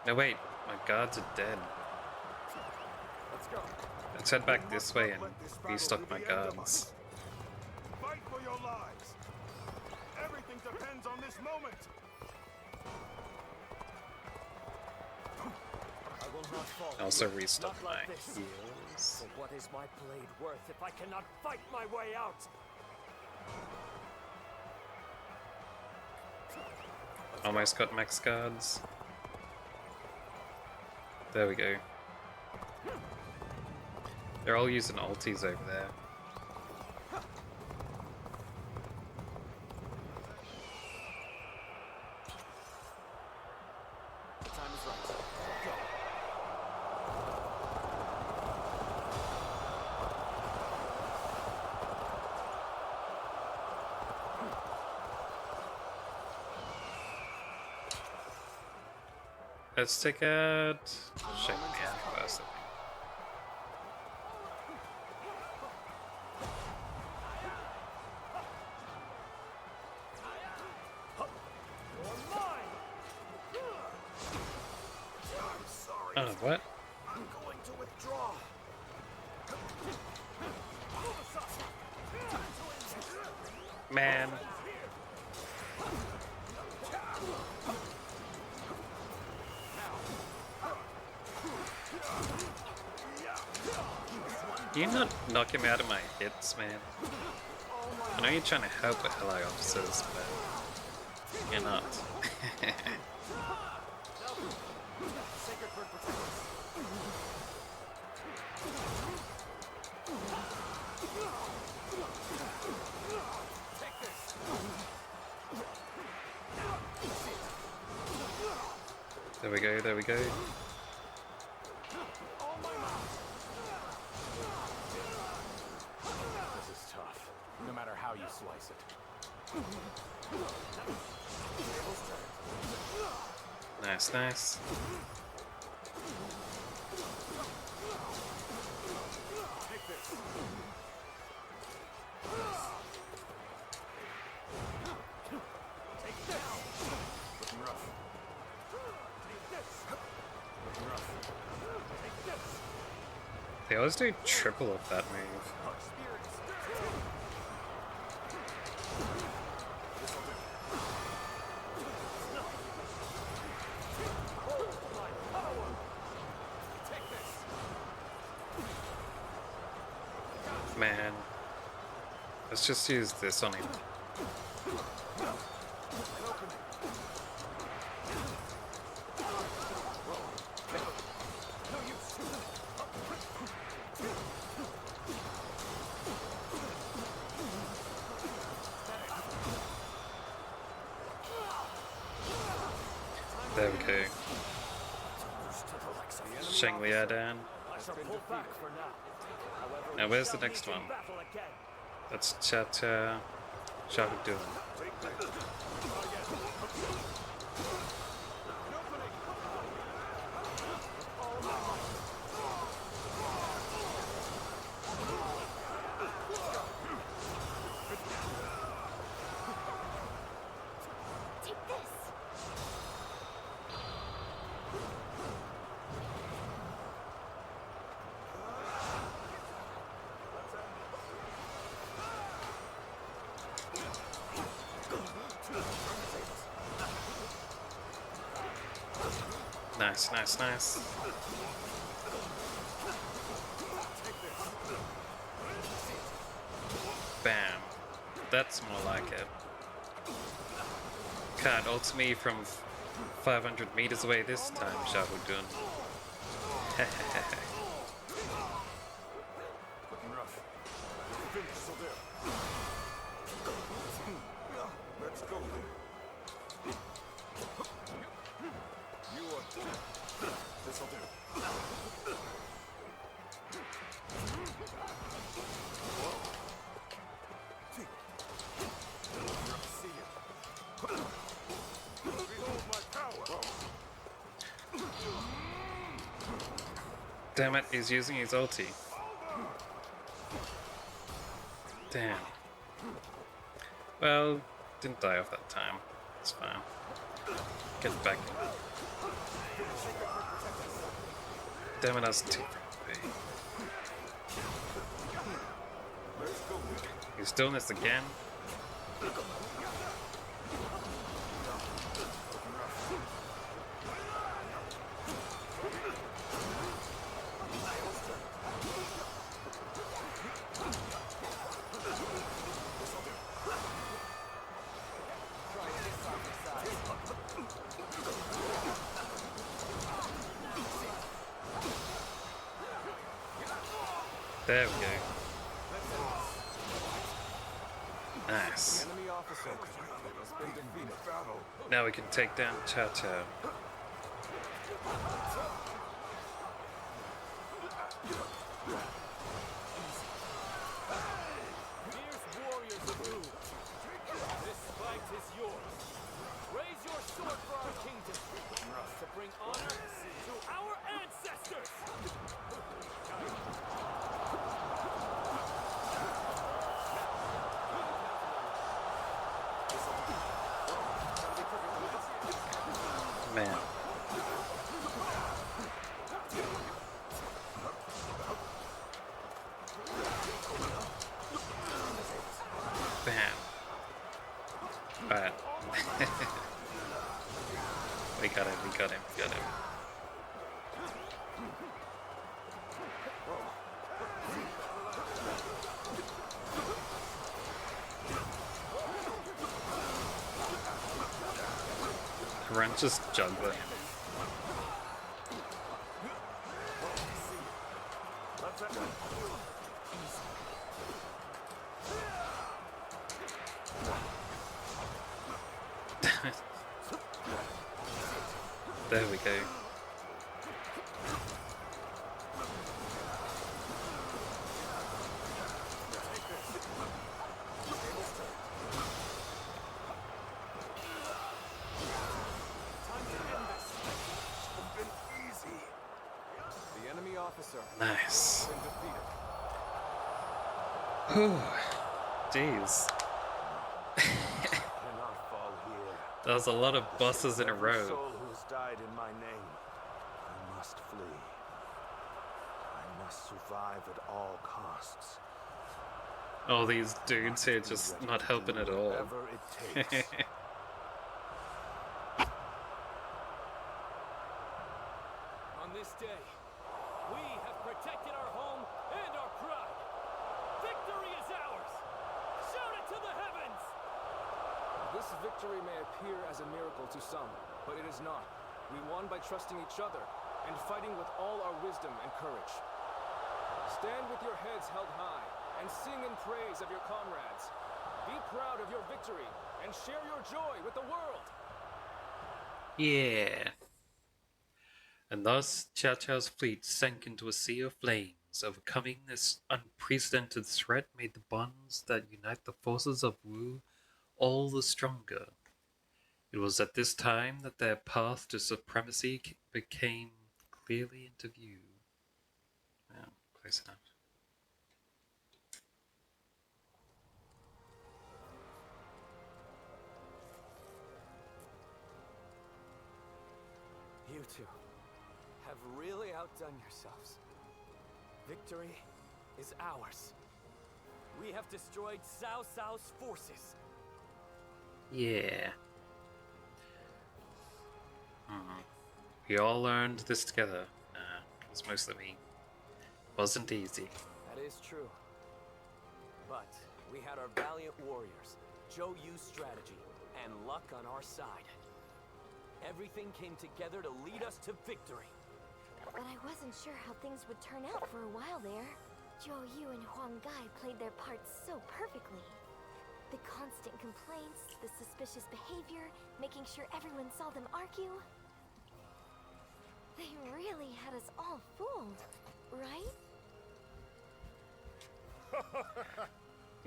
No wait, my guards are dead. Let's head back this way and restock my guards. Fight for your lives. Everything depends on this moment. I will not fall. Also restock Not my like this. heals. For what is my blade worth if I cannot fight my way out? Almost got max guards. There we go. They're all using ultis over there. The time is right. Go. Let's take out Shake Me Out first, I think. Oh, what? I'm going to withdraw. Man. You not knock him out of my hits, man. I know you're trying to help with Hello officers, but you're not. There we go, there we go. This is tough, no matter how you slice it. Nice, nice. Take this. Take this. Looking rough. Take this. Looking rough. Take this. They always do triple of that move. Man, let's just use this on him. There we go. Shanglia Dan. Now where's the next one? That's Chata Shahudun. Nice, nice, nice. Bam. That's more like it. Can't ult me from 500 meters away this time, Shahudun. Looking rough. Finish still there. Let's go. You are dead. This'll do. See ya. Behold my power. Damn it, he's using his ulti. Damn. Well, didn't die off that time. It's fine. Get back. Damn it, I was too far away. You stillness again? There we go. Nice. Now we can take down Chow Chow. Here's warriors of Rue. This fight is yours. Raise your sword for our kingdom to bring honor to our ancestors. Man. Bam. Alright. We got him, we got him, we got him. Run just juggling. There we go. Nice. Whew. Jeez. That was a lot of bosses in a row. Soul who has died in my name. I must flee. I must survive at all costs. All these dudes here just not helping at all. Whatever it takes. On this day, we have protected our home and our pride. Victory is ours! Shout it to the heavens! This victory may appear as a miracle to some, but it is not. We won by trusting each other and fighting with all our wisdom and courage. Stand with your heads held high and sing in praise of your comrades. Be proud of your victory and share your joy with the world. Yeah. And thus, Cao Cao's fleet sank into a sea of flames. Overcoming this unprecedented threat made the bonds that unite the forces of Wu all the stronger. It was at this time that their path to supremacy became clearly into view. Well, close enough. You two have really outdone yourselves. Victory is ours. We have destroyed Cao Cao's forces. Yeah. We all learned this together. It was mostly me. Wasn't easy. That is true. But we had our valiant warriors, Zhou Yu's strategy, and luck on our side. Everything came together to lead us to victory. But I wasn't sure how things would turn out for a while there. Zhou Yu and Huang Gai played their parts so perfectly. The constant complaints, the suspicious behavior, making sure everyone saw them argue. They really had us all fooled, right?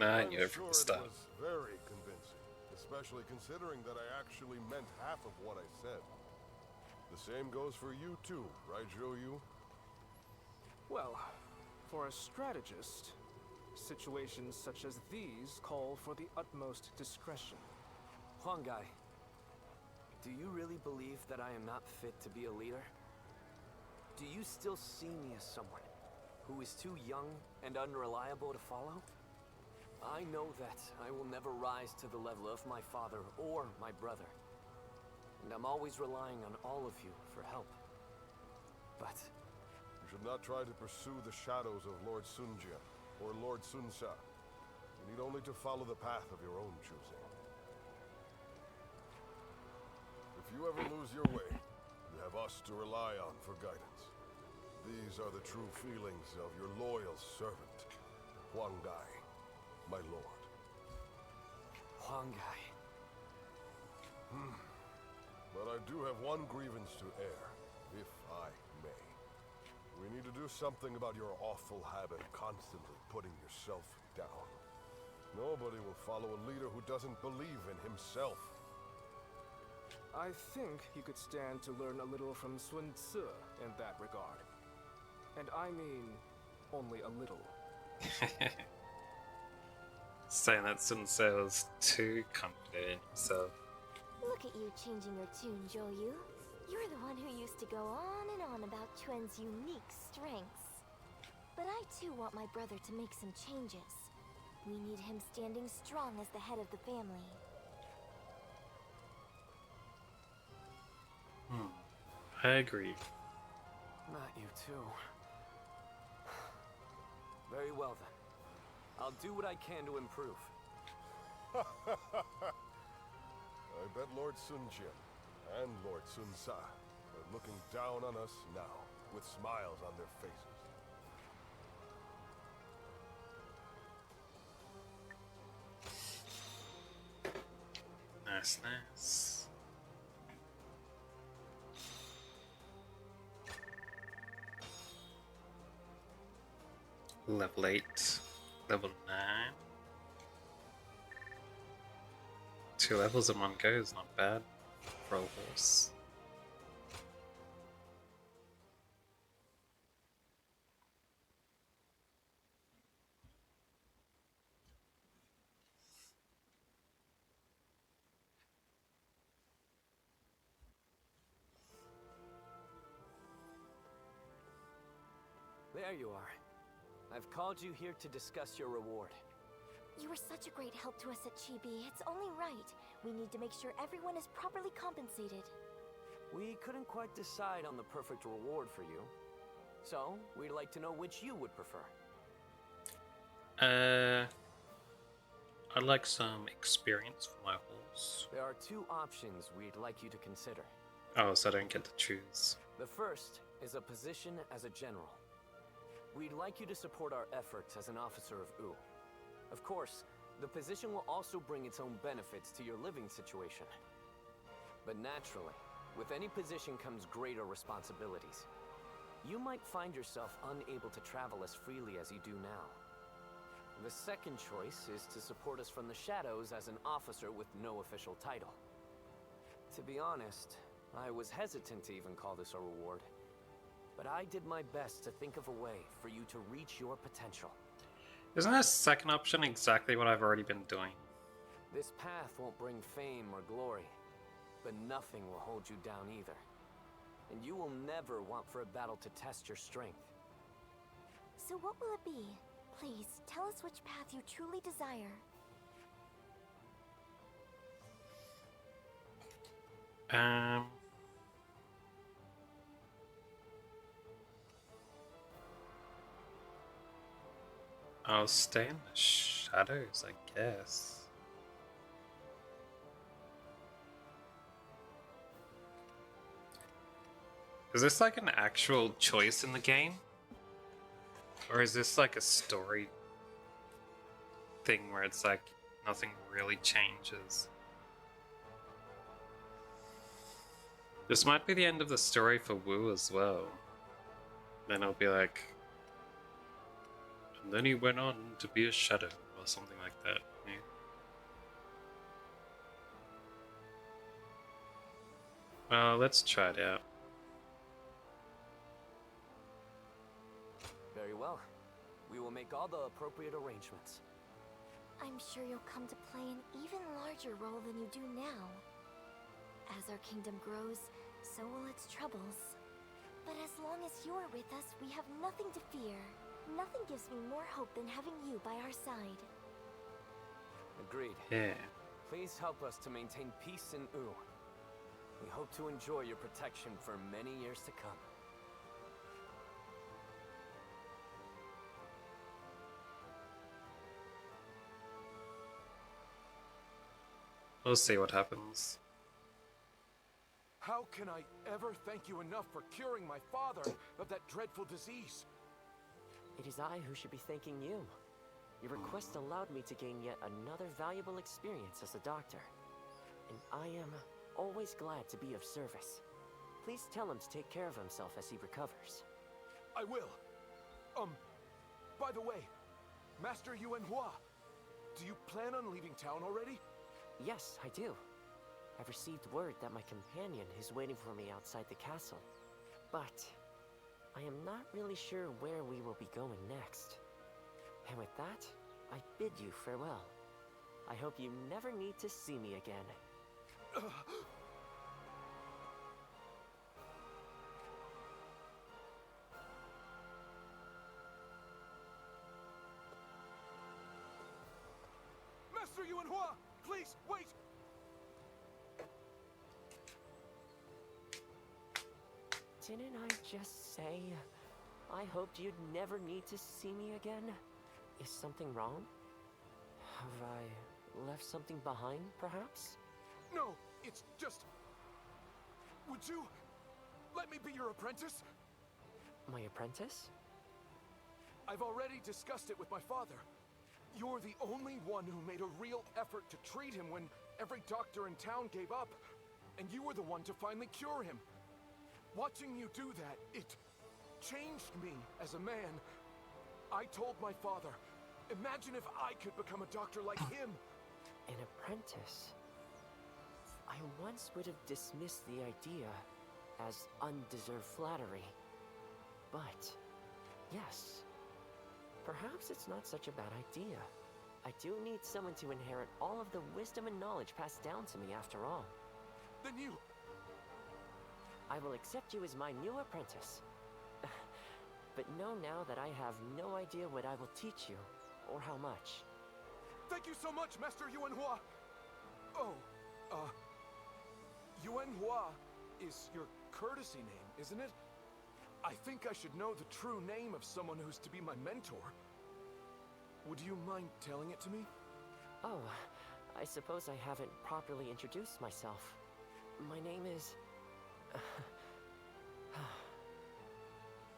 I I'm knew it from sure the start. It was very convincing, especially considering that I actually meant half of what I said. The same goes for you too, right, Zhou Yu? Well, for a strategist, situations such as these call for the utmost discretion. Huang Gai, do you really believe that I am not fit to be a leader? Do you still see me as someone who is too young and unreliable to follow? I know that I will never rise to the level of my father or my brother. And I'm always relying on all of you for help. But You should not try to pursue the shadows of Lord Sunjia or Lord Sunsa. You need only to follow the path of your own choosing. If you ever lose your way, you have us to rely on for guidance. These are the true feelings of your loyal servant, Huang Gai, my lord. Huang Gai. But I do have one grievance to air, if I may. We need to do something about your awful habit of constantly putting yourself down. Nobody will follow a leader who doesn't believe in himself. I think you could stand to learn a little from Sun Tzu in that regard. And I mean, only a little. Saying that Sun Tzu was too confident in himself. Look at you changing your tune, Zhou Yu. You're the one who used to go on and on about Quen's unique strengths. But I too want my brother to make some changes. We need him standing strong as the head of the family. I agree. Not you too. Very well then. I'll do what I can to improve. I bet Lord Sunjia and Lord Sunsa are looking down on us now, with smiles on their faces. Nice, nice. Level 8, level 9. 2 levels in one go is not bad for a horse. There you are. I've called you here to discuss your reward. You were such a great help to us at Chibi. It's only right. We need to make sure everyone is properly compensated. We couldn't quite decide on the perfect reward for you. So, we'd like to know which you would prefer. I'd like some experience for my horse. There are 2 options we'd like you to consider. Oh, so I don't get to choose. The first is a position as a general. We'd like you to support our efforts as an officer of U. Of course, the position will also bring its own benefits to your living situation. But naturally, With any position comes greater responsibilities. You might find yourself unable to travel as freely as you do now. The second choice is to support us from the shadows as an officer with no official title. To be honest, I was hesitant to even call this a reward. But I did my best to think of a way for you to reach your potential. Isn't that second option exactly what I've already been doing? This path won't bring fame or glory, but nothing will hold you down either. And you will never want for a battle to test your strength. So what will it be? Please, tell us which path you truly desire. I'll stay in the shadows, I guess. Is this like an actual choice in the game? Or is this like a story thing where it's like nothing really changes? This might be the end of the story for Wu as well. Then I'll be like, and then he went on to be a shadow or something like that. Yeah. Well, let's try it out. Very well. We will make all the appropriate arrangements. I'm sure you'll come to play an even larger role than you do now. As our kingdom grows, so will its troubles. But as long as you're with us, we have nothing to fear. Nothing gives me more hope than having you by our side. Agreed. Yeah. Please help us to maintain peace in Wu. We hope to enjoy your protection for many years to come. We'll see what happens. How can I ever thank you enough for curing my father of that dreadful disease? It is I who should be thanking you. Your request allowed me to gain yet another valuable experience as a doctor. And I am always glad to be of service. Please tell him to take care of himself as he recovers. I will. By the way, Master Yuan Hua, do you plan on leaving town already? Yes, I do. I've received word that my companion is waiting for me outside the castle. But I am not really sure where we will be going next. And with that, I bid you farewell. I hope you never need to see me again. Master Yuan Hua, please, wait! Didn't I just say I hoped you'd never need to see me again? Is something wrong? Have I left something behind, perhaps? No, it's just... Would you let me be your apprentice? My apprentice? I've already discussed it with my father. You're the only one who made a real effort to treat him when every doctor in town gave up. And you were the one to finally cure him. Watching you do that, it changed me as a man. I told my father, imagine if I could become a doctor like him. An apprentice? I once would have dismissed the idea as undeserved flattery. But, yes, perhaps it's not such a bad idea. I do need someone to inherit all of the wisdom and knowledge passed down to me after all. Then you... I will accept you as my new apprentice. But know now that I have no idea what I will teach you, or how much. Thank you so much, Master Yuan Hua! Oh, Yuan Hua is your courtesy name, isn't it? I think I should know the true name of someone who's to be my mentor. Would you mind telling it to me? Oh, I suppose I haven't properly introduced myself. My name is...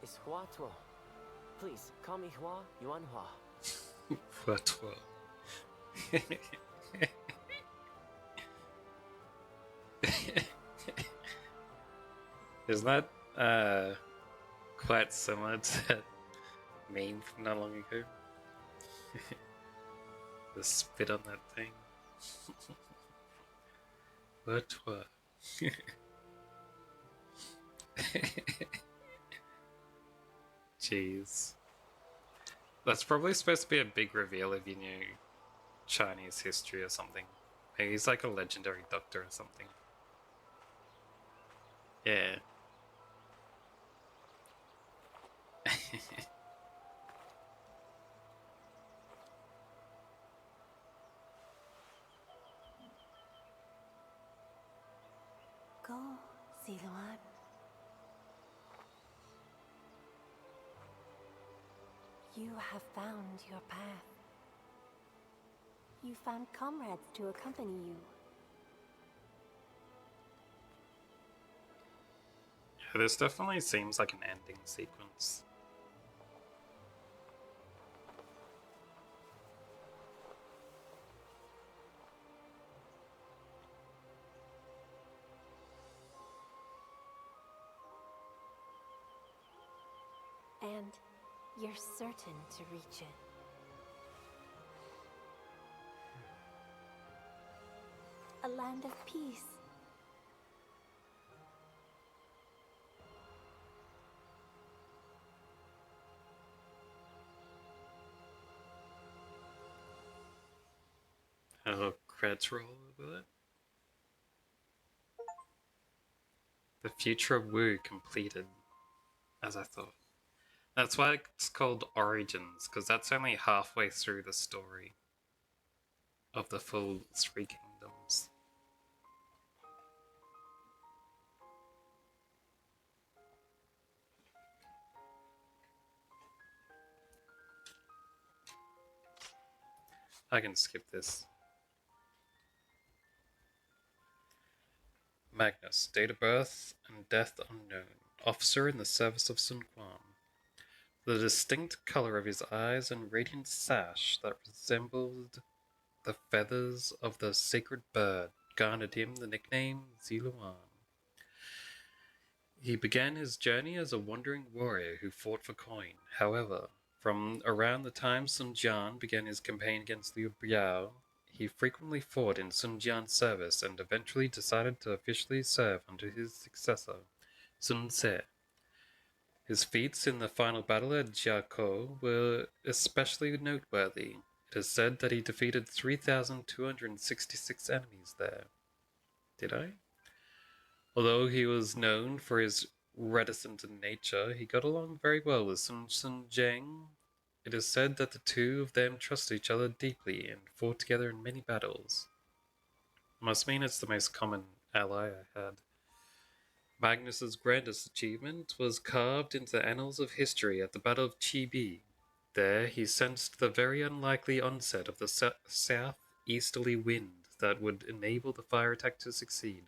is Hua Tuo. Please, call me Hua Yuan Hua. Hua Tuo. Isn't that quite similar to that meme from not long ago? The spit on that thing. What? Jeez. That's probably supposed to be a big reveal if you knew Chinese history or something. Maybe he's like a legendary doctor or something. Yeah. Go, Ziluan. You have found your path. You found comrades to accompany you. Yeah, this definitely seems like an ending sequence. And you're certain to reach it. A land of peace. Oh, credits roll with it. The future of Wu completed, as I thought. That's why it's called Origins, because that's only halfway through the story of the full Three Kingdoms. I can skip this. Magnus, date of birth and death unknown, officer in the service of Sun Quan. The distinct color of his eyes and radiant sash that resembled the feathers of the sacred bird garnered him the nickname Ziluan. He began his journey as a wandering warrior who fought for coin. However, from around the time Sun Jian began his campaign against Liu Biao, he frequently fought in Sun Jian's service and eventually decided to officially serve under his successor, Sun Ce. His feats in the final battle at Jiakou were especially noteworthy. It is said that he defeated 3,266 enemies there. Did I? Although he was known for his reticent nature, he got along very well with Sun Zheng. It is said that the two of them trusted each other deeply and fought together in many battles. Must mean it's the most common ally I had. Magnus's grandest achievement was carved into the annals of history at the Battle of Chibi. There he sensed the very unlikely onset of the southeasterly wind that would enable the fire attack to succeed,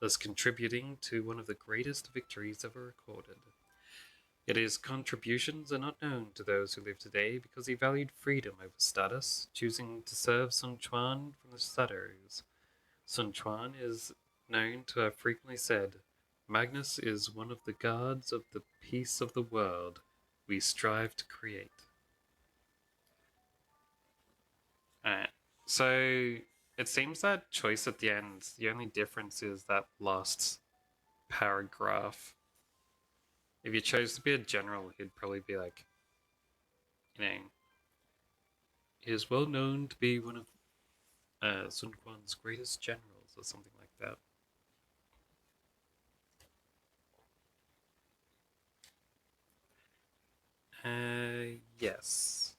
thus contributing to one of the greatest victories ever recorded. Yet his contributions are not known to those who live today because he valued freedom over status, choosing to serve Sun Quan from the shadows. Sun Quan is known to have frequently said, "Magnus is one of the guards of the peace of the world we strive to create." Alright, so it seems that choice at the end, the only difference is that last paragraph. If you chose to be a general, he'd probably be like, you know, he is well known to be one of Sun Quan's greatest generals, or something like that. Yes.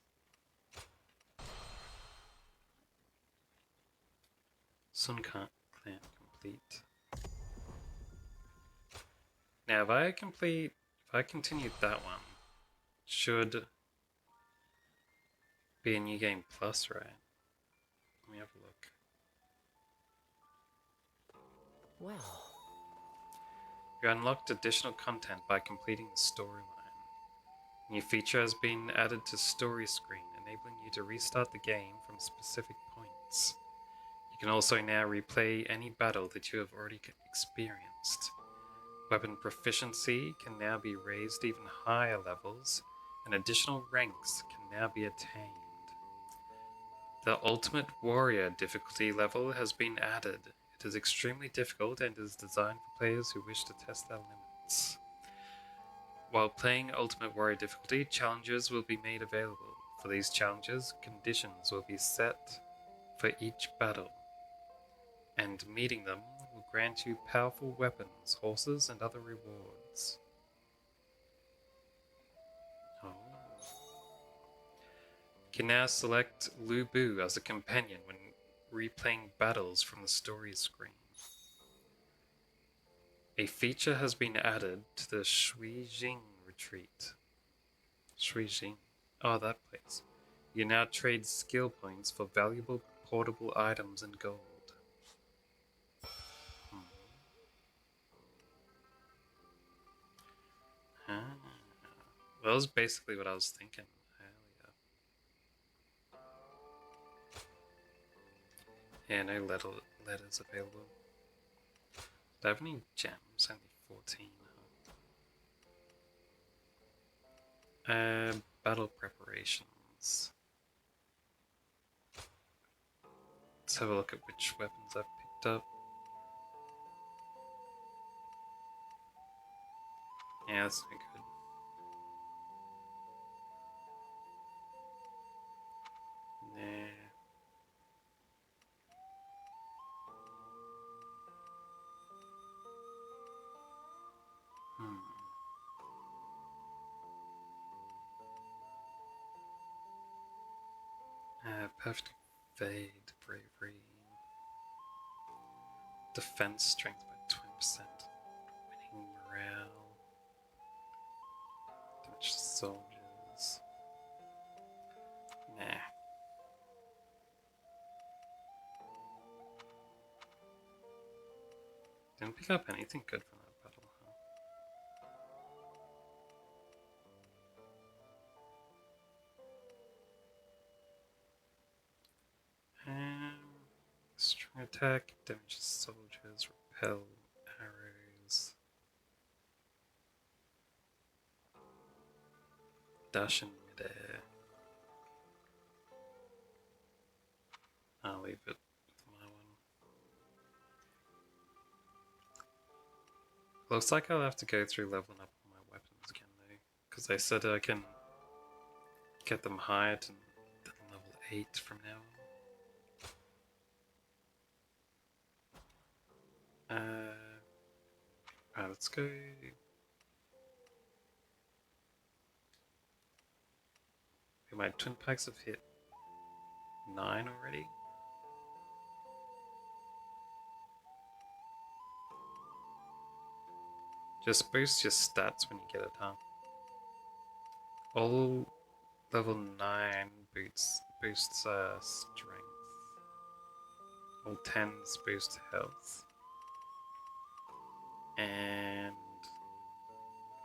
Sun Clan complete. Now, if I continued that one, should be a new game plus, right? Let me have a look. Well, You unlocked additional content by completing the storyline. New feature has been added to story screen, enabling you to restart the game from specific points. You can also now replay any battle that you have already experienced. Weapon proficiency can now be raised even higher levels, and additional ranks can now be attained. The Ultimate Warrior difficulty level has been added. It is extremely difficult and is designed for players who wish to test their limits. While playing Ultimate Warrior difficulty, challenges will be made available. For these challenges, conditions will be set for each battle, and meeting them will grant you powerful weapons, horses, and other rewards. Oh. You can now select Lu Bu as a companion when replaying battles from the story screen. A feature has been added to the Shuijing retreat. Shuijing. Oh, that place. You now trade skill points for valuable portable items and gold. Ah. That was basically what I was thinking earlier. Yeah, no letters available. Do I have any gems? Only 14. Battle preparations. Let's have a look at which weapons I've picked up. Yeah, that's pretty good. Nah. Perfect Evade, Bravery. Defense strength by 20%. Winning morale. Damage soldiers. Nah. Didn't pick up anything good from that battle, huh? Strong attack, damages soldiers, repel arrows. Dash in midair. I'll leave it with my one. Looks like I'll have to go through leveling up all my weapons again though, because they said I can get them higher to level 8 from now on. Alright, let's go. My twin packs have hit 9 already. Just boost your stats when you get it, huh? All level 9 boosts strength. All 10s boost health. And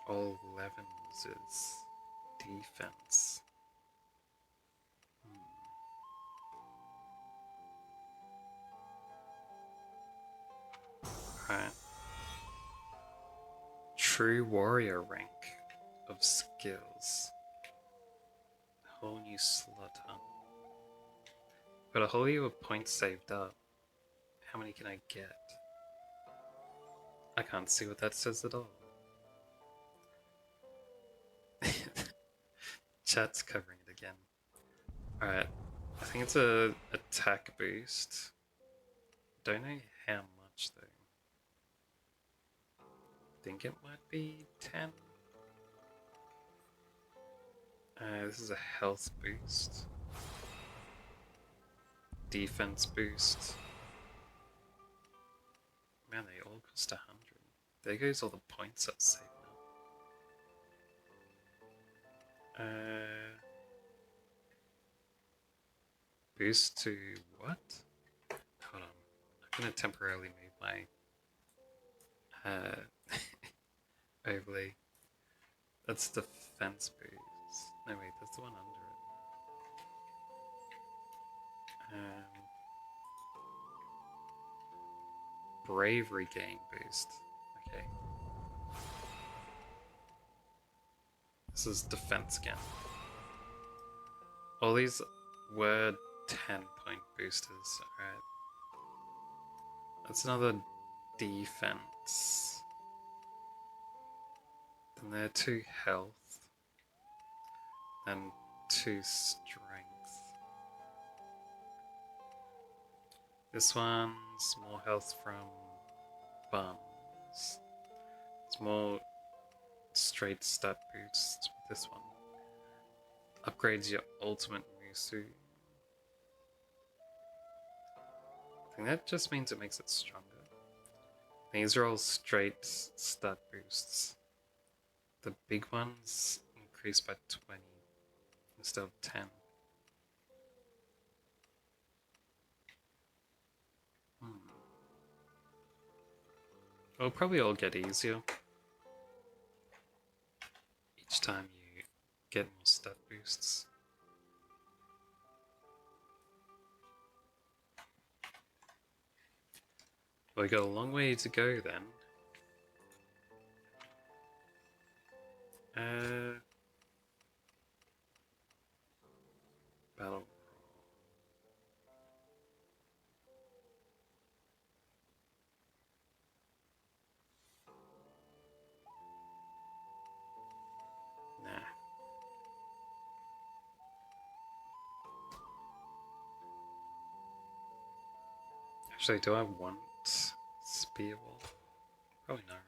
all 11s is defense. Alright. True warrior rank of skills. Whole new slot, huh? Got a whole heap of points saved up. How many can I get? I can't see what that says at all. Chat's covering it again. Alright, I think it's a attack boost. Don't know how much though. Think it might be 10. This is a health boost. Defense boost. Man, they all cost 100. There goes all the points that's saved now. Boost to what? Hold on. I'm gonna temporarily move my overlay. That's defense boost. No wait, that's the one under it. Bravery gain boost. Okay. This is defense again. All these were 10-point boosters, alright. That's another defense. Then there are 2 health. And 2 strength. This one's more health from bums. It's more straight stat boosts with this one. Upgrades your ultimate Musu. I think that just means it makes it stronger. These are all straight stat boosts. The big ones increase by 20 instead of 10. It'll probably all get easier each time you get more stat boosts. Well, we got a long way to go then. Battle. Nah. Actually, do I want Spearball? Probably not, right?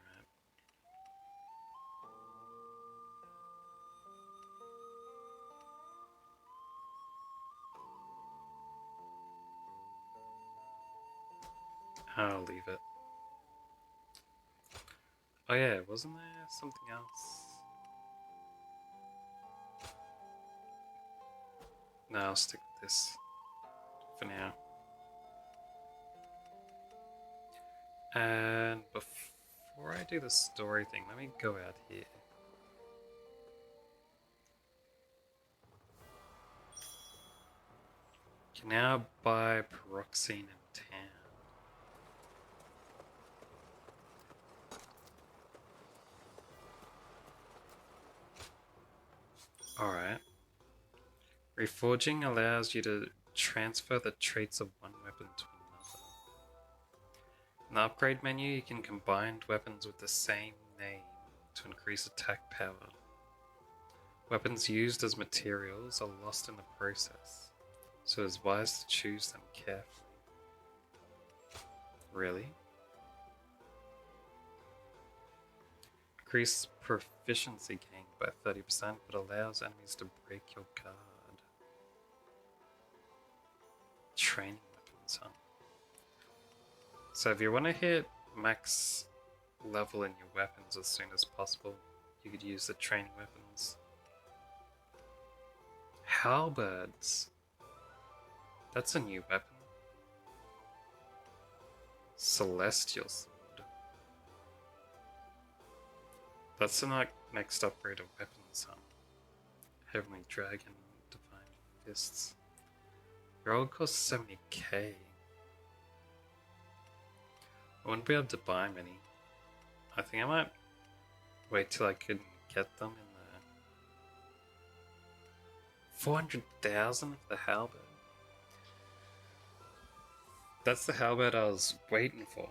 I'll leave it. Oh yeah, wasn't there something else? No, I'll stick with this for now. And before I do the story thing, let me go out here. You can now buy Pyroxene in town. Alright. Reforging allows you to transfer the traits of one weapon to another. In the upgrade menu, you can combine weapons with the same name to increase attack power. Weapons used as materials are lost in the process, so it's wise to choose them carefully. Really? Increase proficiency gain by 30%, but allows enemies to break your guard. Training weapons, huh? So if you want to hit max level in your weapons as soon as possible, you could use the training weapons. Halberds. That's a new weapon. Celestial Sword. That's the next upgrade of weapons, huh? Heavenly Dragon, Divine Fists. They all cost 70k. I wouldn't be able to buy many. I think I might wait till I can get them in the 400,000 for the halberd. That's the halberd I was waiting for.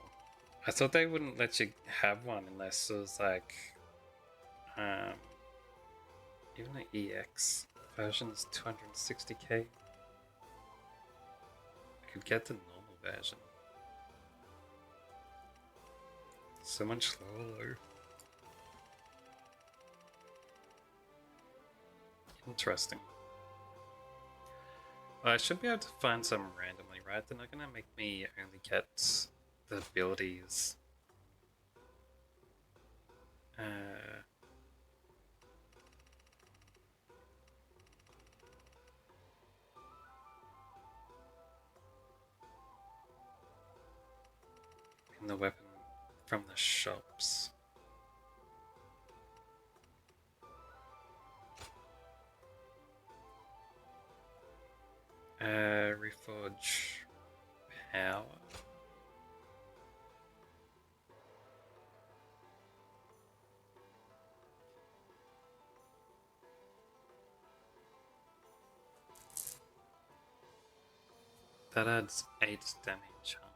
I thought they wouldn't let you have one unless it was like even the EX version is 260k. I could get the normal version. So much lower. Interesting. Well, I should be able to find some randomly, right? They're not gonna make me only get the abilities. In the weapon from the shops. Reforge power. That adds 8 damage, huh?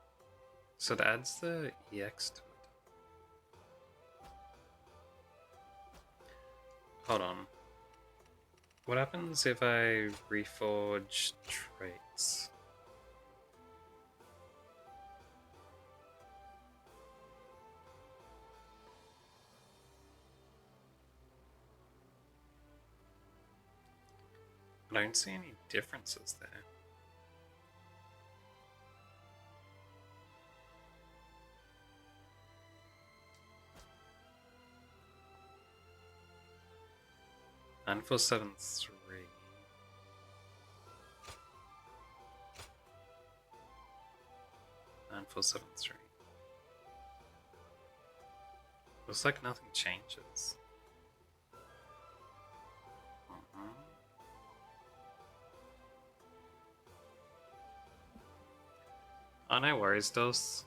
So it adds the EX to it. Hold on. What happens if I reforge traits? I don't see any differences there. And for 7-3. And for 7-3. Looks like nothing changes. Oh, no worries, Dos.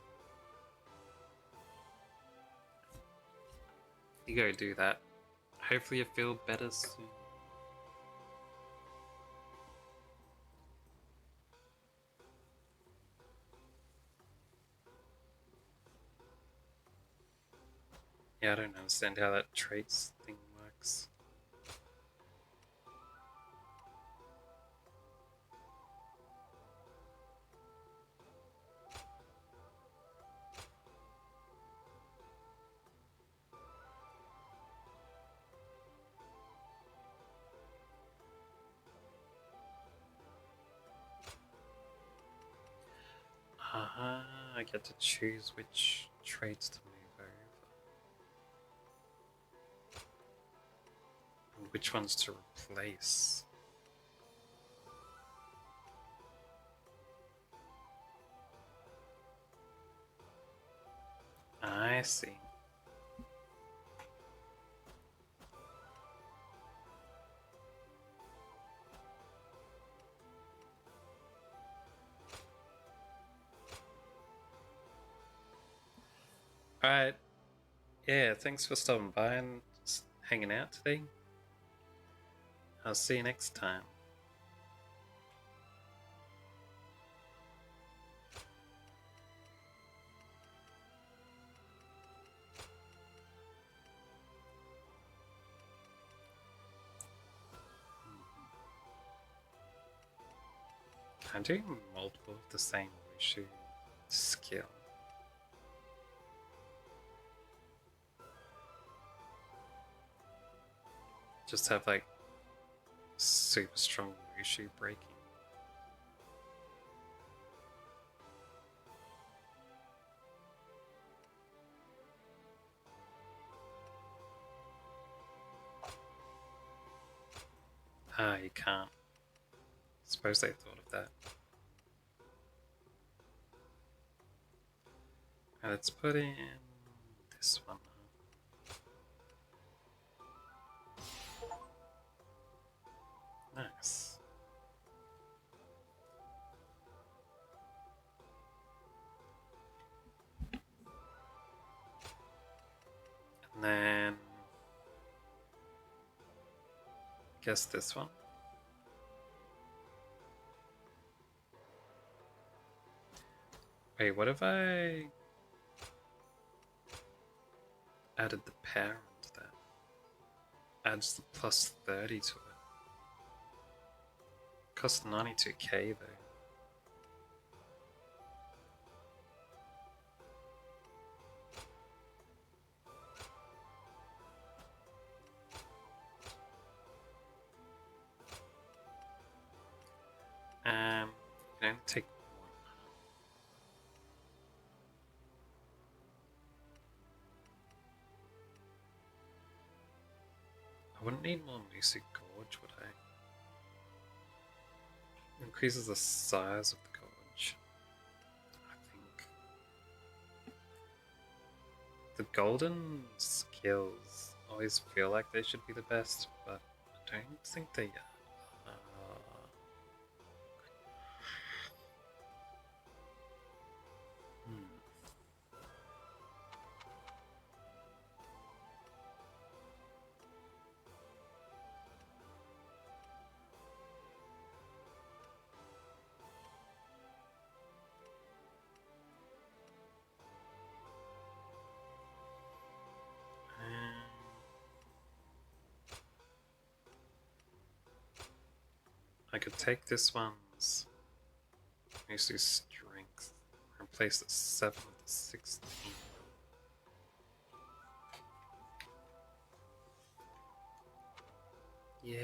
You go do that. Hopefully you feel better soon. Yeah, I don't understand how that traits thing works. I get to choose which traits to move over. And which ones to replace. I see. Alright. Yeah, thanks for stopping by and just hanging out today. I'll see you next time. I'm doing multiple of the same Wushu skill. Just have like super strong Wushu breaking. Ah, you can't. Suppose they thought of that. Now let's put in this one. Nice. And then guess this one. Wait, what if I added the power into that? Adds the plus 30 to it. Costs 92k though. You can only take one. I wouldn't need more Musu Gorge, would I? Increases the size of the gorge, I think. The golden skills always feel like they should be the best, but I don't think they are. could take this one's mostly strength, replace the 7 with the 16. Yeah.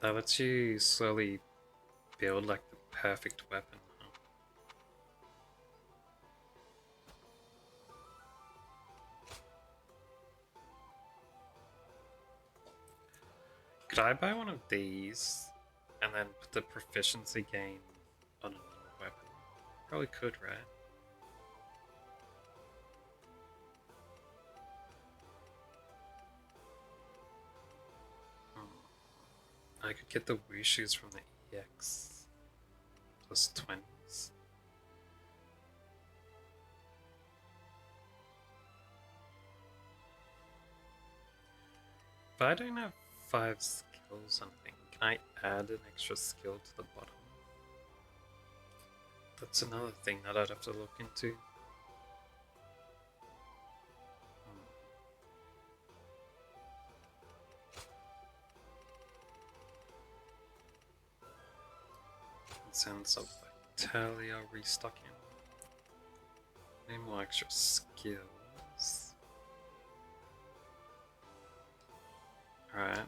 That lets you slowly build like the perfect weapon. Huh? Could I buy one of these and then put the proficiency gain on another weapon? Probably could, right? I could get the Wushus from the EX plus 20s. If I don't have 5 skills, something, can I add an extra skill to the bottom? That's another thing that I'd have to look into. Sense of Vitality are restocking. Need more extra skills. Alright.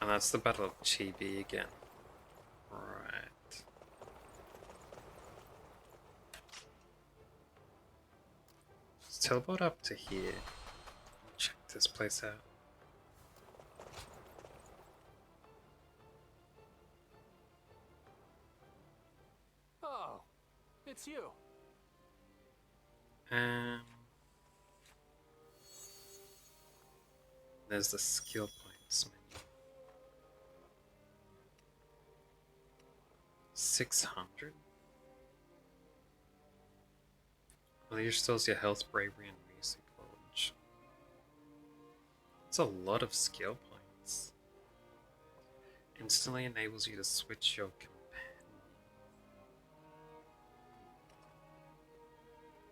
And that's the Battle of Chibi again. Right. Let's teleport up to here. Check this place out. Oh, it's you. There's the skill points menu. 600? Well, your stills your health, bravery, and music knowledge. That's a lot of skill points. Instantly enables you to switch your companion.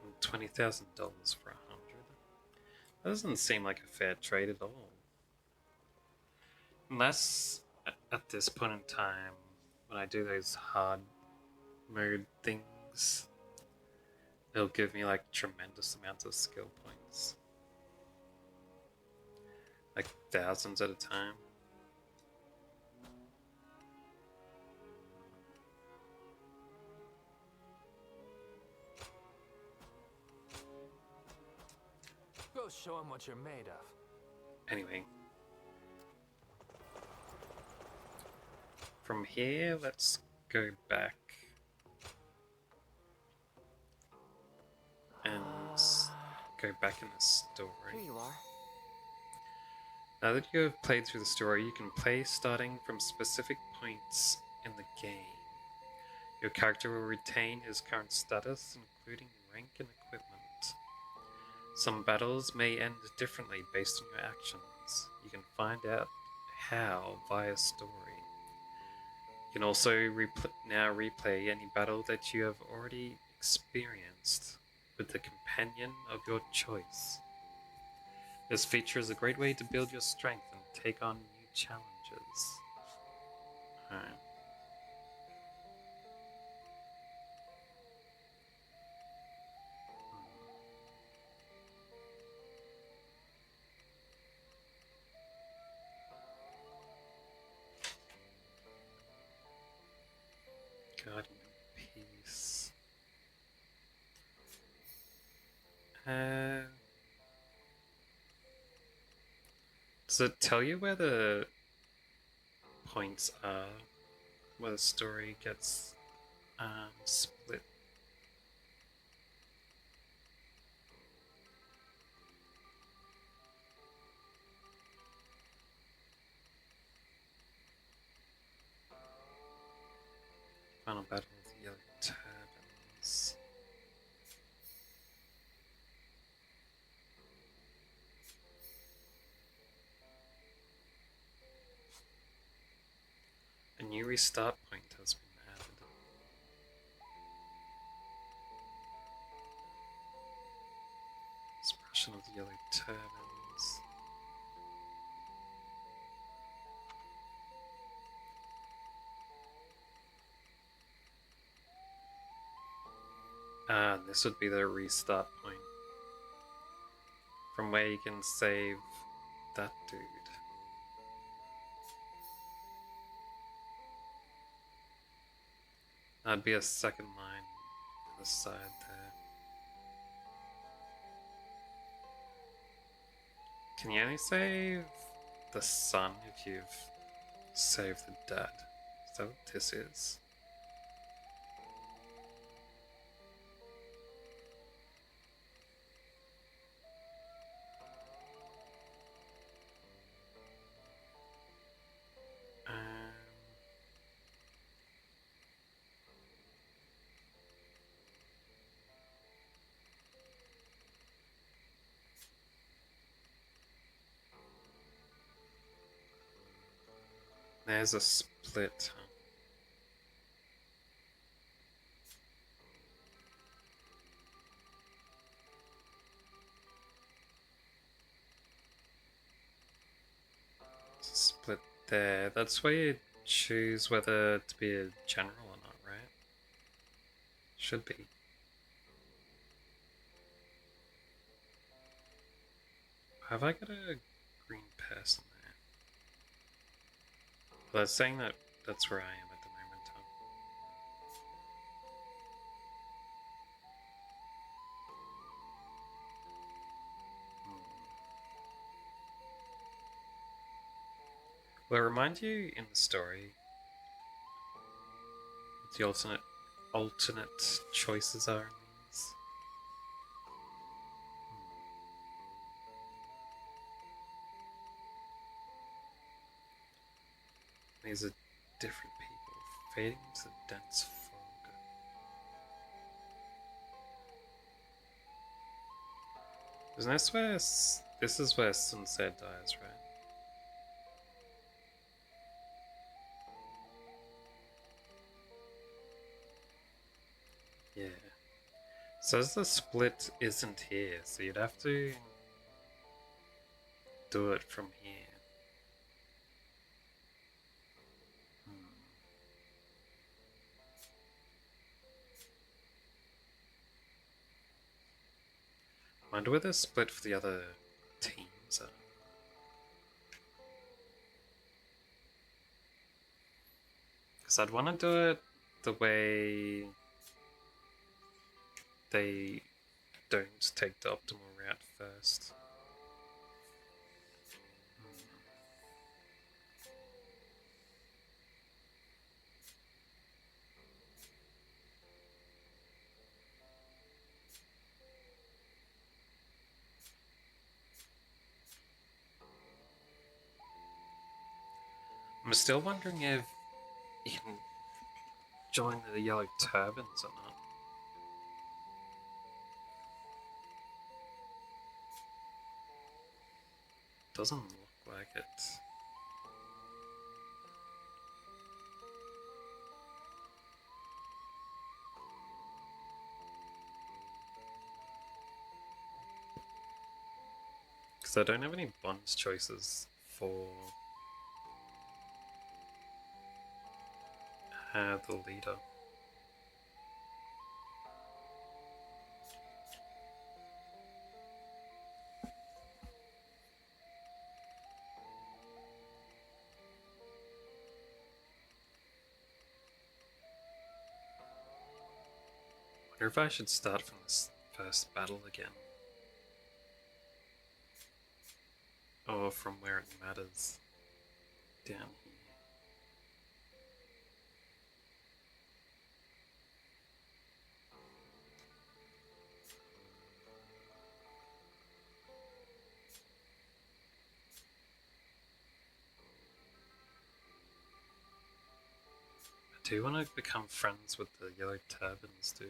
And $20,000 for 100. That doesn't seem like a fair trade at all. Unless, at this point in time, when I do those hard mode things, it'll give me like tremendous amounts of skill points. Like thousands at a time. Go show him what you're made of. Anyway. From here, let's go back. And go back in the story. Here you are. Now that you have played through the story, you can play starting from specific points in the game. Your character will retain his current status, including rank and equipment. Some battles may end differently based on your actions. You can find out how via story. You can also now replay any battle that you have already experienced with the companion of your choice. This feature is a great way to build your strength and take on new challenges. Alright. Guardian of Peace. Does it tell you where the points are? Where the story gets split? Final battle of the Yellow Turbans. A new restart point has been added. Suppression of the Yellow Turbans. This would be the restart point. From where you can save that dude. That'd be a second line on the side there. Can you only save the son if you've saved the dad? Is that what this is? There's a split. Split there. That's where you choose whether to be a general or not, right? Should be. Have I got a green person there? Well, that's saying that that's where I am at the moment, huh? Will it remind you in the story what the alternate choices are in these? These are different people fading into the dense fog. Isn't this where this is where Sunset dies, right? Yeah. Says the split isn't here, so you'd have to do it from here. Wonder where the split for the other teams are. Because I'd want to do it the way they don't take the optimal route first. I'm still wondering if you can join the Yellow Turbans or not. Doesn't look like it. Because I don't have any bonds choices for the leader. Wonder if I should start from this first battle again. Or from where it matters. Down here. I do want to become friends with the yellow turbans, dude.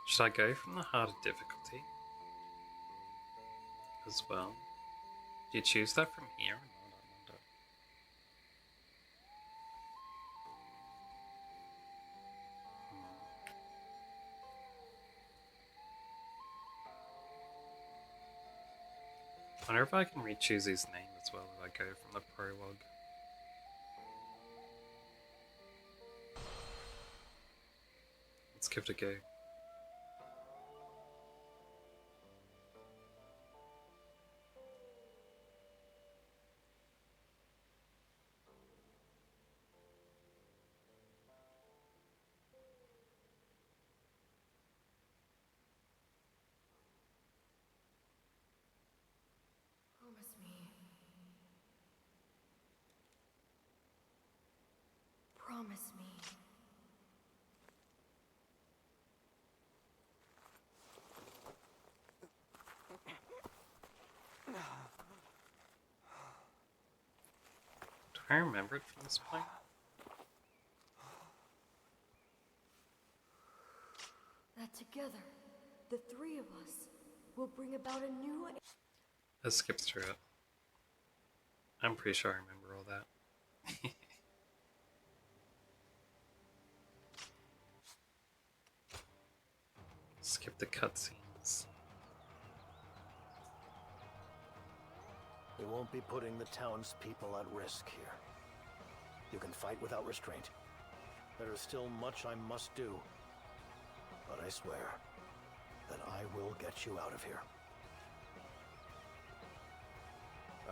Should I go from the harder difficulty as well? Do you choose that from here or not? I wonder. I wonder if I can re-choose his name as well if I go from the prologue. Let's give it a go. Promise me. Promise me. Do I remember it from this point? That together, the three of us will bring about a new... Let's skip through it. I'm pretty sure I remember all that. Skip the cutscenes. We won't be putting the townspeople at risk here. You can fight without restraint. There is still much I must do. But I swear that I will get you out of here.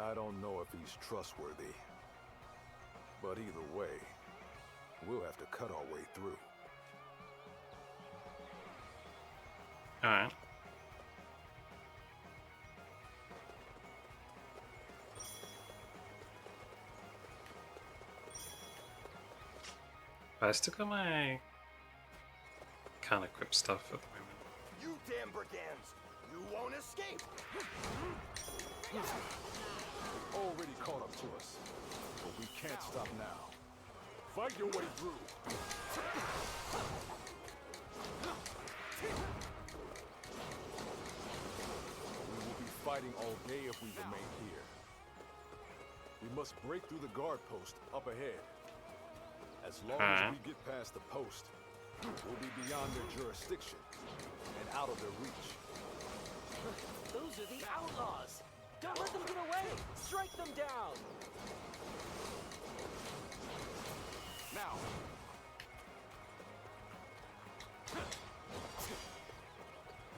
I don't know if he's trustworthy. But either way, we'll have to cut our way through. Alright. I still got my can't equip stuff at the moment. You damn brigands! You won't escape! Already caught up to us, but we can't stop now. Fight your way through. We will be fighting all day if we remain here. We must break through the guard post up ahead. As long as we get past the post, we'll be beyond their jurisdiction and out of their reach. Those are the outlaws! Don't let them get away! Strike them down! Now!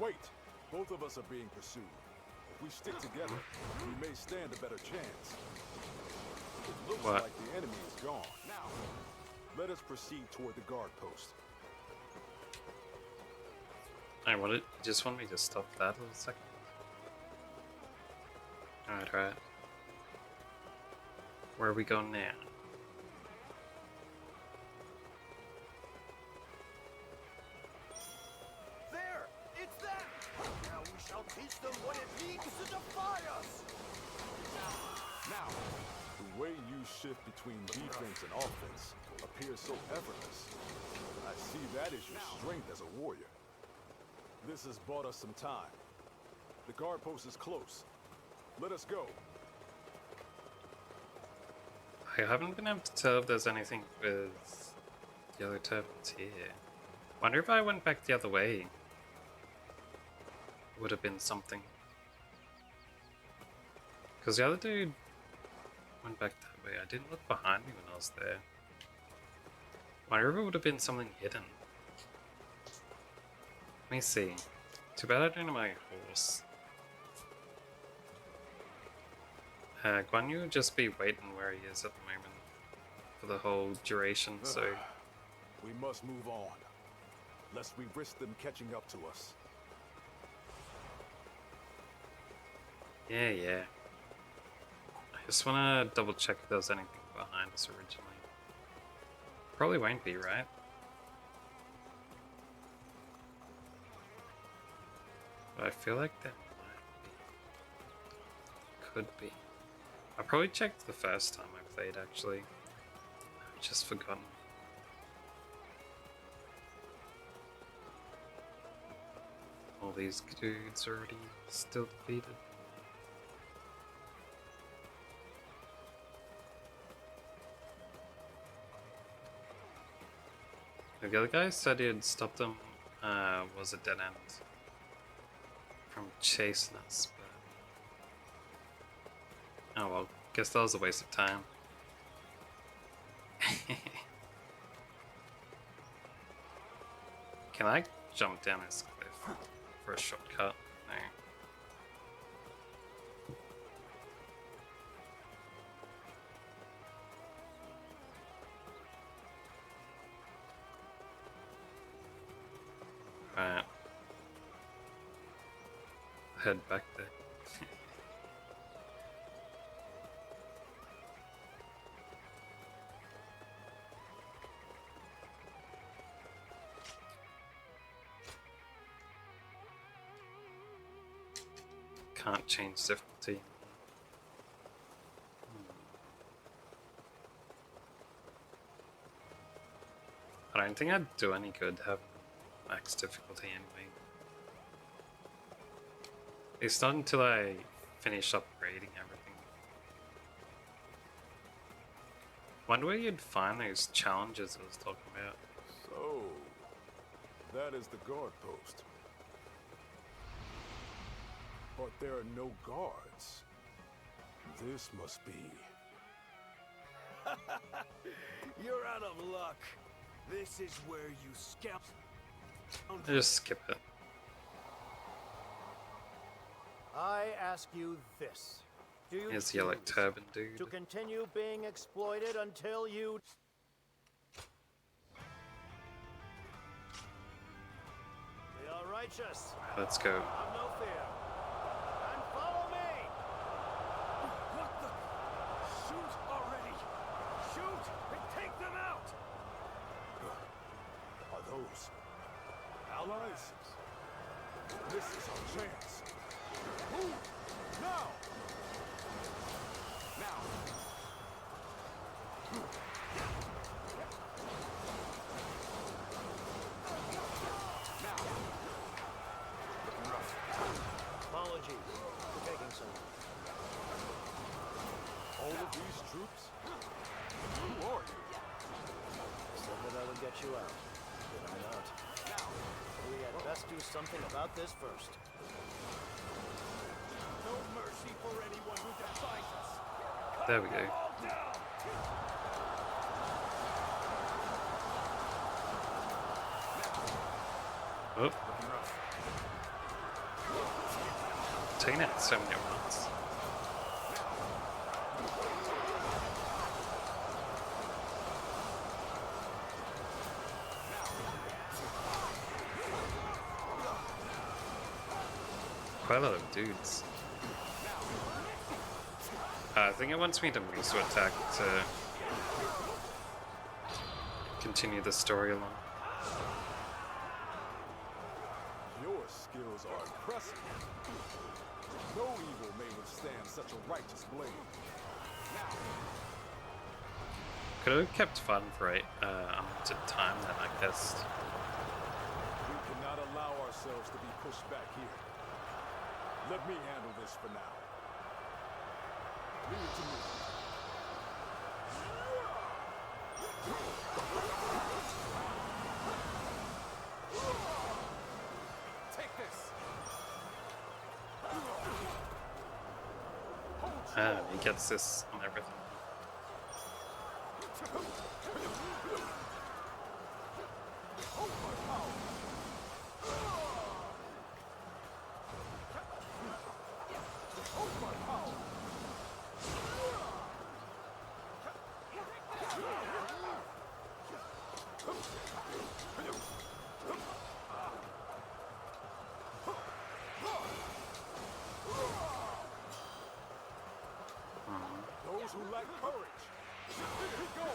Wait! Both of us are being pursued. If we stick together, we may stand a better chance. It looks like the enemy is gone. Now, let us proceed toward the guard post. I wanted, just want me to stop that a little second. Alright. Where are we going now? There! It's them! Now we shall teach them what it means to defy us! Now, the way you shift between defense and offense appears so effortless. I see that is your strength as a warrior. This has bought us some time. The guard post is close. Let us go. I haven't been able to tell if there's anything with yellow turbans here. Wonder if I went back the other way. Would have been something. Because the other dude went back that way. I didn't look behind me when I was there. Wonder if it would have been something hidden. Let me see. Too bad I don't know my horse. Guan Yu will just be waiting where he is at the moment for the whole duration, so... We must move on, lest we risk them catching up to us. Yeah. I just want to double check if there's anything behind us originally. Probably won't be, right? But I feel like there might be. Could be. I probably checked the first time I played, actually. I've just forgotten. All these dudes already still defeated. The other guy said he had stopped them, was a dead end from chasing us, but... Oh well, guess that was a waste of time. Can I jump down this cliff for a shortcut? No. Right. Head back there. Can't change difficulty. I don't think I'd do any good having max difficulty anyway. It's not until I finish upgrading everything. Wonder where you'd find those challenges I was talking about. So, that is the guard post. But there are no guards. This must be... You're out of luck. This is where you scalp. Just skip it. I ask you this. Do you Here's the yellow turban dude. to continue being exploited until you... We are righteous. Let's go. Have no fear. And follow me! What the? Shoot already! Shoot and take them out! Are those allies? This is our chance. Move! Now! Now! Now! Looking rough. Apologies for taking so long. All of these troops? Who are you? I said that I would get you out. Did I not? Now! We had best do something about this first. No mercy for anyone who defies us. There we go. Oh. Taking it so many rounds. Quite a lot of dudes. I think it wants me to Miso attack to continue the story along. Your skills are impressive. No evil may withstand such a righteous blade. Now! Could have kept fun for unlimited time then, I guess. We cannot allow ourselves to be pushed back here. Let me handle this for now. Leave it to me. Take this. He gets this on everything. Those who lack courage, be gone.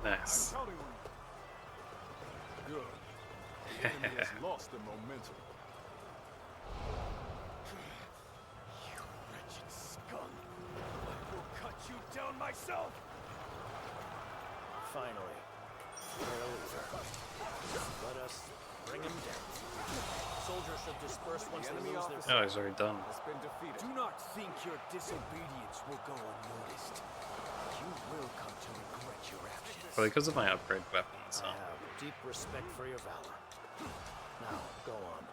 Nice. I'm counting on you. Good. The enemy has lost their momentum. You wretched scum! I will cut you down myself! Finally, we're a leader. Let us bring him down. Soldiers should disperse once they lose their... Oh, he's already done. Has been defeated. Do not think your disobedience will go unnoticed. You will come to regret your actions. Well, because of my upgrade weapons. I have deep respect for your valor. Now, go on.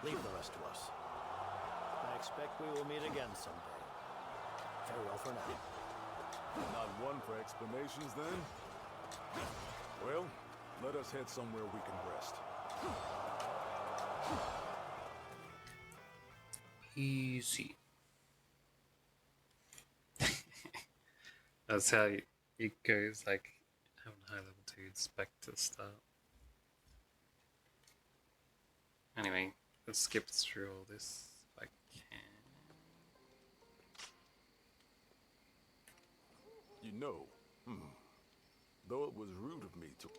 Leave the rest to us. I expect we will meet again someday. Farewell for now. Not one for explanations, then? Well, let us head somewhere we can rest. Easy. That's how it goes, like having high level 2 expect to start. Anyway, let's skip through all this if I can. You know, though it was rude of me to...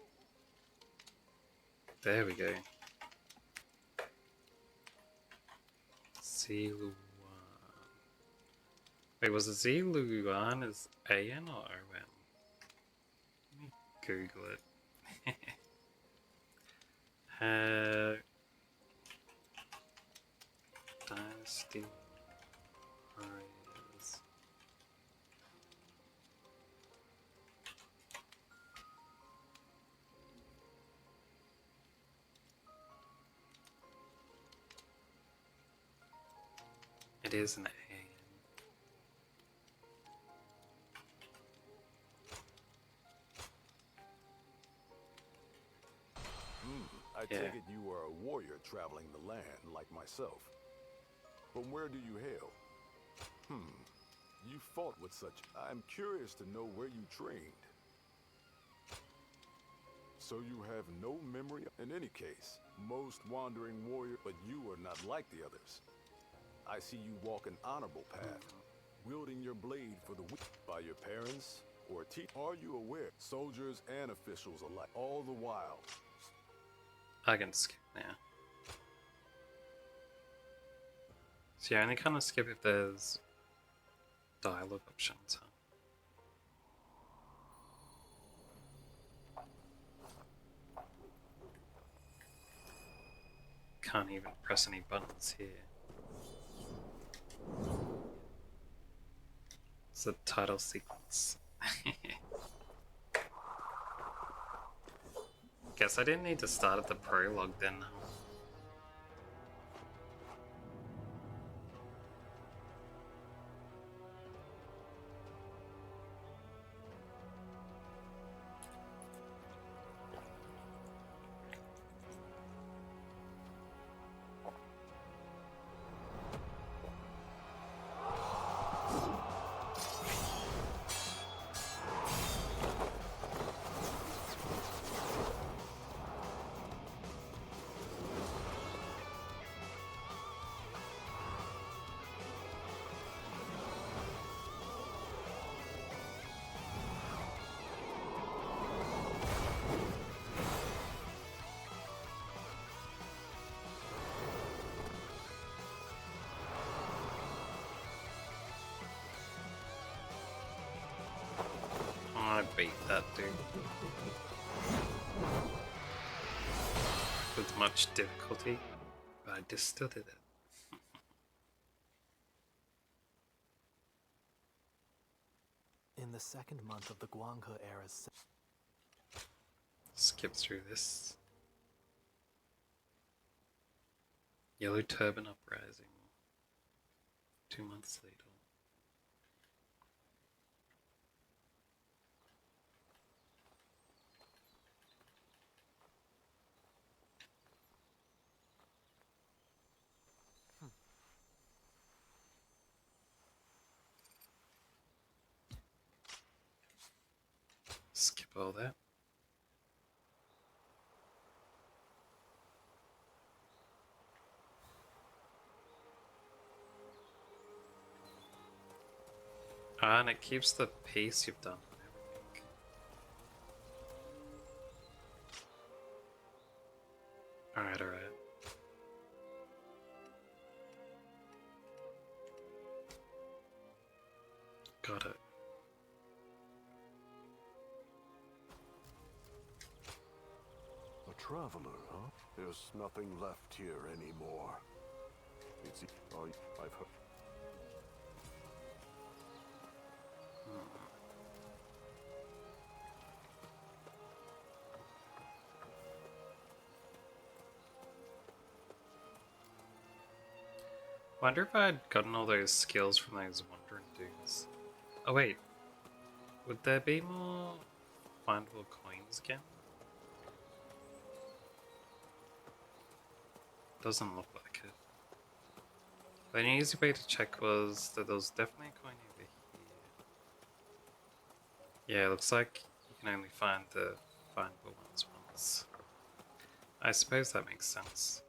There we go. Ziluan. Wait, was it Ziluan is AN or ON? Let me Google it. Dynasty Warriors. It is an AN. I take it you are a warrior traveling the land like myself. From where do you hail? You fought with such... I'm curious to know where you trained. So you have no memory? In any case, most wandering warrior, but you are not like the others. I see you walk an honorable path, wielding your blade for the weak by your parents or Are you aware, soldiers and officials alike, all the while? I can skip now. So yeah, I only kind of skip if there's dialogue options. Can't even press any buttons here. It's the title sequence. Guess I didn't need to start at the prologue then. I beat that dude with much difficulty, but I just still did it. In the second month of the Guanghe era's... Skip through this. Yellow Turban Uprising. 2 months later. Skip all that. Ah, and it keeps the pace you've done and everything. Alright, alright. Got it. A traveler, huh? There's nothing left here anymore. It's... I've heard... Wonder if I'd gotten all those skills from those wandering dudes. Oh wait, would there be more findable coins again? Doesn't look like it. The only easy way to check was that there was definitely a coin over here. Yeah, it looks like you can only find the findable ones once. I suppose that makes sense.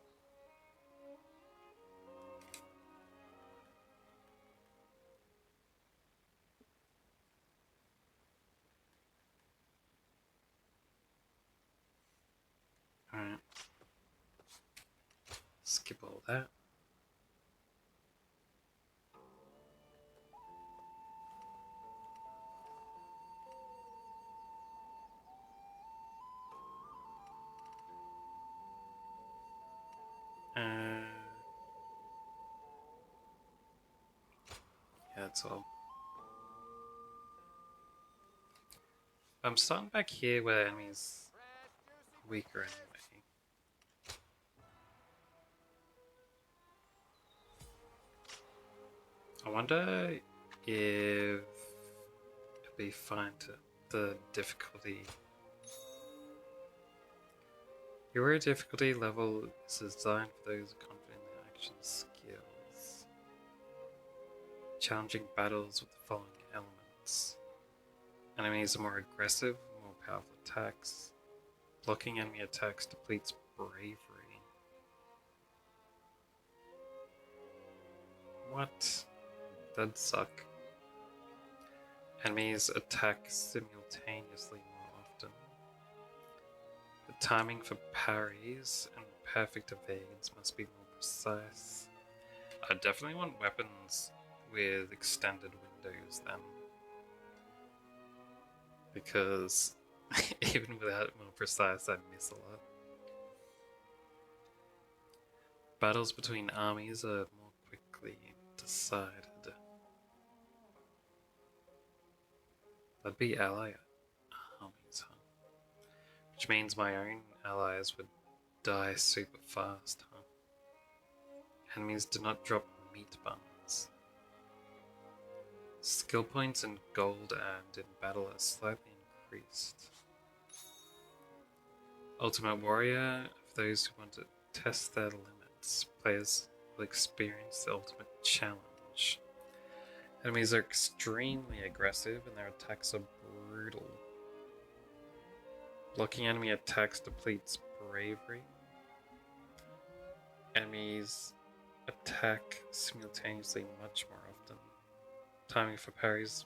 Alright. Skip all that. Yeah, that's all. I'm starting back here where enemies are weaker anyway. I wonder if it'd be fine to the difficulty. Your difficulty level is designed for those confident in their action skills. Challenging battles with the following elements. Enemies are more aggressive, more powerful attacks. Blocking enemy attacks depletes bravery. What? That'd suck. Enemies attack simultaneously more often. The timing for parries and perfect evades must be more precise. I definitely want weapons with extended windows then. Because even without it more precise, I miss a lot. Battles between armies are more quickly decided. That'd be ally armies, huh? Which means my own allies would die super fast, huh? Enemies do not drop meat buns. Skill points and gold earned in battle are slightly increased. Ultimate Warrior, for those who want to test their limits, players will experience the ultimate challenge. Enemies are extremely aggressive and their attacks are brutal. Blocking enemy attacks depletes bravery. Enemies attack simultaneously much more often. Timing for parries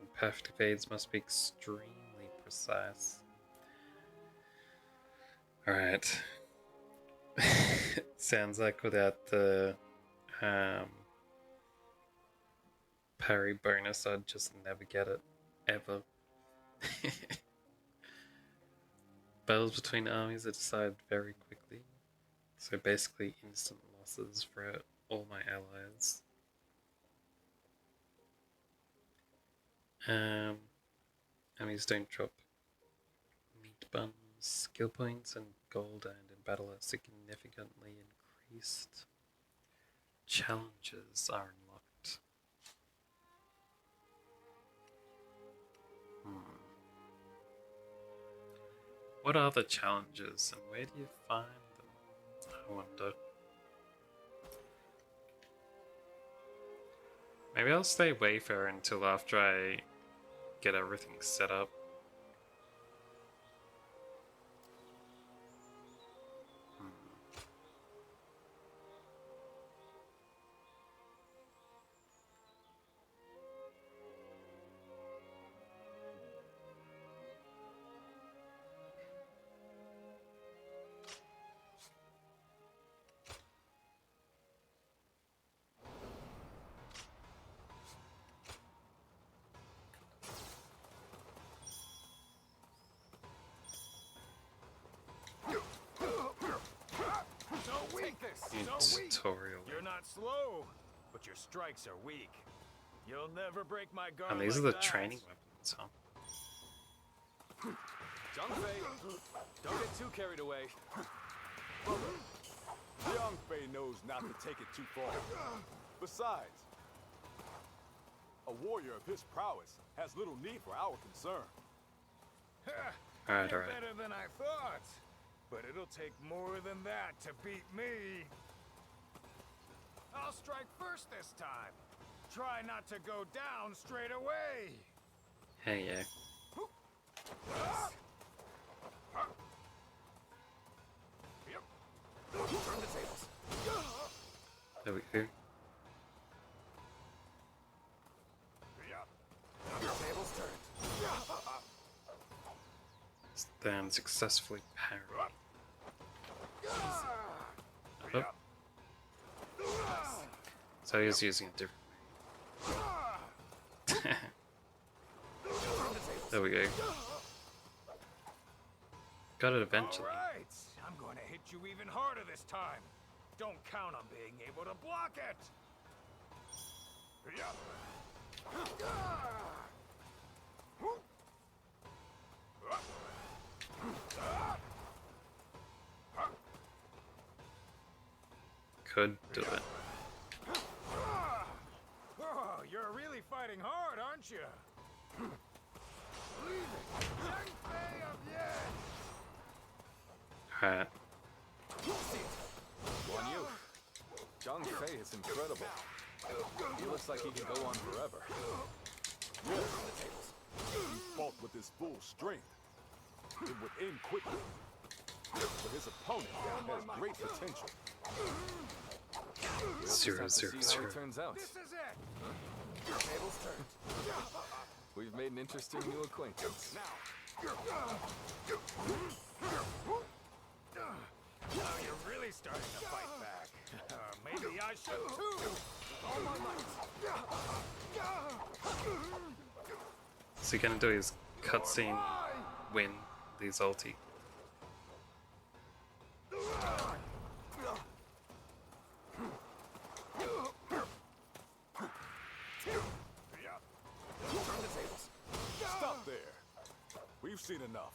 and perfect evades must be extremely precise. Alright. Sounds like without the parry bonus, I'd just never get it. Ever. Battles between armies are decided very quickly. So basically instant losses for all my allies. Enemies don't drop meat buns. Skill points and gold earned in battle are significantly increased. Challenges are unlocked. What are the challenges and where do you find them? I wonder. Maybe I'll stay Wayfarer until after I get everything set up. So weak. Tutorial. You're not slow, but your strikes are weak. You'll never break my guard. And these like are the that. training weapons, huh? Zhang don't get too carried away. Young Fei knows not to take it too far. Besides, a warrior of his prowess has little need for our concern. Alright, You're alright. better than I thought, but it'll take more than that to beat me. I'll strike first this time. Try not to go down straight away. Hey, yeah. Turn the tables. There we go. Tables turned. Then successfully parry. Oh. So he's using a different way. There we go. Got it eventually. All right. I'm going to hit you even harder this time. Don't count on being able to block it. Could do it. Oh, you're really fighting hard, aren't you? Leave it. Zhang Fei of Yen. Alright. Guan Yu. Zhang Fei is incredible. He looks like he could go on forever. Yes. He fought with his full strength. It would end quickly. But his opponent has great potential. We'll just have to see how it turns out. This is it. Tables turned. We've made an interesting new acquaintance. Now you're really starting to fight back. Maybe I should too. All my might. What's he gonna do? His cutscene win these ulti. Stop there. We've seen enough.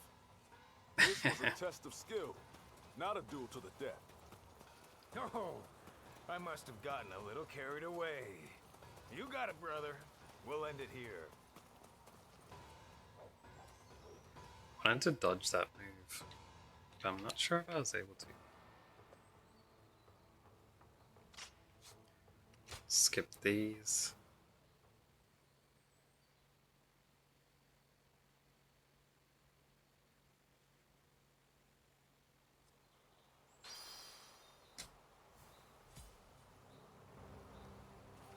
This was a test of skill, not a duel to the death. Oh, I must have gotten a little carried away. You got it, brother. We'll end it here. I wanted to dodge that move, but I'm not sure if I was able to. Skip these.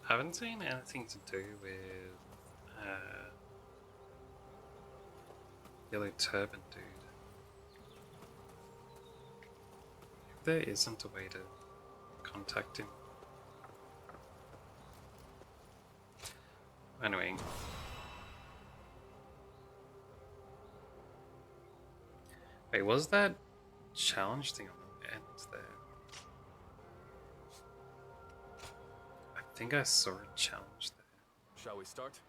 I haven't seen anything to do with Yellow Turban Dude. There isn't a way to contact him. Anyway. Wait, was that challenge thing on the end there? I think I saw a challenge there. Shall we start?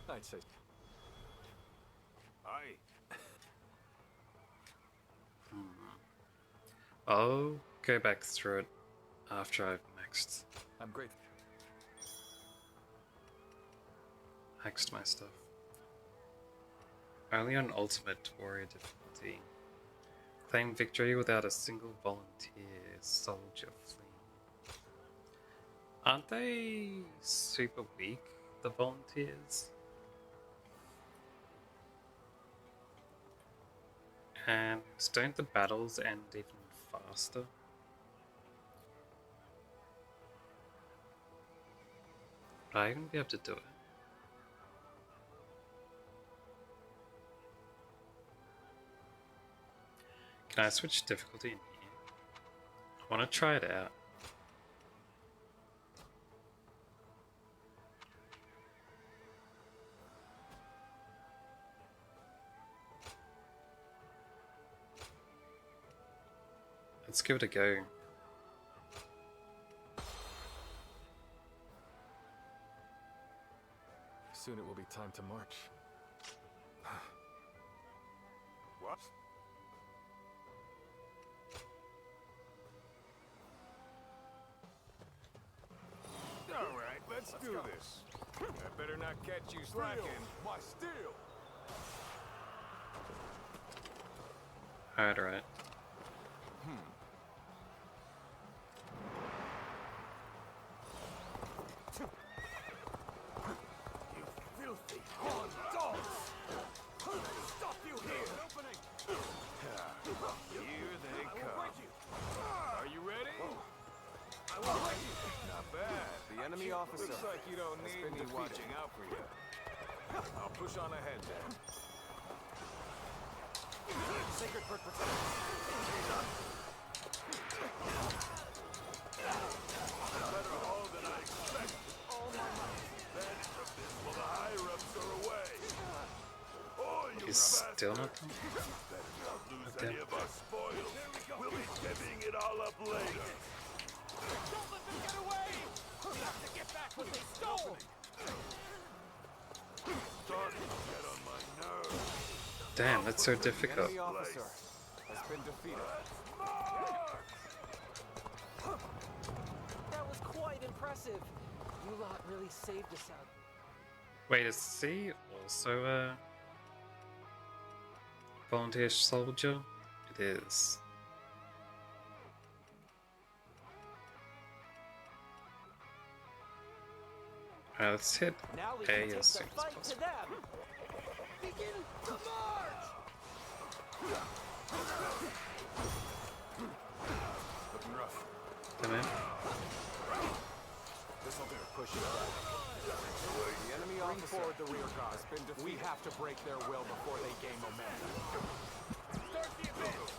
I'd say. Aye. I'll go back through it after I've maxed I'm great. my stuff. Only on Ultimate Warrior difficulty. Claim victory without a single volunteer soldier fleeing. Aren't they super weak, the volunteers? And don't the battles end even faster? Would I even be able to do it? Can I switch difficulty in here? I want to try it out. Let's give it a go. Soon it will be time to march. What? All right, let's do this. I better not catch you slacking. My steel! Alright. You filthy horn dogs! Stop you here! Opening! Here they come. Are you ready? I will break you! Not bad. The enemy officer Looks like you don't has need been me defeated. watching out for you. I'll push on ahead then. Sacred Bird protect. Better all than I expected. All my might. Advantage of this while the higher-ups are away. Oh, you He's still not done? better not lose Okay. any of our spoils. We'll be divvying it all up later. Don't let them get away! We have to get back what they stole! Starting to get on my nerves. Damn, that's so The difficult. enemy officer has been defeated. That was quite impressive. You lot really saved us out. Wait, is he also a volunteer soldier? It is. Alright, let's hit Now we A can take as the soon as fight to possible. them. Begin to march! Looking rough. Come in. This'll do. Push it back. The enemy Bring officer forward the rear guard. has been defeated. We have to break their will before they gain momentum. Start the advance!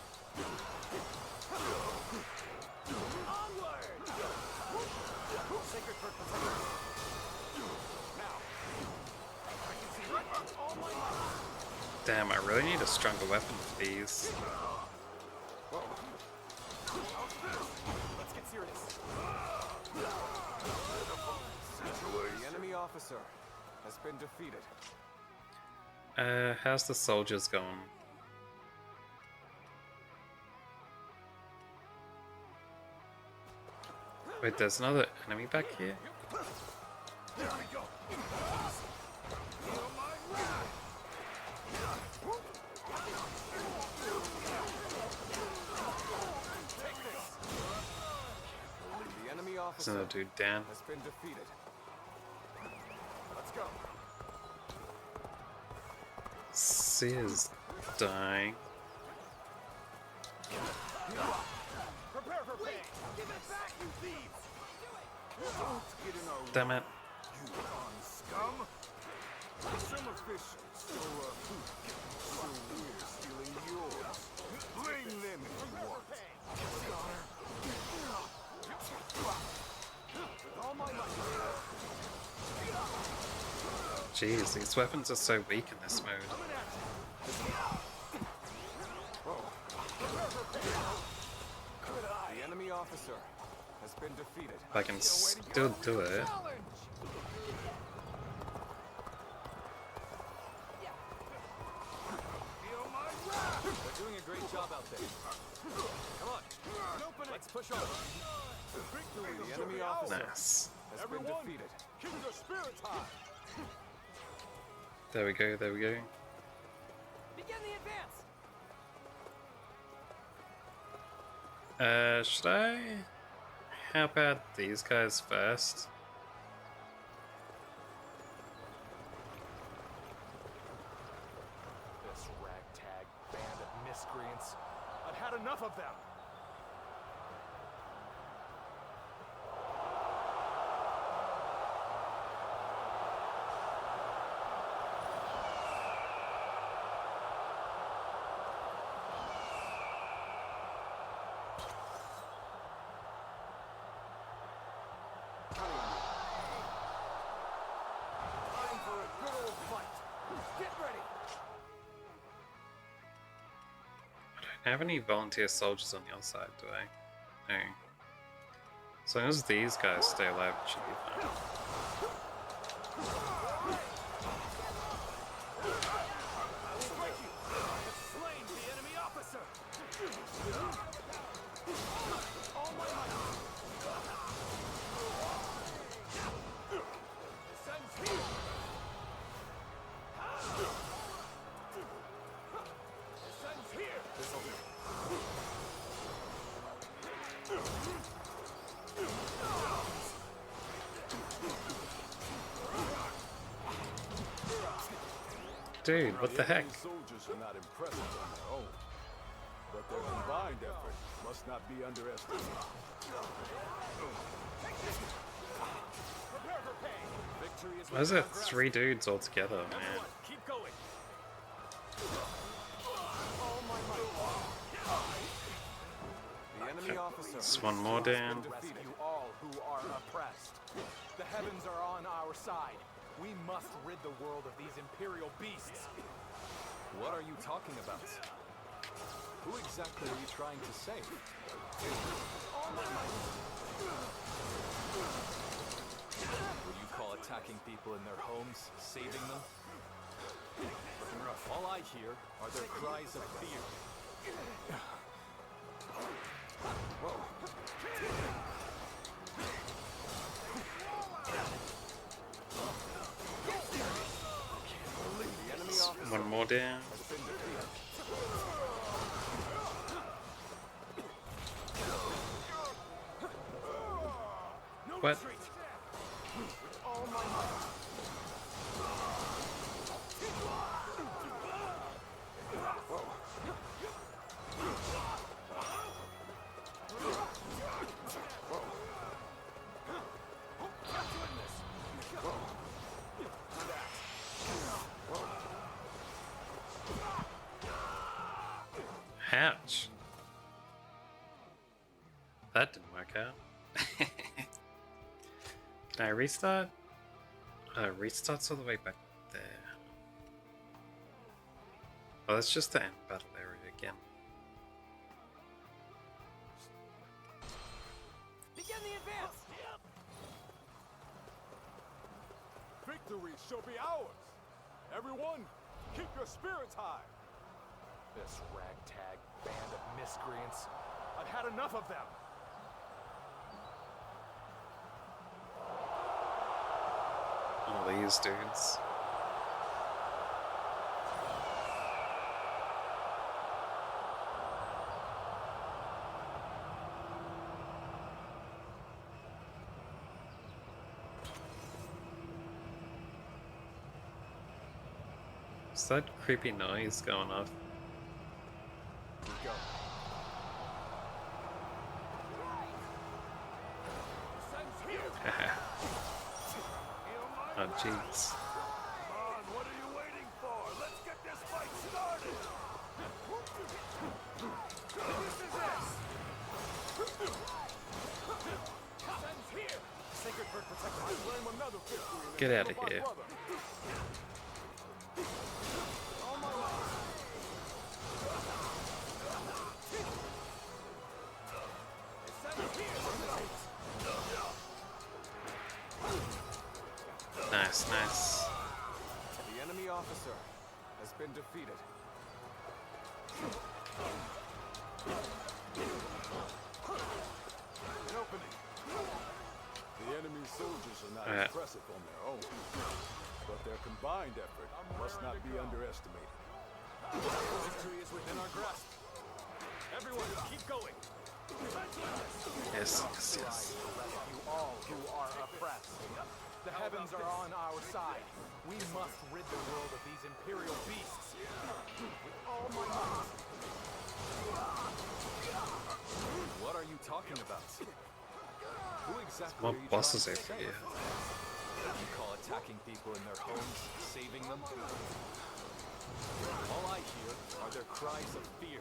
Onward! Sacred Bird protect. Now. I can see right through all my might. Damn, I really need a stronger weapon for these. Let's get serious. The enemy officer has been defeated. How's the soldiers going? Wait, there's another enemy back here? There we go. The enemy There's officer another dude down. has been defeated. Let's go. C is dying. Prepare for pain! Give it back, you thieves! Get in our Damn it. You darn scum! Some officials, so we're stealing yours. Bring them if you want. With all my might. Jeez, these weapons are so weak in this mode. The enemy officer has been defeated. I can still do it. They're doing a great job out there. Come on. Let's push on. The enemy officer Nice. has been defeated. Keep the spirits high. There we go, there we go. Begin the advance! Should I help out these guys first? This ragtag band of miscreants. I've had enough of them. Time for a good old fight. Get ready. I don't have any volunteer soldiers on the other side, do I? No. As long as these guys stay alive, it should be fine. Dude, what the heck? Soldiers are not impressive on their own, but their combined effort must not be underestimated. Why is there 3 dudes all together, man? Keep going. The enemy officer Just one more down. defeat you all who are oppressed. The heavens are on our side. We must rid the world of these imperial beasts. What are you talking about? Who exactly are you trying to save? Will you call attacking people in their homes saving them? All I hear are their cries of fear. Whoa. One more down. What? Ouch. That didn't work out. Can I restart? Restarts all the way back there. Oh, that's just the end battle area again. Begin the advance. Victory shall be ours. Everyone, keep your spirits high. This ragtag band of miscreants. I've had enough of them. All these dudes. Is that creepy noise going off? Oh jeez. What are you waiting for? Let's get this fight started! This is it! Sun's here! Sacred bird protector. I claim another victory. Get out of here. Nice, nice. The enemy officer has been defeated. An opening. The enemy soldiers are not impressive on their own, but their combined effort must not be underestimated. Victory is within our grasp. Everyone, keep going. Yes, yes, yes. You all who are oppressed. The heavens are on our side. We must rid the world of these imperial beasts. With all my might. What are you talking about? Who exactly What are you bosses trying to over save? here? You call attacking people in their homes saving them? All I hear are their cries of fear.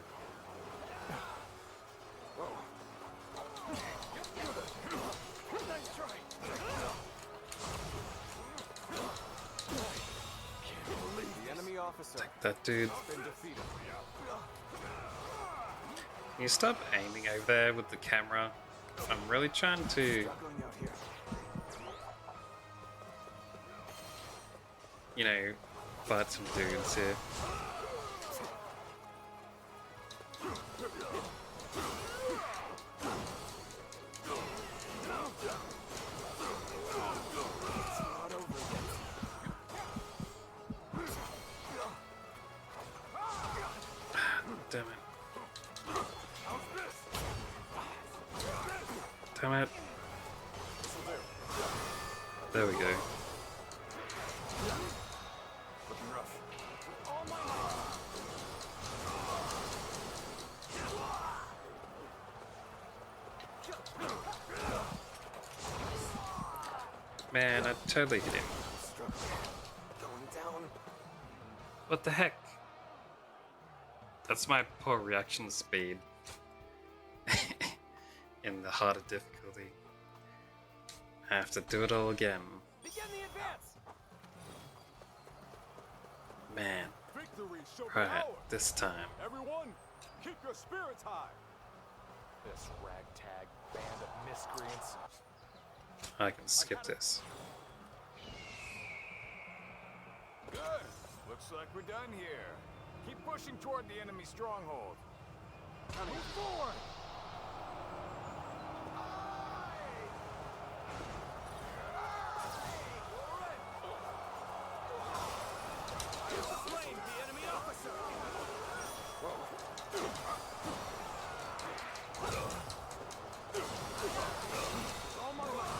Nice try. The enemy officer Take that dude. has been defeated. Can you stop aiming over there with the camera? I'm really trying to, you know, fight some dudes here. Damn it. Damn it. There we go. Man, I totally hit him. What the heck? That's my poor reaction speed in the harder difficulty. I have to do it all again. Man. Right, this time. Everyone, keep your spirits high. This ragtag band of miscreants. I can skip this. Good. Looks like we're done here. Keep pushing toward the enemy stronghold. Now move forward. Slain the enemy officer. On my way.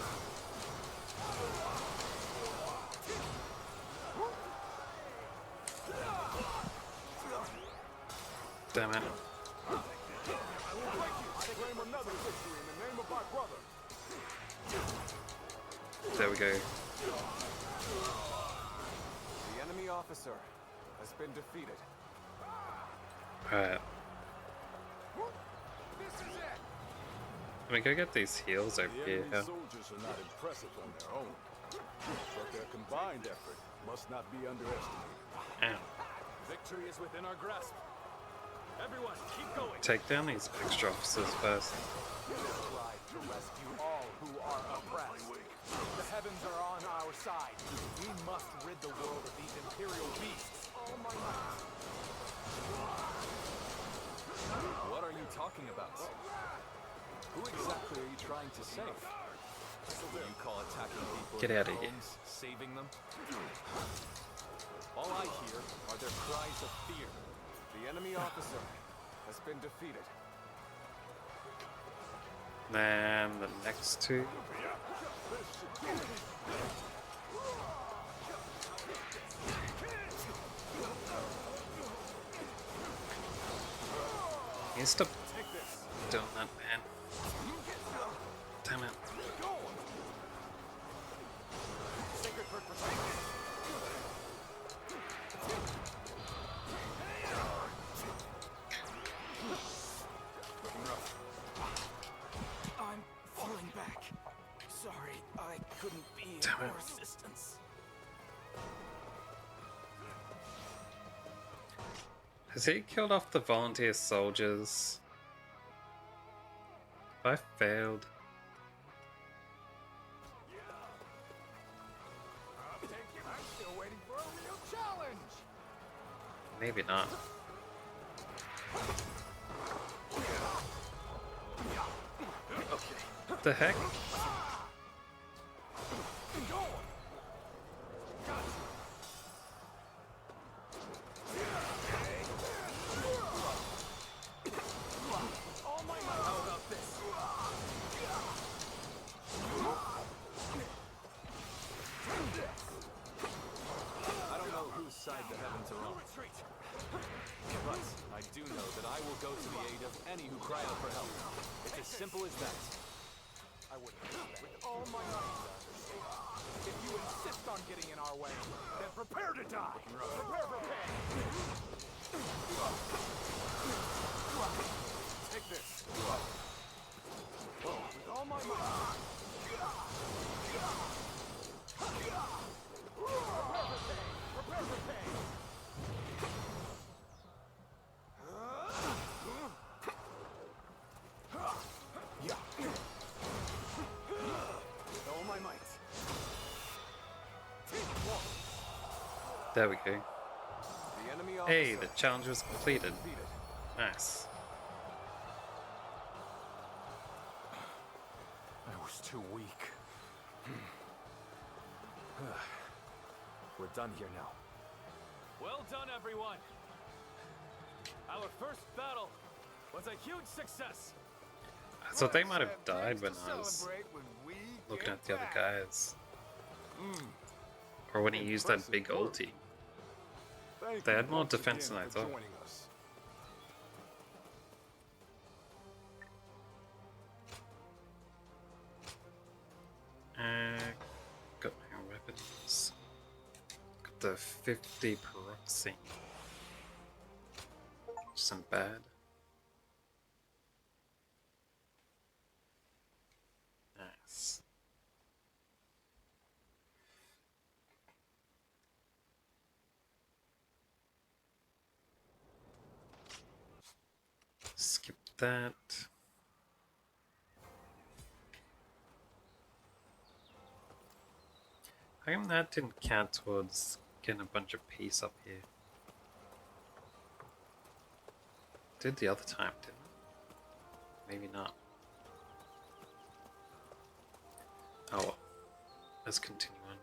Damn it. I will break you to claim another victory in the name of my brother. There we go. The enemy officer has been defeated. Alright. This is it. Let me go get these heals over The here. enemy soldiers are not impressive on their own, but their combined effort must not be underestimated. Ow. Victory is within our grasp. Everyone, keep going. Take down these extra officers first. Strive to rescue all who are oppressed. The heavens are on our side. We must rid the world of these imperial beasts. All my might. What are you talking about? Who exactly are you trying to save? What you call attacking people Get in out their of here. homes, saving them? All I hear are their cries of fear. The enemy officer has been defeated. Then the next two. You stop doing that, man. Damn it. I'm falling back. Sorry, I couldn't be Damn of it. more assistance. Has he killed off the volunteer soldiers? I failed. I'm still waiting for a real challenge. Maybe not. What the heck? I don't know whose side the heavens are on. But I do know that I will go to the aid of any who cry out for help. It's as simple as that. I wouldn't with all my might. If you insist on getting in our way, then prepare to die. Prepare for pain. Take this. With all my might. Prepare for pain. There we go. The enemy Hey, officer the challenge was completed. defeated. Nice. I was too weak. We're done here now. Well done, everyone. Our first battle was a huge success. I thought they might have died when I was looking at the other guys. Or when he used that big ulti. They had more defense than I thought. Got my weapons. Got the 50 peroxine. Which isn't bad. Nice. Skip that. How come that didn't count towards getting a bunch of peace up here? Did the other time, didn't it? Maybe not. Oh well. Let's continue on.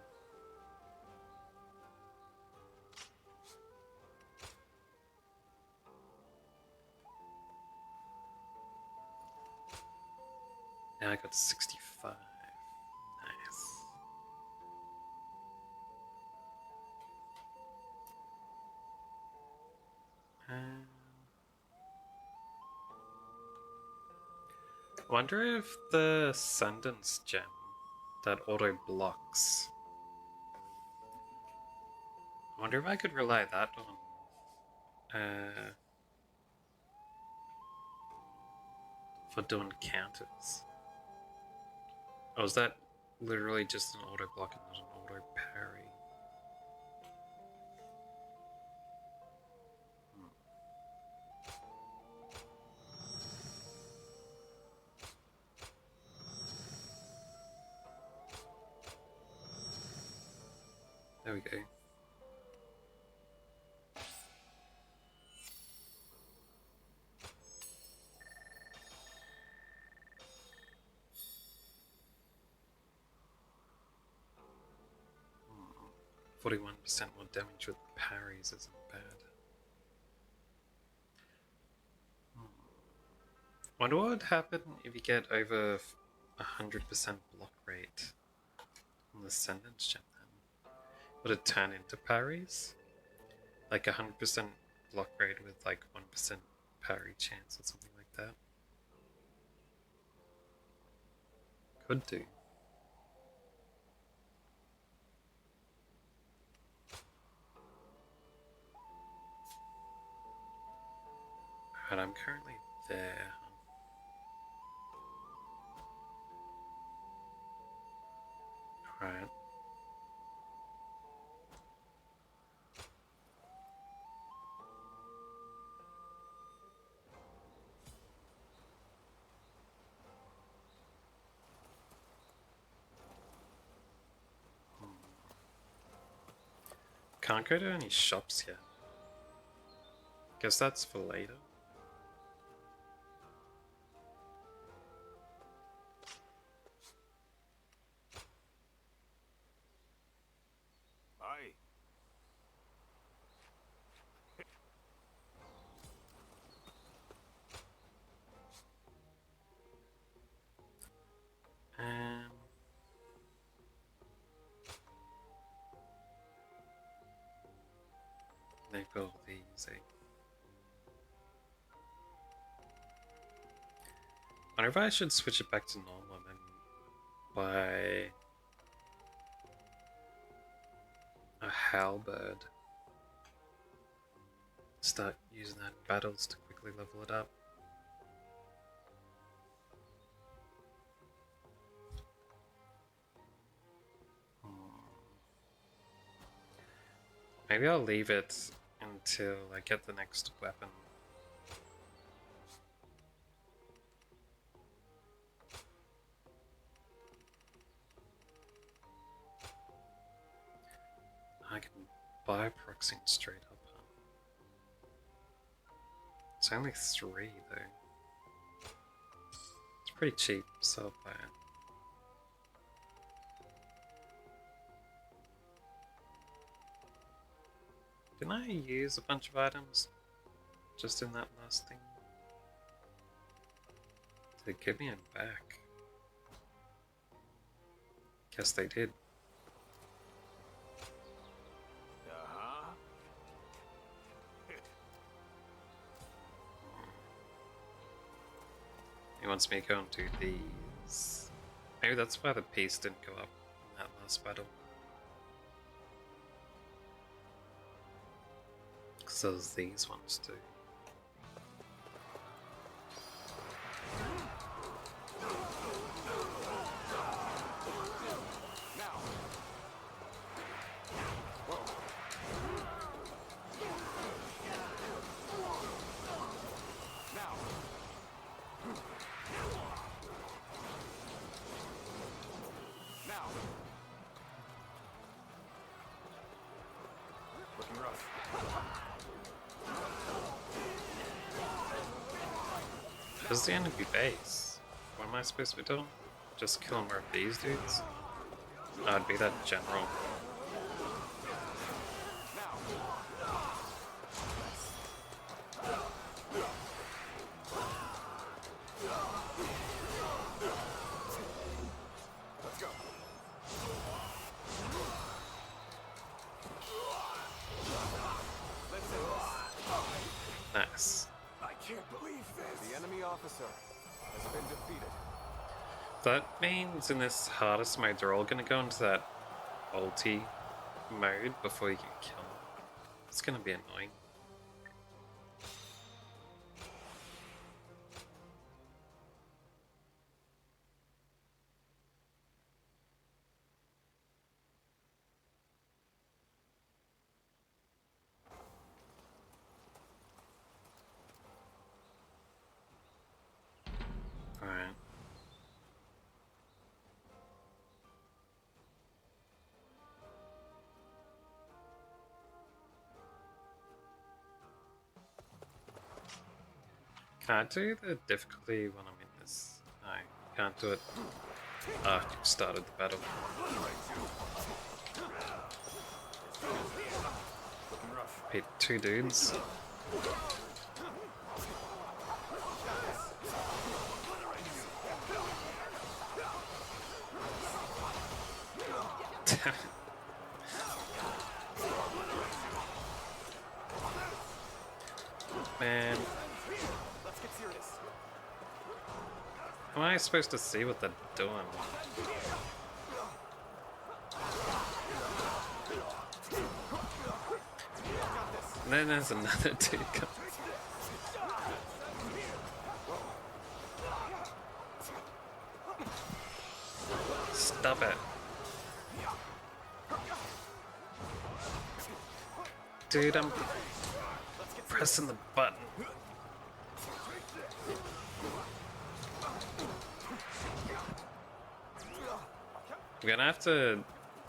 Now I got 65. Nice. Wonder if the Ascendance gem that auto blocks. I wonder if I could rely that on for doing counters. Or is that literally just an auto block and not an auto parry? There we go. Hmm. 41% more damage with parries isn't bad. Wonder what would happen if you get over 100% block rate on the Ascendance gem then? Would it turn into parries? Like 100% block rate with like 1% parry chance or something like that? Could do. Alright, I'm currently there. Alright. Can't go to any shops yet. Guess that's for later. Aye. They build these. I wonder if I should switch it back to normal and then buy a halberd. Start using that in battles to quickly level it up. Maybe I'll leave it until I get the next weapon. I can buy proxying straight up, huh? It's only 3 though. It's pretty cheap, so I'll buy it. Didn't I use a bunch of items just in that last thing? Did they give me it back? Guess they did. Uh-huh. He wants me to go and do these. Maybe that's why the pace didn't go up in that last battle. So there's these ones too. Looking rough. This is the enemy base. What am I supposed to be doing? Just kill more of these dudes? No, I'd be that general. Let's go. Nice. I can't believe this. The enemy officer has been defeated. That means in this hardest mode, they're all gonna go into that ulti mode before you can kill them. It's gonna be annoying. Alright. Can I do the difficulty when I'm in this? No, can't do it after you've started the battle. Hit 2 dudes. Man. Let's get serious. How am I supposed to see what they're doing? And then there's another dude coming. Stop it. Dude, I'm pressing the button. I'm gonna have to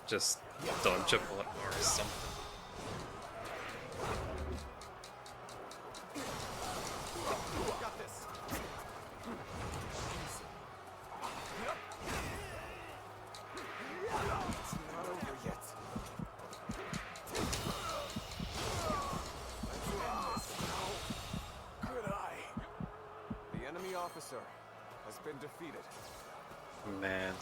just dodge a bullet or something. Got this. It's not over yet. Could I? The enemy officer has been defeated. Man.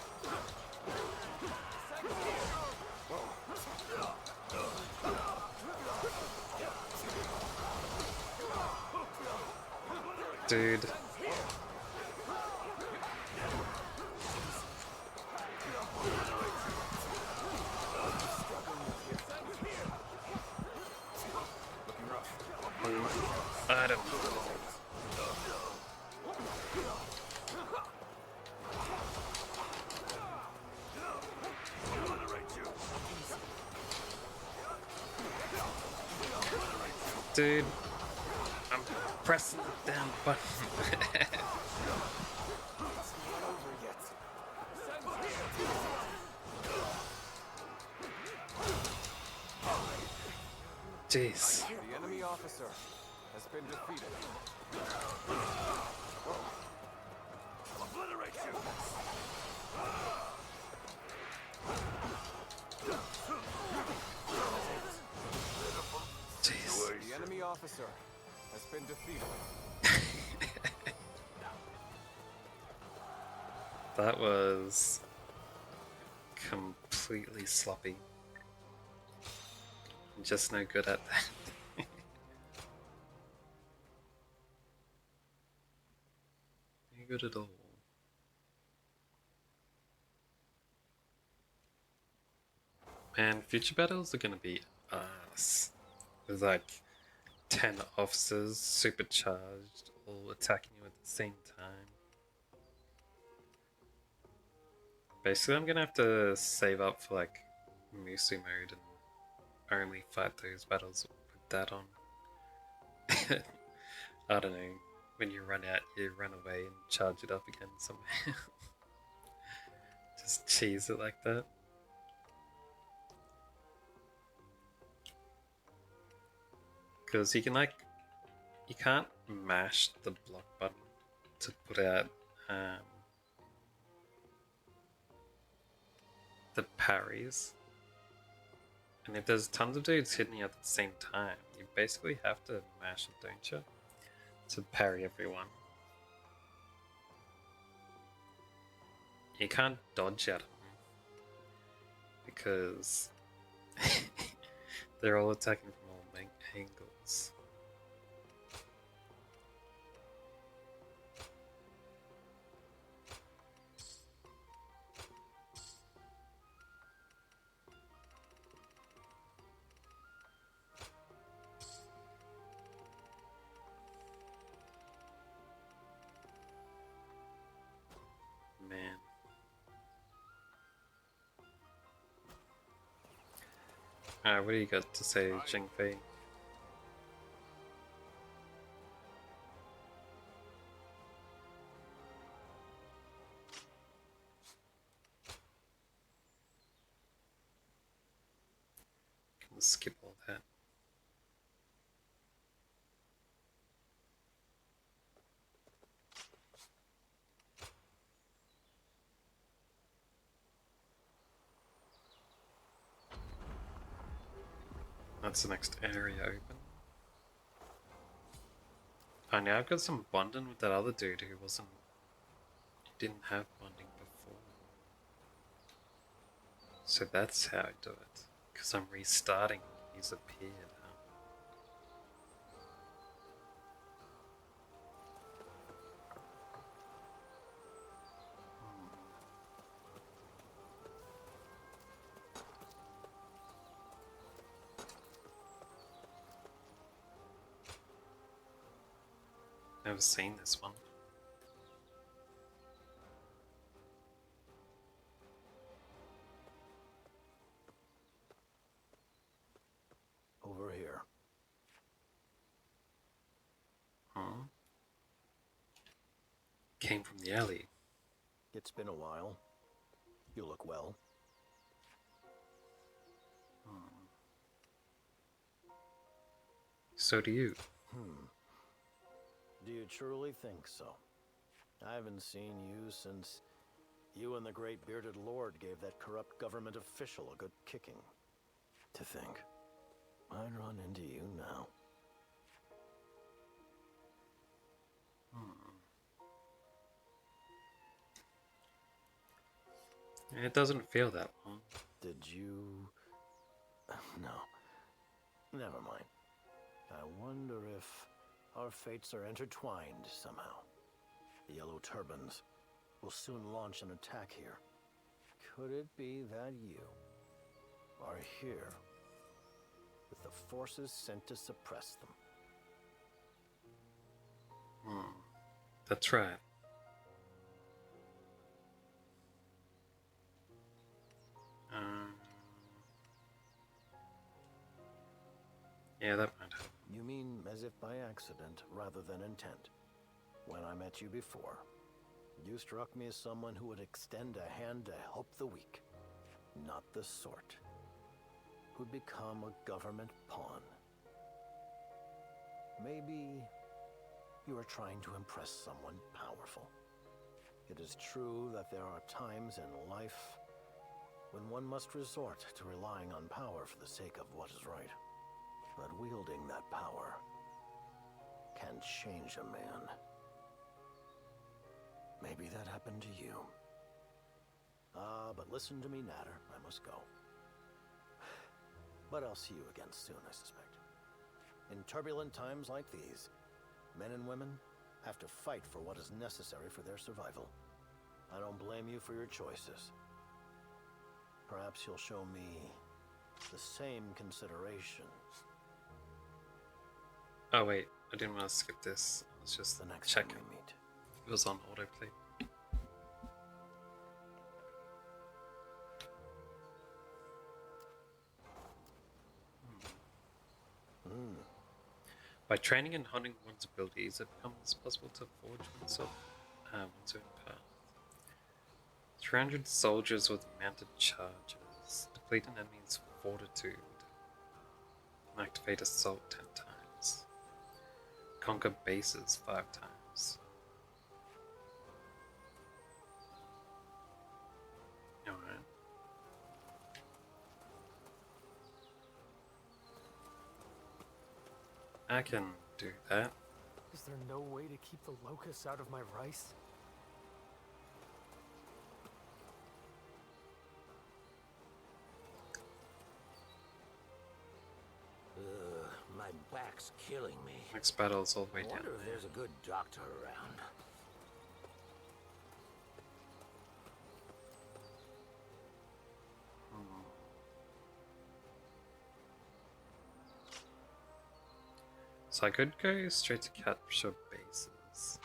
Dude. Item. Dude, I'm pressing the damn button. Jeez. The enemy officer has been defeated. Obliterate you! Jeez. The enemy officer has been defeated. That was completely sloppy. I'm just no good at that. No good at all. Man, future battles are gonna be ass. There's like 10 officers supercharged, all attacking you at the same time. Basically, I'm gonna have to save up for like Musu mode and only fight those battles with that on. I don't know. When you run out, you run away and charge it up again somehow. Just cheese it like that. Because you can you can't mash the block button to put out the parries. And if there's tons of dudes hitting you at the same time, you basically have to mash it, don't you? To parry everyone. You can't dodge at them. Because they're all attacking from all angles. Man. Alright, what do you got to say, Jing Fei? Can skip all that. That's the next area open. Oh, now I've got some bonding with that other dude who didn't have bonding before. So that's how I do it. Because I'm restarting, he's appeared now. Never seen this one. Over here. Huh? Came from the alley. It's been a while. You look well. So do you. Do you truly think so? I haven't seen you since you and the great bearded lord gave that corrupt government official a good kicking. To think, I'd run into you now. It doesn't feel that long. Did you... No. Never mind. I wonder if our fates are intertwined somehow. The Yellow Turbans will soon launch an attack here. Could it be that you are here with the forces sent to suppress them? That's right. Yeah, that might happen. You mean as if by accident rather than intent? When I met you before, you struck me as someone who would extend a hand to help the weak. Not the sort who'd become a government pawn. Maybe you are trying to impress someone powerful. It is true that there are times in life when one must resort to relying on power for the sake of what is right. But wielding that power can change a man. Maybe that happened to you. But listen to me, Natter. I must go. But I'll see you again soon, I suspect. In turbulent times like these, men and women have to fight for what is necessary for their survival. I don't blame you for your choices. Perhaps you'll show me the same consideration. Oh wait, I didn't want to skip this. I was just the next checking. time we meet. It was on autoplay. By training and honing one's abilities, it becomes possible to forge one's own path. 300 soldiers with mounted charges, deplete an enemy's fortitude, and activate assault 10 times. Conquer bases 5 times. Alright. I can do that. Is there no way to keep the locusts out of my rice? My back's killing me. Next battle is all the way I down wonder if there. there's a good doctor around. So I could go straight to capture bases.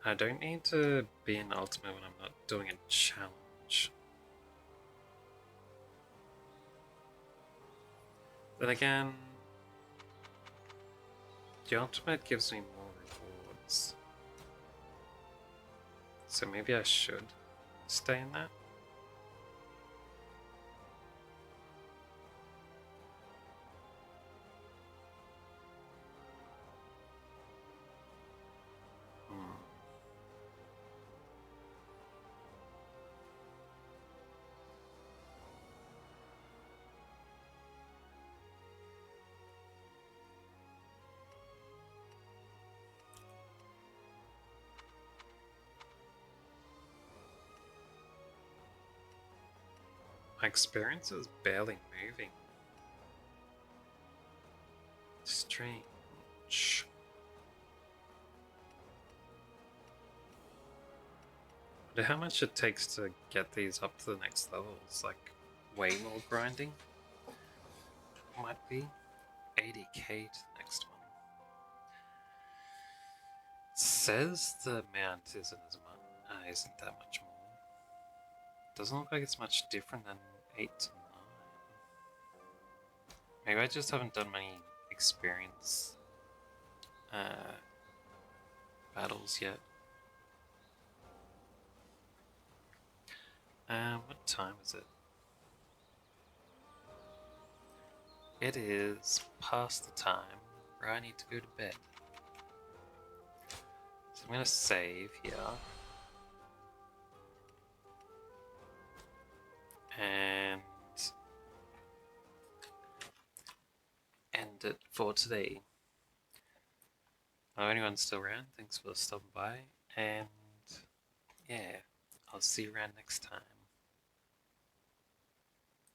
I don't need to be an ultimate when I'm not doing a challenge. Then again, the ultimate gives me more rewards. So maybe I should stay in that. My experience is barely moving. Strange. I wonder how much it takes to get these up to the next levels. Like, way more grinding? Might be. 80k to the next one. Says the amount isn't that much more. Doesn't look like it's much different than 8 to 9. Maybe I just haven't done many experience battles yet. What time is it? It is past the time where I need to go to bed. So I'm gonna save here. And end it for today. If anyone's still around, thanks for stopping by, and yeah, I'll see you around next time.